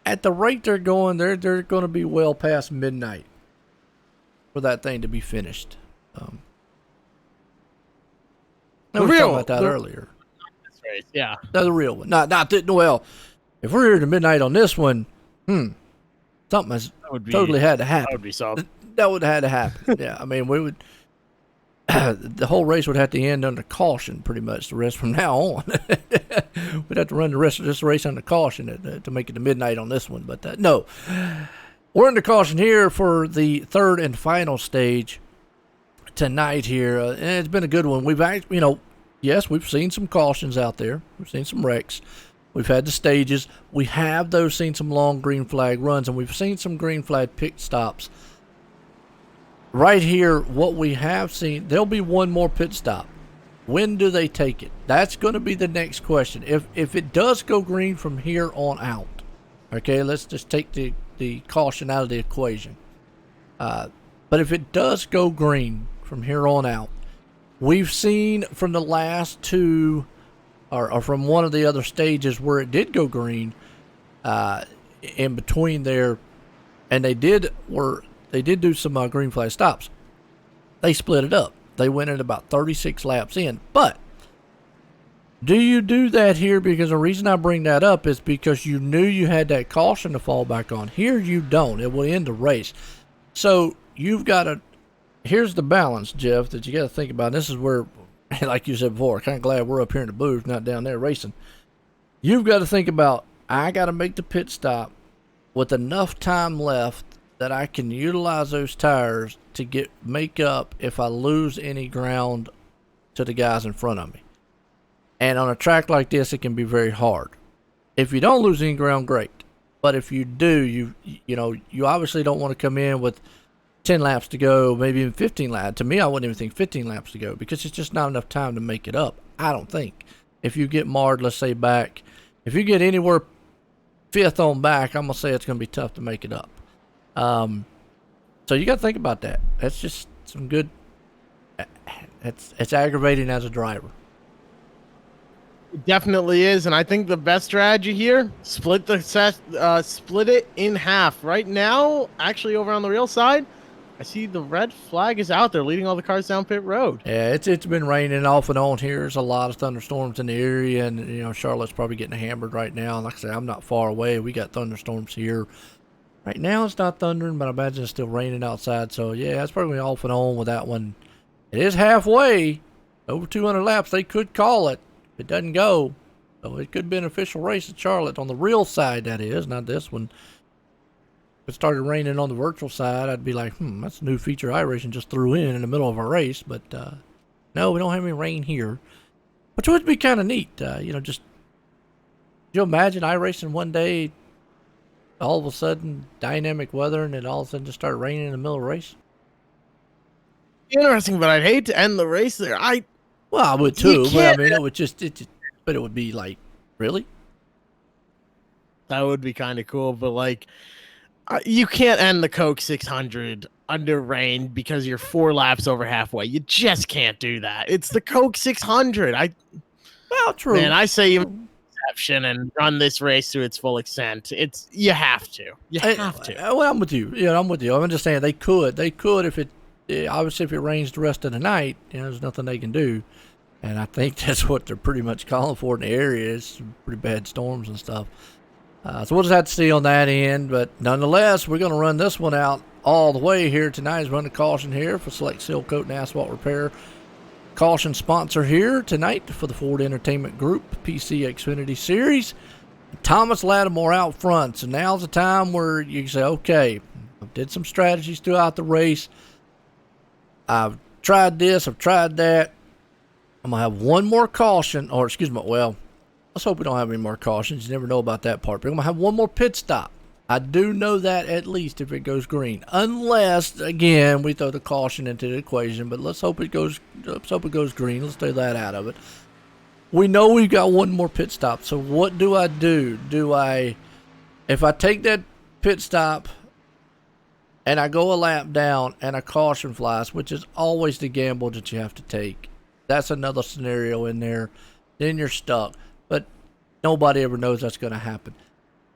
at the rate they're going, they're going to be well past midnight for that thing to be finished. We were talking about that earlier. Race, yeah. No, the real one. Well, if we're here to midnight on this one, something has totally had to happen. That would be solid. That would have had to happen. Yeah, I mean, we would. The whole race would have to end under caution, pretty much. The rest from now on, we'd have to run the rest of this race under caution to make it to midnight on this one. But no, we're under caution here for the third and final stage tonight here, and it's been a good one. We've actually, yes, we've seen some cautions out there. We've seen some wrecks. We've had the stages. We have, though, seen some long green flag runs, and we've seen some green flag pit stops. Right here, what we have seen, there'll be one more pit stop. When do they take it? That's going to be the next question. If it does go green from here on out, okay, let's just take the caution out of the equation. But if it does go green from here on out, we've seen from the last two, or from one of the other stages where it did go green, in between there, and they did do some green flag stops. They split it up. They went at about 36 laps in. But do you do that here? Because the reason I bring that up is because you knew you had that caution to fall back on. Here you don't. It will end the race. So you've got to, here's the balance, Jeff, that you got to think about. This is where, like you said before, kind of glad we're up here in the booth, not down there racing. You've got to think about, I got to make the pit stop with enough time left that I can utilize those tires to make up if I lose any ground to the guys in front of me. And on a track like this, it can be very hard. If you don't lose any ground, great. But if you do, you obviously don't want to come in with 10 laps to go, maybe even 15 laps. To me, I wouldn't even think 15 laps to go because it's just not enough time to make it up. I don't think. If you get marred, let's say back, if you get anywhere fifth on back, I'm going to say it's going to be tough to make it up. So you got to think about that. That's just some good. It's aggravating as a driver. It definitely is, and I think the best strategy here: split it in half. Right now, actually, over on the real side, I see the red flag is out there, leading all the cars down pit road. Yeah, it's been raining off and on here. There's a lot of thunderstorms in the area, and Charlotte's probably getting hammered right now. And like I said, I'm not far away. We got thunderstorms here. Right now it's not thundering, but I imagine it's still raining outside. So, yeah, it's probably off and on with that one. It is halfway. Over 200 laps. They could call it. If it doesn't go. So, it could be an official race at Charlotte. On the real side, that is. Not this one. If it started raining on the virtual side, I'd be like, that's a new feature iRacing just threw in the middle of a race. But, no, we don't have any rain here. Which would be kind of neat. Could you imagine iRacing one day, all of a sudden, dynamic weather, and it all of a sudden just started raining in the middle of the race? Interesting, but I'd hate to end the race there. Well, I would too, but I mean, but it would be like, really? That would be kind of cool, but you can't end the Coke 600 under rain because you're 4 laps over halfway. You just can't do that. It's the Coke 600. Well, true. Man, I say you exception and run this race to its full extent. You have to. You have to. Well, I'm with you. I'm with you. I'm just saying they could if it obviously if it rains the rest of the night. There's nothing they can do, and I think that's what they're pretty much calling for in the area. It's some pretty bad storms and stuff. So we'll just have to see on that end, but nonetheless, we're going to run this one out all the way here tonight. Is running caution here for Select Seal Coat and Asphalt Repair. Caution sponsor here tonight for the Ford Entertainment Group PC Xfinity Series. Thomas Lattimore out front. So now's the time where you can say, okay, I did some strategies throughout the race. I've tried this, I've tried that. I'm going to have one more caution, let's hope we don't have any more cautions. You never know about that part. But I'm going to have one more pit stop. I do know that at least if it goes green. Unless, again, we throw the caution into the equation. But let's hope it goes green. Let's throw that out of it. We know we've got one more pit stop. So what do I do? If I take that pit stop and I go a lap down and a caution flies, which is always the gamble that you have to take. That's another scenario in there. Then you're stuck. But nobody ever knows that's going to happen.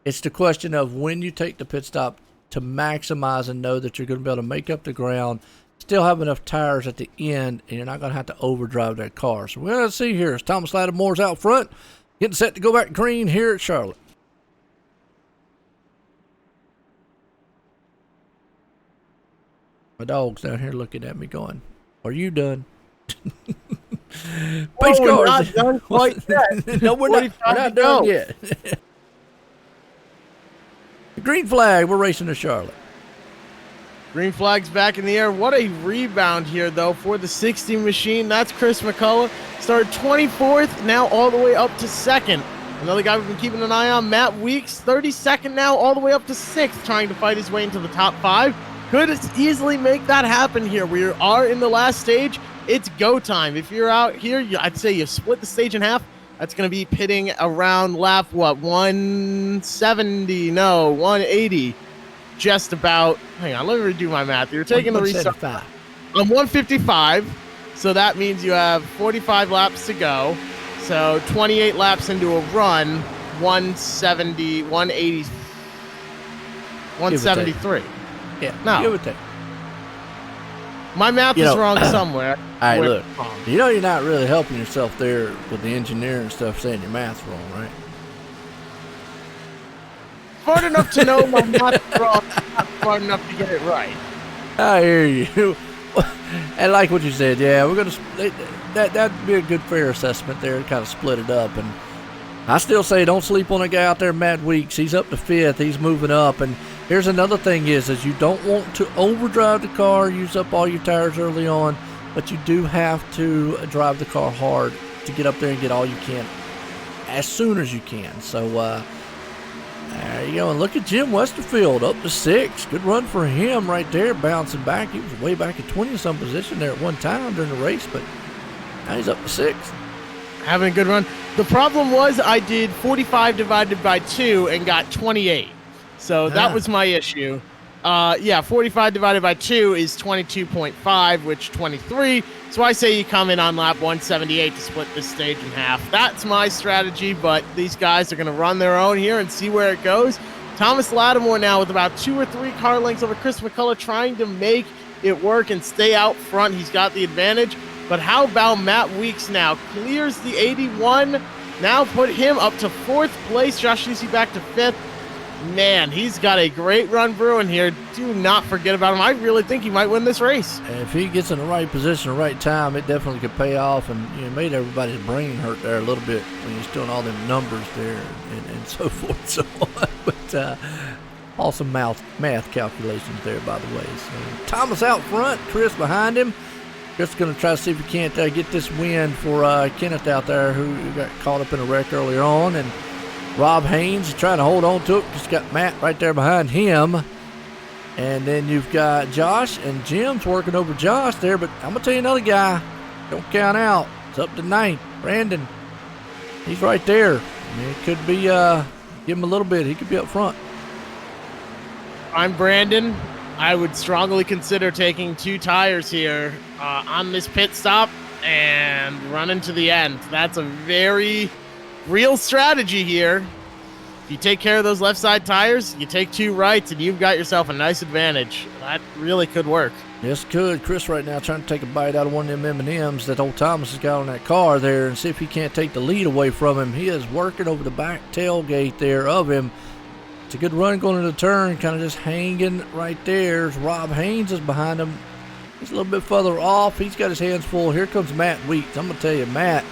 It's the question of when you take the pit stop to maximize and know that you're going to be able to make up the ground, still have enough tires at the end, and you're not going to have to overdrive that car. So we're going to see here as Thomas Lattimore's out front, getting set to go back green here at Charlotte. My dog's down here looking at me going, are you done? Pace we're cars. not done quite yet. No, we're not done yet. The green flag, we're racing to Charlotte. Green flag's back in the air. What a rebound here, though, for the 60 machine. That's Chris McCullough. Started 24th, now all the way up to 2nd. Another guy we've been keeping an eye on, Matt Weeks, 32nd now, all the way up to 6th, trying to fight his way into the top 5. Could easily make that happen here. We are in the last stage. It's go time. If you're out here, I'd say you split the stage in half. That's going to be pitting around lap, 170? No, 180. Just about. Hang on, let me redo my math. You're taking the restart. I'm 155, so that means you have 45 laps to go. So 28 laps into a run, 170, 180, 173. Yeah, no. give or take. My math is wrong somewhere. All right, look. You know you're not really helping yourself there with the engineering stuff saying your math's wrong, right? Smart enough to know my math's wrong, not smart enough to get it right. I hear you. And like what you said, yeah, we're gonna that'd be a good fair assessment there to kind of split it up. And I still say don't sleep on a guy out there, Matt Weeks. He's up to 5th. He's moving up. And here's another thing is you don't want to overdrive the car, use up all your tires early on, but you do have to drive the car hard to get up there and get all you can as soon as you can. So there you go. And look at Jim Westerfield up to 6th. Good run for him right there, bouncing back. He was way back at 20-some position there at one time during the race, but now he's up to 6th. Having a good run. The problem was I did 45 divided by 2 and got 28. So that was my issue. 45 divided by 2 is 22.5, which 23. So I say you come in on lap 178 to split this stage in half. That's my strategy, but these guys are going to run their own here and see where it goes. Thomas Lattimore now with about 2 or 3 car lengths over Chris McCullough, trying to make it work and stay out front. He's got the advantage. But how about Matt Weeks now? Clears the 81. Now put him up to 4th place. Josh Lucy back to 5th. Man, he's got a great run brewing here. Do not forget about him. I really think he might win this race. If he gets in the right position, the right time, it definitely could pay off. And made everybody's brain hurt there a little bit when he's doing all them numbers there and so forth and so on. But awesome math calculations there, by the way. So Thomas out front, Chris behind him. Chris is going to try to see if he can't get this win for Kenneth out there, who got caught up in a wreck earlier on. And Rob Haynes is trying to hold on to it. Just got Matt right there behind him. And then you've got Josh and Jim's working over Josh there. But I'm going to tell you another guy. Don't count out. It's up to 9th. Brandon. He's right there. I mean, it could be, give him a little bit. He could be up front. I'm Brandon. I would strongly consider taking 2 tires here on this pit stop and running to the end. That's a very real strategy here. If you take care of those left side tires, you take 2 rights, and you've got yourself a nice advantage. That really could work. Yes, could. Chris right now trying to take a bite out of one of them M&Ms that old Thomas has got on that car there and see if he can't take the lead away from him. He is working over the back tailgate there of him. It's a good run going into the turn, kind of just hanging right there. Rob Haynes is behind him. He's a little bit further off. He's got his hands full. Here comes Matt Weeks. I'm going to tell you, Matt,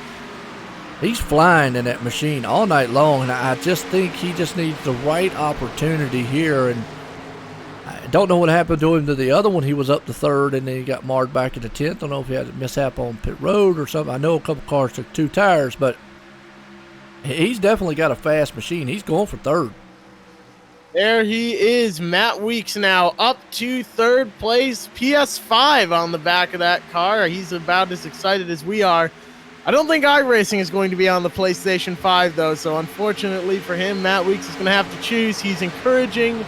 he's flying in that machine all night long, and I just think he just needs the right opportunity here. And I don't know what happened to him to the other one. He was up to 3rd, and then he got marred back into 10th. I don't know if he had a mishap on pit road or something. I know a couple cars took 2 tires, but he's definitely got a fast machine. He's going for 3rd. There he is, Matt Weeks now up to 3rd place. PS5 on the back of that car. He's about as excited as we are. I don't think iRacing is going to be on the PlayStation 5, though, so unfortunately for him, Matt Weeks is going to have to choose. He's encouraging,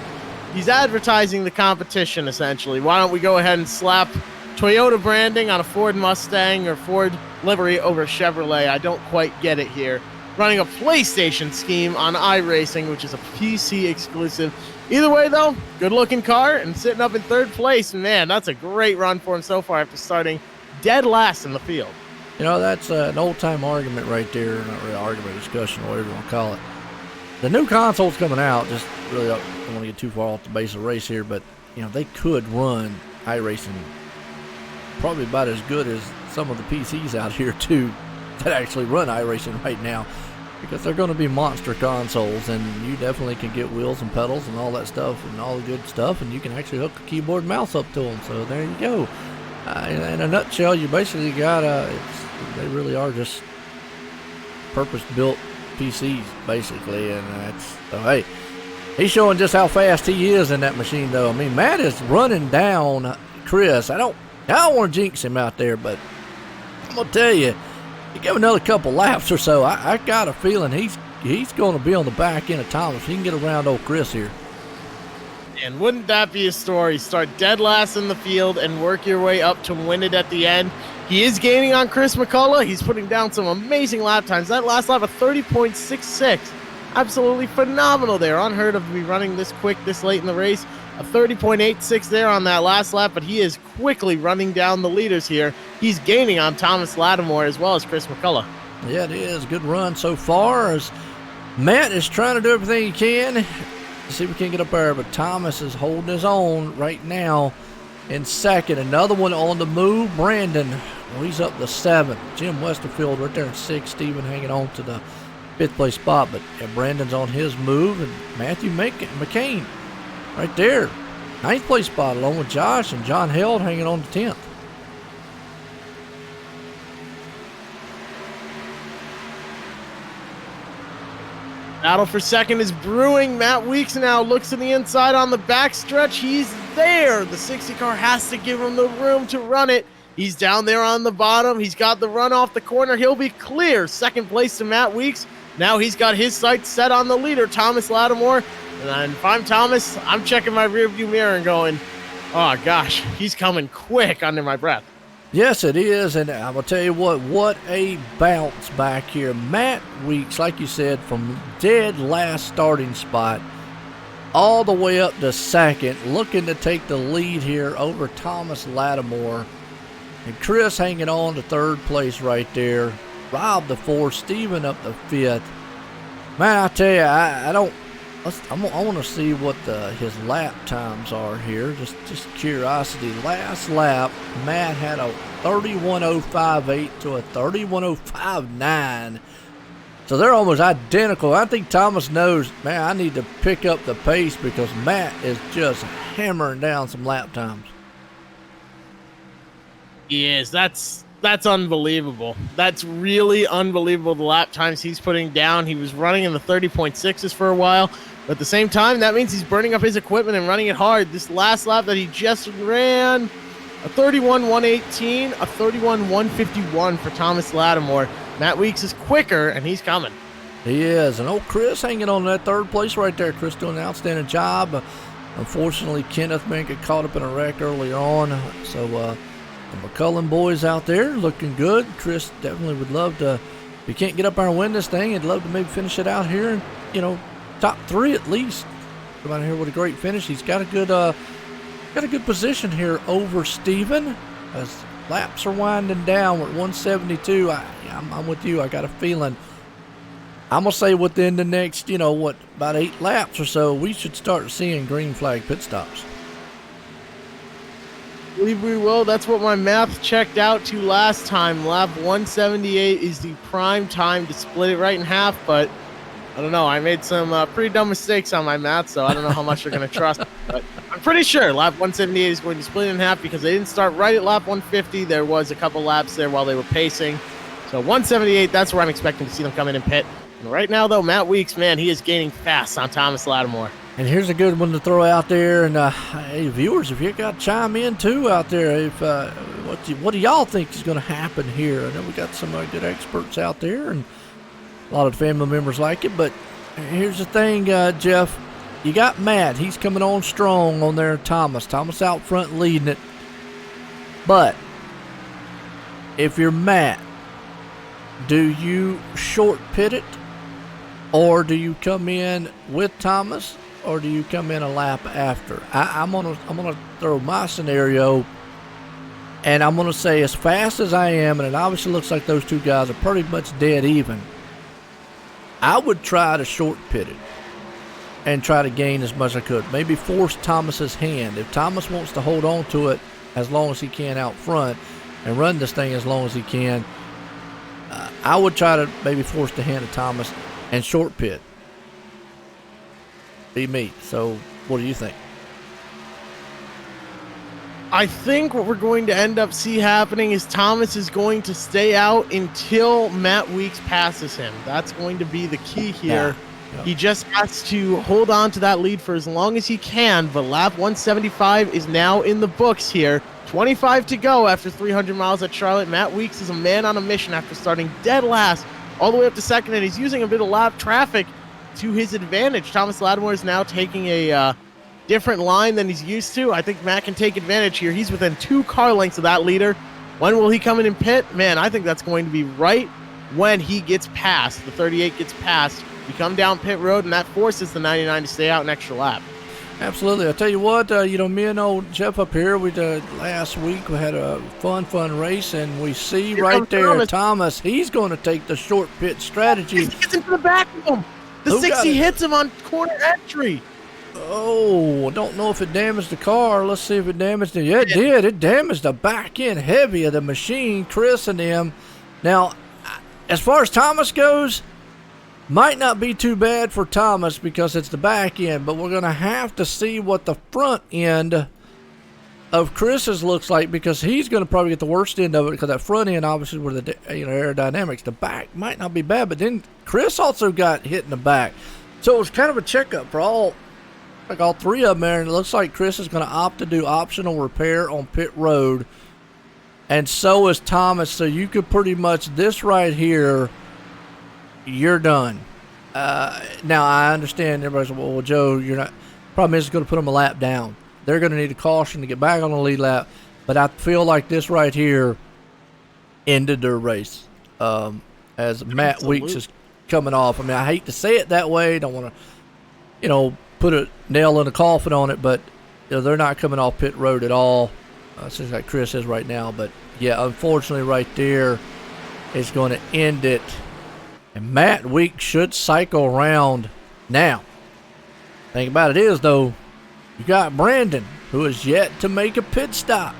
he's advertising the competition, essentially. Why don't we go ahead and slap Toyota branding on a Ford Mustang or Ford livery over Chevrolet? I don't quite get it here. Running a PlayStation scheme on iRacing, which is a PC exclusive. Either way, though, good-looking car and sitting up in 3rd place. Man, that's a great run for him so far after starting dead last in the field. You know, that's an old-time argument right there. Not really argument, discussion, or whatever you want to call it. The new console's coming out. Just really don't want to get too far off the base of the race here, but, they could run iRacing probably about as good as some of the PCs out here, too, that actually run iRacing right now. because they're going to be monster consoles, and you definitely can get wheels and pedals and all that stuff and all the good stuff, and you can actually hook a keyboard and mouse up to them. So there you go. In a nutshell, you basically got they really are just purpose-built PCs, basically, and so hey, he's showing just how fast he is in that machine, though. I mean, Matt is running down Chris. I don't want to jinx him out there, but I'm gonna tell you, you give another couple laps or so, I got a feeling he's going to be on the back end of Thomas. He can get around old Chris here. And wouldn't that be a story? Start dead last in the field and work your way up to win it at the end. He is gaining on Chris McCullough. He's putting down some amazing lap times. That last lap of 30.66. Absolutely phenomenal there. Unheard of to be running this quick this late in the race. A 30.86 there on that last lap, but he is quickly running down the leaders here. He's gaining on Thomas Lattimore as well as Chris McCullough. Yeah, it is. Good run so far as Matt is trying to do everything he can to see if we can get up there, but Thomas is holding his own right now in second. Another one on the move, Brandon. Well, he's up to 7. Jim Westerfield right there in 6. Steven hanging on to the 5th place spot, but Brandon's on his move, and Matthew McCain right there, 9th place spot, along with Josh and John Held hanging on to 10th. Battle for second is brewing. Matt Weeks now looks to the inside on the backstretch. He's there. The 60 car has to give him the room to run it. He's down there on the bottom. He's got the run off the corner. He'll be clear. Second place to Matt Weeks. Now he's got his sights set on the leader, Thomas Lattimore. And if I'm Thomas, I'm checking my rearview mirror and going, oh gosh, he's coming quick under my breath. Yes, it is, and I'm going to tell you what a bounce back here. Matt Weeks, like you said, from dead last starting spot all the way up to second, looking to take the lead here over Thomas Lattimore. And Chris hanging on to 3rd place right there. Rob the 4th, Steven up the 5th. Man, I tell you, I want to see what his lap times are here. Just curiosity. Last lap, Matt had a 31.058 to a 31.059. So they're almost identical. I think Thomas knows, man, I need to pick up the pace because Matt is just hammering down some lap times. He is. That's unbelievable. That's really unbelievable, the lap times he's putting down. He was running in the 30.6s for a while, but at the same time, that means he's burning up his equipment and running it hard. This last lap that he just ran, a 31.118, a 31.151 for Thomas Lattimore. Matt Weeks is quicker, and he's coming. He is. And old Chris hanging on that 3rd place right there. Chris doing an outstanding job. Unfortunately, Kenneth may get caught up in a wreck early on, so the McCullen boys out there looking good. Chris definitely would love to, if he can't get up there and win this thing, he'd love to maybe finish it out here and, top 3 at least. Come out here with a great finish. He's got a good position here over Steven as laps are winding down. We're at 172. I'm with you. I got a feeling. I'm going to say within the next, about 8 laps or so, we should start seeing green flag pit stops. I believe we will. That's what my math checked out to last time. Lap 178 is the prime time to split it right in half, but I don't know. I made some pretty dumb mistakes on my math, so I don't know how much they're going to trust. But I'm pretty sure lap 178 is going to split it in half because they didn't start right at lap 150. There was a couple laps there while they were pacing. So 178, that's where I'm expecting to see them come in and pit. And right now, though, Matt Weeks, man, he is gaining fast on Thomas Lattimore. And here's a good one to throw out there. And hey, viewers, if you got to chime in too out there, if what do y'all think is going to happen here? I know we got some good experts out there, and a lot of family members like it. But here's the thing, Jeff. You got Matt. He's coming on strong on there. Thomas out front leading it. But if you're Matt, do you short pit it, or do you come in with Thomas, or do you come in a lap after? I'm gonna throw my scenario, and I'm gonna say as fast as I am, and it obviously looks like those two guys are pretty much dead even. I would try to short pit it and try to gain as much as I could. Maybe force Thomas's hand. If Thomas wants to hold on to it as long as he can out front and run this thing as long as he can, I would try to maybe force the hand of Thomas and short pit. Be me. So what do you think? I think what we're going to end up see happening is Thomas is going to stay out until Matt Weeks passes him. That's going to be the key here. Yeah. He just has to hold on to that lead for as long as he can, but lap 175 is now in the books here. 25 to go after 300 miles at Charlotte. Matt Weeks is a man on a mission after starting dead last all the way up to second, and he's using a bit of lap traffic to his advantage. Thomas Lattimore is now taking a different line than he's used to. I think Matt can take advantage here. He's within 2 car lengths of that leader. When will he come in and pit? Man, I think that's going to be right when he gets past. The 38 gets past. You come down pit road, and that forces the 99 to stay out an extra lap. Absolutely. I'll tell you what, me and old Jeff up here, we did last week, we had a fun race, and we see Here right comes there, Thomas, he's going to take the short pit strategy. He gets into the back of him. The Who 60 got it? hits him on corner entry. Oh, I don't know if it damaged the car. Let's see if it damaged it. Yeah, it did. It damaged the back end heavy of the machine, Chris and them. Now, as far as Thomas goes, might not be too bad for Thomas because it's the back end, but we're going to have to see what the front end of Chris's looks like, because he's going to probably get the worst end of it, because that front end obviously where the aerodynamics, the back might not be bad, but then Chris also got hit in the back. So it was kind of a checkup for all 3 of them there, and it looks like Chris is going to opt to do optional repair on pit road, and so is Thomas. So you could pretty much, this right here, you're done. Now I understand everybody's like, well, Joe, you're not. Problem is, it's going to put them a lap down. They're going to need a caution to get back on the lead lap. But I feel like this right here ended their race. As Matt Weeks is coming off. I mean, I hate to say it that way. Don't want to, put a nail in the coffin on it, but they're not coming off pit road at all. Seems like Chris is right now. But yeah, unfortunately, right there is going to end it. And Matt Weeks should cycle around now. Thing about it is, though, you got Brandon, who has yet to make a pit stop.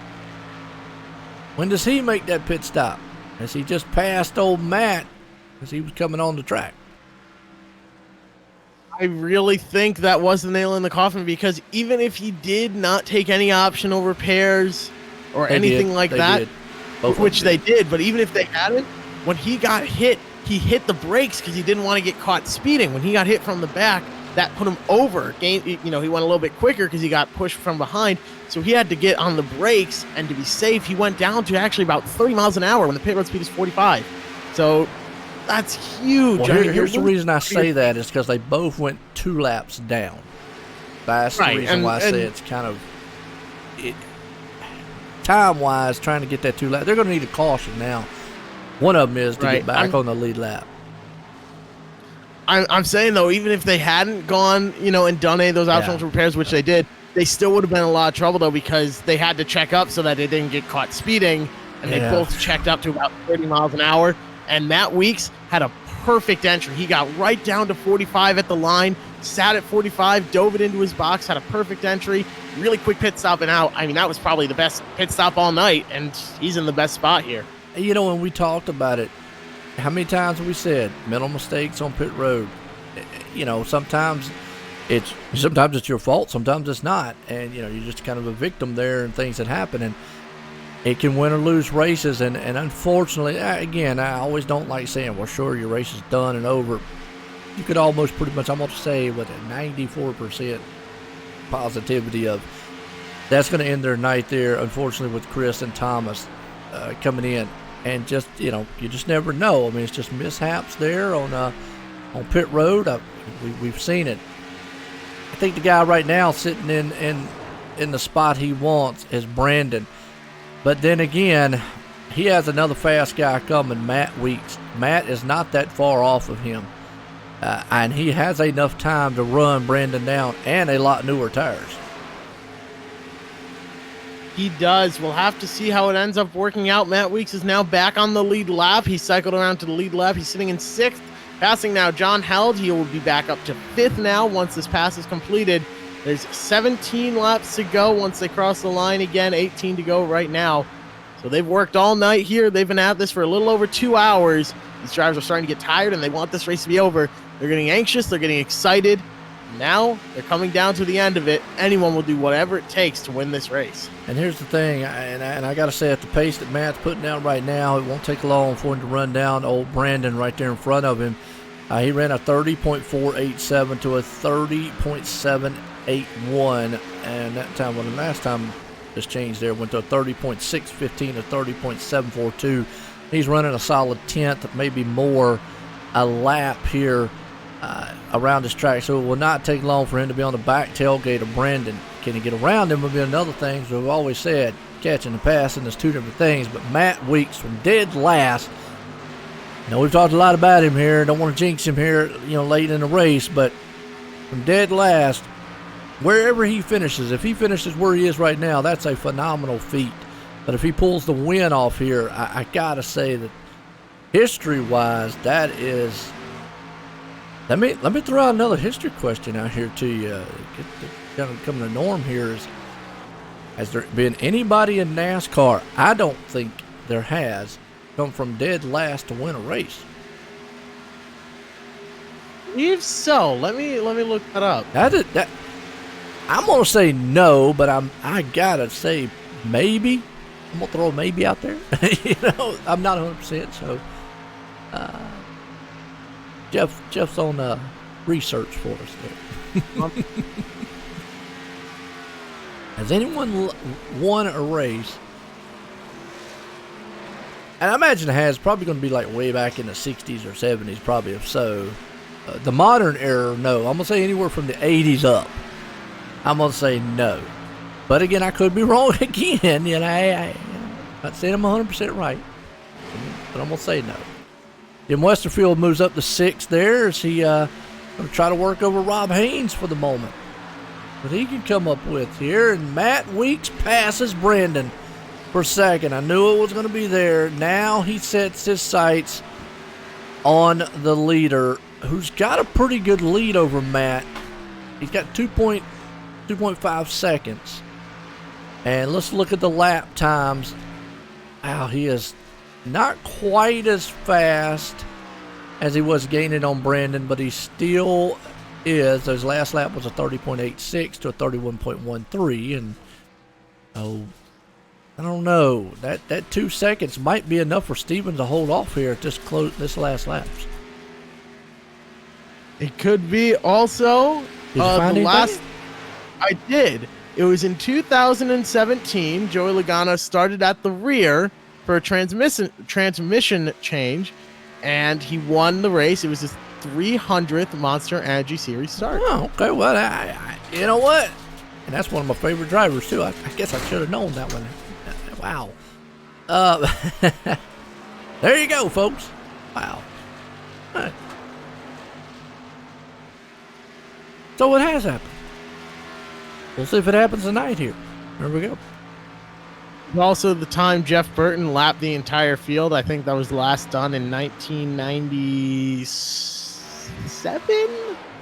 When does he make that pit stop? As he just passed old Matt as he was coming on the track. I really think that was the nail in the coffin, because even if he did not take any optional repairs or anything like that, which they did, but even if they hadn't, when he got hit, he hit the brakes because he didn't want to get caught speeding. When he got hit from the back, that put him over. He went a little bit quicker because he got pushed from behind. So he had to get on the brakes, and to be safe, he went down to actually about 30 miles an hour when the pit road speed is 45. So that's huge. Well, here's the reason I say that is because they both went 2 laps down. That's the reason why I say it's kind of time-wise trying to get that 2 laps. They're going to need a caution now. One of them is to get back on the lead lap. I'm saying, though, even if they hadn't gone, and done any of those optional repairs, which they did, they still would have been in a lot of trouble, though, because they had to check up so that they didn't get caught speeding, and they both checked up to about 30 miles an hour. And Matt Weeks had a perfect entry. He got right down to 45 at the line, sat at 45, dove it into his box, had a perfect entry, really quick pit stop and out. I mean, that was probably the best pit stop all night, and he's in the best spot here. When we talked about it, how many times have we said mental mistakes on pit road? Sometimes it's your fault, sometimes it's not, and you're just kind of a victim there and things that happen, and it can win or lose races. And unfortunately, again, I always don't like saying, well, sure, your race is done and over. You could almost pretty much say with a 94% positivity of that's going to end their night there, unfortunately, with Chris and Thomas coming in. And just, you just never know. I mean, it's just mishaps there on pit road. We've seen it. I think the guy right now sitting in the spot he wants is Brandon. But then again, he has another fast guy coming, Matt Weeks. Matt is not that far off of him. And he has enough time to run Brandon down, and a lot newer tires. He does. We'll have to see how it ends up working out. Matt Weeks is now back on the lead lap. He cycled around to the lead lap. He's sitting in 6th. Passing now John Held. He will be back up to 5th now once this pass is completed. There's 17 laps to go once they cross the line again. 18 to go right now. So So they've worked all night here. They've been at this for a little over 2 hours. These drivers are starting to get tired, and they want this race to be over. They're getting anxious. They're getting excited. Now they're coming down to the end of it. Anyone will do whatever it takes to win this race. And here's the thing, and I got to say, at the pace that Matt's putting down right now, it won't take long for him to run down old Brandon right there in front of him. He ran a 30.487 to a 30.781, and that time, well, the last time just changed there, went to a 30.615 to 30.742. He's running a solid 10th, maybe more, a lap here around this track, so it will not take long for him to be on the back tailgate of Brandon. Can he get around him will be another thing. So we've always said catching and passing is two different things, but Matt Weeks from dead last, we've talked a lot about him here, don't want to jinx him here, late in the race, but from dead last, wherever he finishes, if he finishes where he is right now, that's a phenomenal feat. But if he pulls the win off here, I gotta say that history-wise, that is. Let me throw out another history question out here to you. Kind of becoming the norm here has there been anybody in NASCAR? I don't think there has come from dead last to win a race. If so, let me look that up. I'm gonna say no, but I gotta say maybe. I'm gonna throw a maybe out there. I'm not 100%. So, Jeff's on research for us there. Has anyone won a race? And I imagine it has. Probably going to be like way back in the 60s or 70s, probably, if so. The modern era, no. I'm going to say anywhere from the 80s up. I'm going to say no. But again, I could be wrong again. I'm not saying I'm 100% right. But I'm going to say no. Jim Westerfield moves up to 6th there as he going to try to work over Rob Haynes for the moment. But he can come up with here. And Matt Weeks passes Brandon for second. I knew it was going to be there. Now he sets his sights on the leader, who's got a pretty good lead over Matt. He's got 2.5 seconds. And let's look at the lap times. Wow, he is not quite as fast as he was gaining on Brandon, but he still is. His last lap was a 30.86 to a 31.13, and I don't know. That 2 seconds might be enough for Steven to hold off here at this last lap. It could be also Did you find the last. anything? I did. It was in 2017. Joey Logano started at the rear for a transmission change, and he won the race. It was his 300th Monster Energy Series start. Oh, okay. Well, you know what? And that's one of my favorite drivers, too. I guess I should have known that one. Wow. There you go, folks. Wow. All right. So it has happened. We'll see if it happens tonight here. There we go. Also, the time Jeff Burton lapped the entire field, I think that was last done in 1997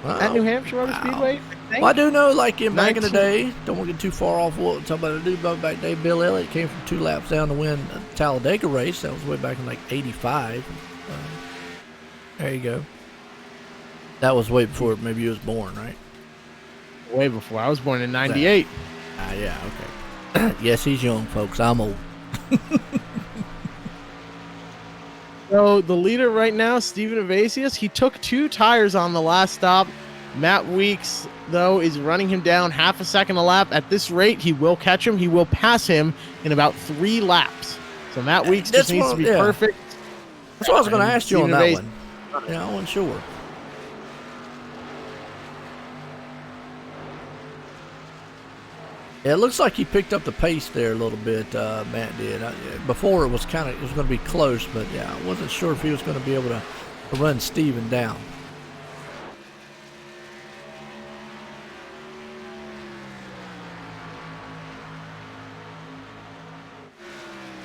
at New Hampshire Motor Speedway. Well, I do know, like back in the day, don't want to get too far off what we're talking about. I do know back in the day, Bill Elliott came from 2 laps down to win a Talladega race. That was way back in like 85. There you go. That was way before maybe you was born, right? Way before. I was born in 98. Yeah, okay. Yes, he's young, folks. I'm old. So the leader right now, Steven Evasius, he took 2 tires on the last stop. Matt Weeks, though, is running him down half a second a lap. At this rate, he will catch him. He will pass him in about 3 laps. So Matt Weeks just needs to be perfect. That's what I was going to ask you on that one. Yeah, I wasn't sure. Yeah, it looks like he picked up the pace there a little bit, Matt did. Before it was going to be close, but yeah, I wasn't sure if he was going to be able to run Steven down.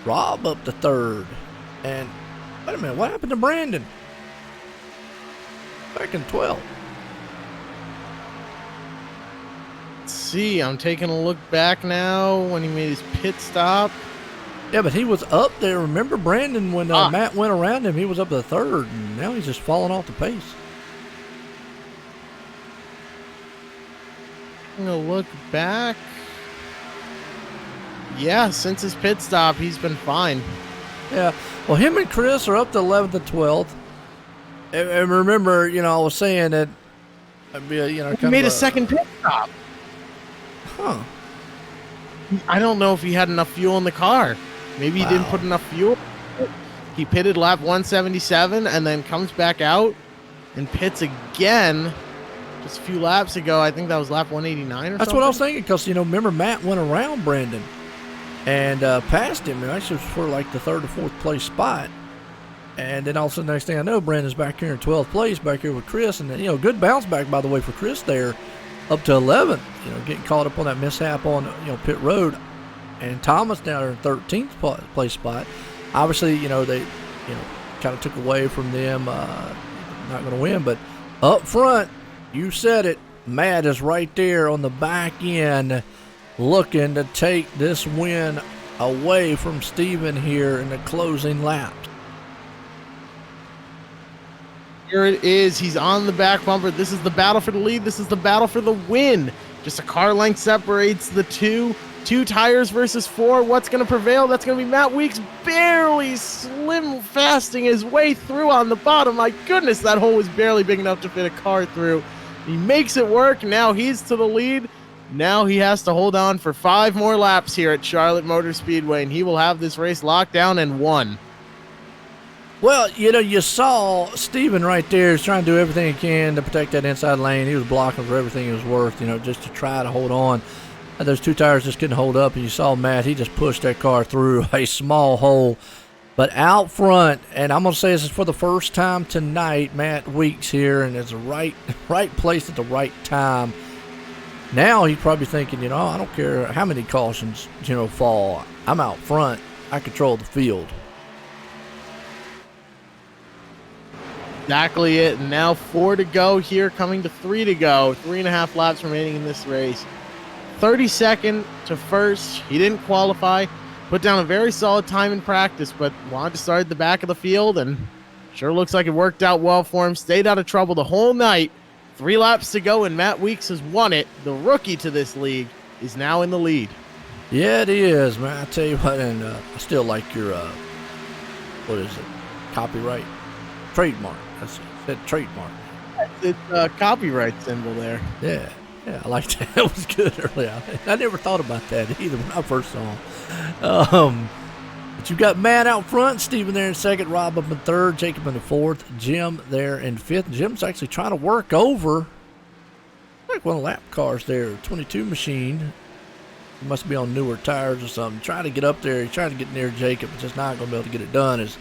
Rob up to 3rd. And wait a minute, what happened to Brandon? Back in 12th. See, I'm taking a look back now when he made his pit stop. Yeah, but he was up there. Remember, Brandon, when Matt went around him, he was up to third, and now he's just falling off the pace. I'm going to look back. Yeah, since his pit stop, he's been fine. Yeah, well, him and Chris are up to 11th and 12th. And remember, I was saying that, he made a second pit stop. Huh. I don't know if he had enough fuel in the car. Maybe he didn't put enough fuel. He pitted lap 177 and then comes back out and pits again just a few laps ago. I think that was lap 189 or something. That's what I was thinking, because, remember, Matt went around Brandon and passed him. And actually was for like the third or fourth place spot. And then all of a sudden, next thing I know, Brandon's back here in 12th place, back here with Chris. And then, good bounce back, by the way, for Chris there, up to 11th. Getting caught up on that mishap on, pit road. And Thomas down there in 13th place spot. Obviously, they, kind of took away from them, not going to win. But up front, you said it, Matt is right there on the back end looking to take this win away from Steven here in the closing laps. Here it is. He's on the back bumper. This is the battle for the lead. This is the battle for the win. Just a car length separates the two. 2 tires versus 4. What's going to prevail? That's going to be Matt Weeks barely slim fasting his way through on the bottom. My goodness, that hole was barely big enough to fit a car through. He makes it work. Now he's to the lead. Now he has to hold on for 5 more laps here at Charlotte Motor Speedway, and he will have this race locked down and won. Well, you saw Steven right there is trying to do everything he can to protect that inside lane. He was blocking for everything he was worth, just to try to hold on. And those 2 tires just couldn't hold up. And you saw Matt, he just pushed that car through a small hole. But out front, and I'm going to say this is for the first time tonight, Matt Weeks here, and it's the right place at the right time. Now he's probably thinking, I don't care how many cautions, fall. I'm out front. I control the field. Exactly it. And now 4 to go here, coming to 3 to go. 3.5 laps remaining in this race. 32nd to first. He didn't qualify. Put down a very solid time in practice, but wanted to start at the back of the field, and sure looks like it worked out well for him. Stayed out of trouble the whole night. 3 laps to go, and Matt Weeks has won it. The rookie to this league is now in the lead. Yeah, it is, man. I tell you what, and I still like your, what is it? Copyright? Trademark. That's it. It said trademark. It's a copyright symbol there. Yeah. Yeah, I liked that. That was good earlier. I never thought about that either when I first saw him. But you've got Matt out front, Steven there in second, Rob up in third, Jacob in the fourth, Jim there in fifth. Jim's actually trying to work over like one of the lap cars there, 22 machine. He must be on newer tires or something. Trying to get up there. He's trying to get near Jacob, but just not going to be able to get it done. Is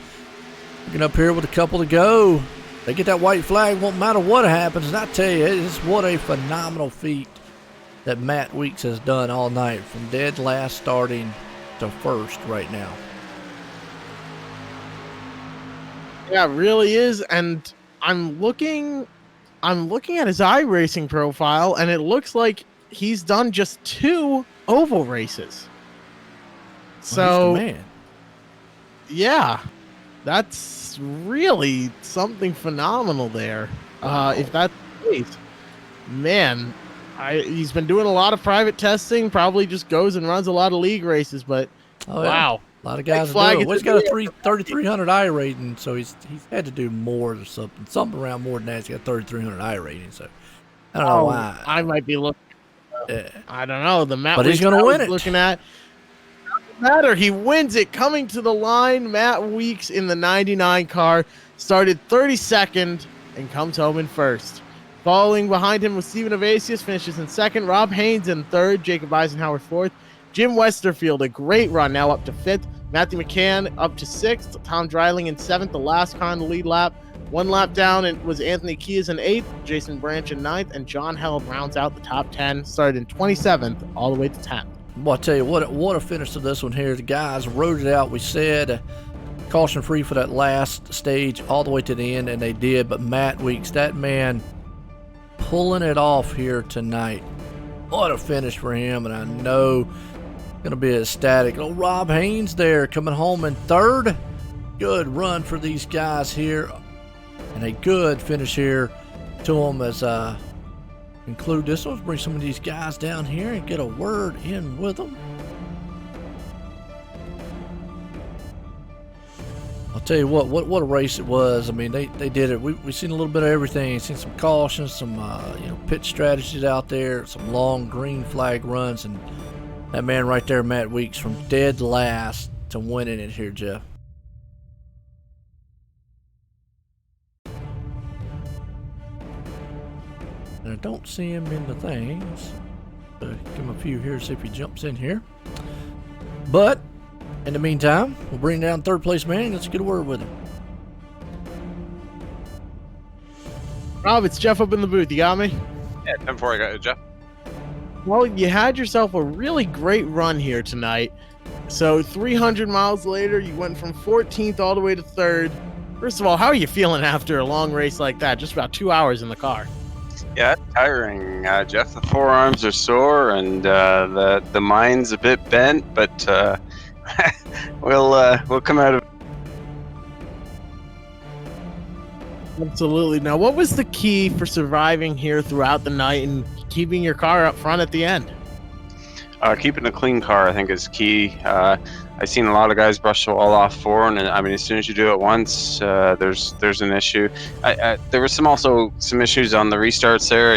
looking up here with a couple to go. They get that white flag, won't matter what happens. And I tell you, it's what a phenomenal feat that Matt Weeks has done all night, from dead last starting to first right now. Yeah, it really is. And I'm looking at his iRacing profile, and it looks like he's done just 2 oval races. So, well, he's the man. Yeah, that's really something phenomenal there. Wow. If that's the case, man, he's been doing a lot of private testing. Probably just goes and runs a lot of league races. But wow, a lot of guys do it. Well, he's got a 3,300 I rating, so he's had to do more or something around more than that. He's got 3,300 I rating, so I don't know why. I might be looking. I don't know the Matt, but he's going to win it. Looking at. Matter, he wins it coming to the line. Matt Weeks in the 99 car started 32nd and comes home in first. Following behind him was Steven Evasius, finishes in second. Rob Haynes in third. Jacob Eisenhower fourth. Jim Westerfield, a great run, now up to fifth. Matthew McCann up to sixth. Tom Dreiling in seventh, the last car on the lead lap. 1 lap down, it was Anthony Kies in eighth, Jason Branch in ninth, and John Held rounds out the top 10. Started in 27th all the way to 10th. Well, I tell you what a finish to this one here. The guys rode it out. We said caution free for that last stage all the way to the end, and they did. But Matt Weeks, that man, pulling it off here tonight. What a finish for him. And I know Gonna be ecstatic. Oh, Rob Haynes there coming home in third. Good run for these guys here, and a good finish here to them as conclude this. Let's bring some of these guys down here and get a word in with them. I'll tell you what a race it was. I mean, they did it. We've seen a little bit of everything. Seen some cautions, some pit strategies out there, some long green flag runs, and that man right there, Matt Weeks, from dead last to winning it here, Jeff. And I don't see him in the things. Give him a few here, see if he jumps in here. But in the meantime, we'll bring down third place man. Let's get a word with him. Rob, it's Jeff up in the booth. You got me? Yeah, 10-4, I got it, Jeff. Well, you had yourself a really great run here tonight. So 300 miles later, you went from 14th all the way to 3rd. First of all, how are you feeling after a long race like that? Just about 2 hours in the car. Yeah, it's tiring, Jeff. The forearms are sore and the mind's a bit bent, but we'll come out of. Absolutely. Now, what was the key for surviving here throughout the night and keeping your car up front at the end? Keeping a clean car, I think, is key. I've seen a lot of guys brush the wall off forward, and I mean, as soon as you do it once, there's an issue. There was also some issues on the restarts there.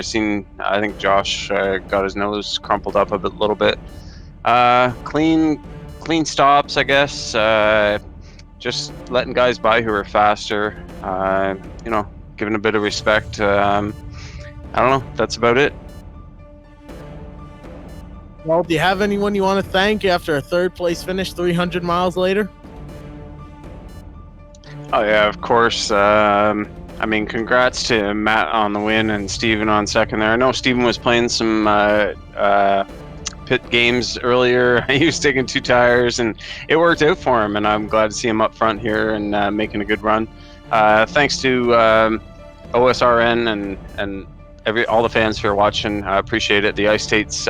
I think Josh got his nose crumpled up a little bit. Clean stops, I guess. Just letting guys by who are faster. Giving a bit of respect. I don't know. That's about it. Well, do you have anyone you want to thank after a third place finish 300 miles later? Oh, yeah, of course. Congrats to Matt on the win and Steven on second there. I know Steven was playing some pit games earlier. He was taking 2 tires, and it worked out for him, and I'm glad to see him up front here and making a good run. Thanks to OSRN and all the fans who are watching. I appreciate it. The Ice States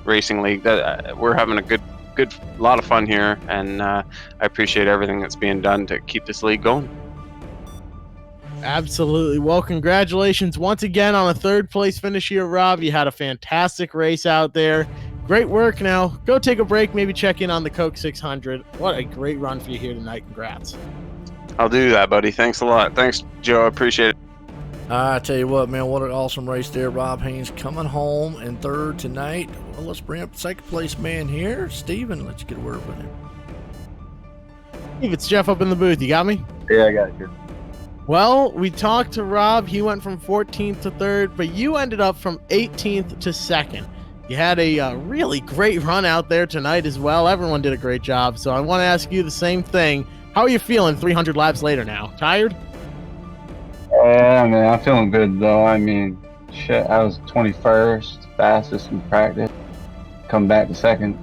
Racing League. We're having a good lot of fun here, and I appreciate everything that's being done to keep this league going. Absolutely. Well, congratulations once again on a third place finish here, Rob. You had a fantastic race out there. Great work. Now go take a break, maybe check in on the Coke 600. What a great run for you here tonight. Congrats. I'll do that, buddy. Thanks a lot. Thanks, Joe. I appreciate it. I tell you what, man, what an awesome race there. Rob Haynes coming home in third tonight. Well, let's bring up the second place man here, Steven. Let's get a word with him. Steve, it's Jeff up in the booth. You got me? Yeah, I got you. Well, we talked to Rob. He went from 14th to 3rd, but you ended up from 18th to 2nd. You had a really great run out there tonight as well. Everyone did a great job. So I want to ask you the same thing. How are you feeling 300 laps later now? Tired? Yeah, man, I'm feeling good though. I mean, shit, I was 21st, fastest in practice. Come back to 2nd.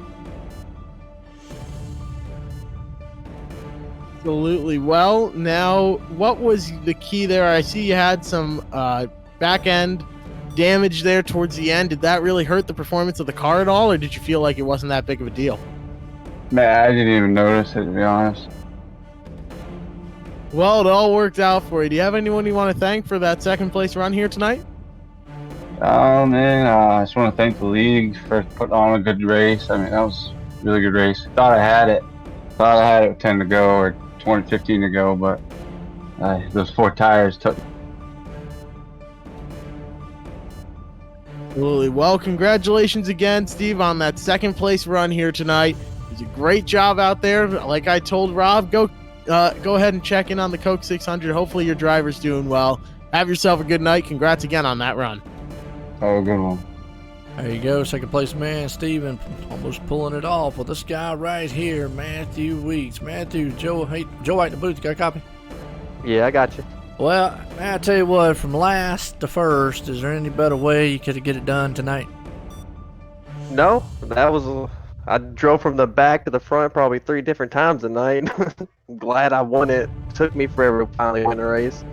Absolutely. Well, now, what was the key there? I see you had some back end damage there towards the end. Did that really hurt the performance of the car at all, or did you feel like it wasn't that big of a deal? Man, I didn't even notice it, to be honest. Well, it all worked out for you. Do you have anyone you want to thank for that second place run here tonight? Oh, man, I just want to thank the league for putting on a good race. I mean, that was a really good race. Thought I had it with 10 to go or 15 to go, but those 4 tires took. Absolutely. Well, congratulations again, Steve, on that second place run here tonight. It was a great job out there. Like I told Rob, go ahead and check in on the Coke 600. Hopefully your driver's doing well. Have yourself a good night. Congrats again on that run. Oh, good one. There you go, second place man, Steven, almost pulling it off with this guy right here, Matthew Weeks. Matthew, Joe White in the booth, you got a copy? Yeah, I got you. Well, man, I tell you what, from last to first, is there any better way you could get it done tonight? No, I drove from the back to the front probably 3 different times tonight. I'm glad I won it. It took me forever to finally win a race.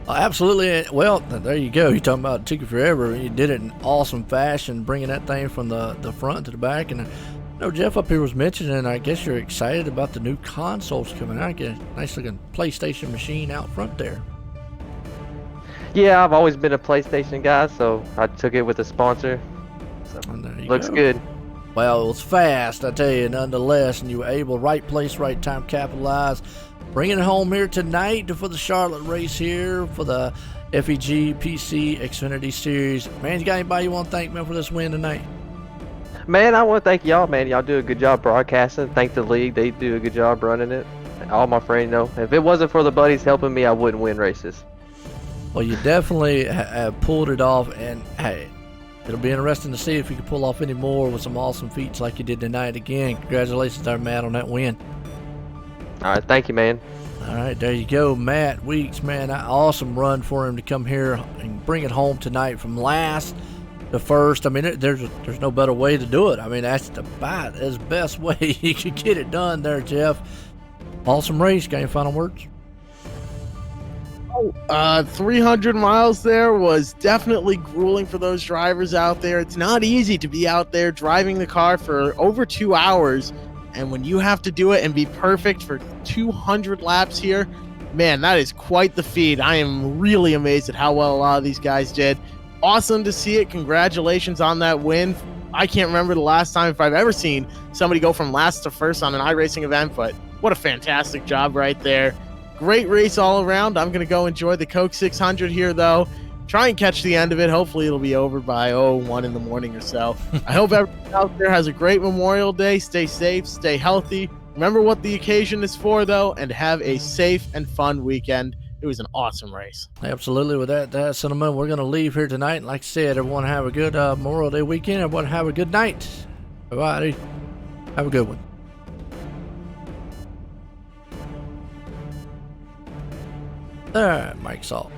Absolutely. Well, there you go. You're talking about it took you forever. You did it in awesome fashion, bringing that thing from the front to the back. And No, Jeff up here was mentioning, I guess you're excited about the new consoles coming out. Get a nice looking PlayStation machine out front there. Yeah, I've always been a PlayStation guy, so I took it with a sponsor. So And there you looks go. good. Well, it was fast, I tell you, nonetheless, and you were able, right place, right time, capitalize. Bringing it home here tonight for the Charlotte race here for the F.E.G. PC Xfinity Series. Man, you got anybody you want to thank, man, for this win tonight? Man, I want to thank y'all, man. Y'all do a good job broadcasting. Thank the league. They do a good job running it. All my friends know. If it wasn't for the buddies helping me, I wouldn't win races. Well, you definitely have pulled it off, and hey, it'll be interesting to see if you can pull off any more with some awesome feats like you did tonight. Again, congratulations there, Matt, on that win. All right, thank you, man. All right, there you go, Matt Weeks, man. An awesome run for him to come here and bring it home tonight from last to first. I mean, there's no better way to do it. I mean, that's about the best way you could get it done there, Jeff. Awesome race. Got any final words? 300 miles there was definitely grueling for those drivers out there. It's not easy to be out there driving the car for over 2 hours, and when you have to do it and be perfect for 200 laps here, man, that is quite the feat. I am really amazed at how well a lot of these guys did. Awesome to see it. Congratulations on that win. I can't remember the last time if I've ever seen somebody go from last to first on an iRacing event, but what a fantastic job right there. Great race all around. I'm going to go enjoy the Coke 600 here, though. Try and catch the end of it. Hopefully it'll be over by 1 in the morning or so. I hope everyone out there has a great Memorial Day. Stay safe, stay healthy. Remember what the occasion is for, though, and have a safe and fun weekend. It was an awesome race. Absolutely. With that sentiment, we're going to leave here tonight. Like I said, everyone have a good Memorial Day weekend. Everyone have a good night. Everybody, have a good one. All right, Mike Salt.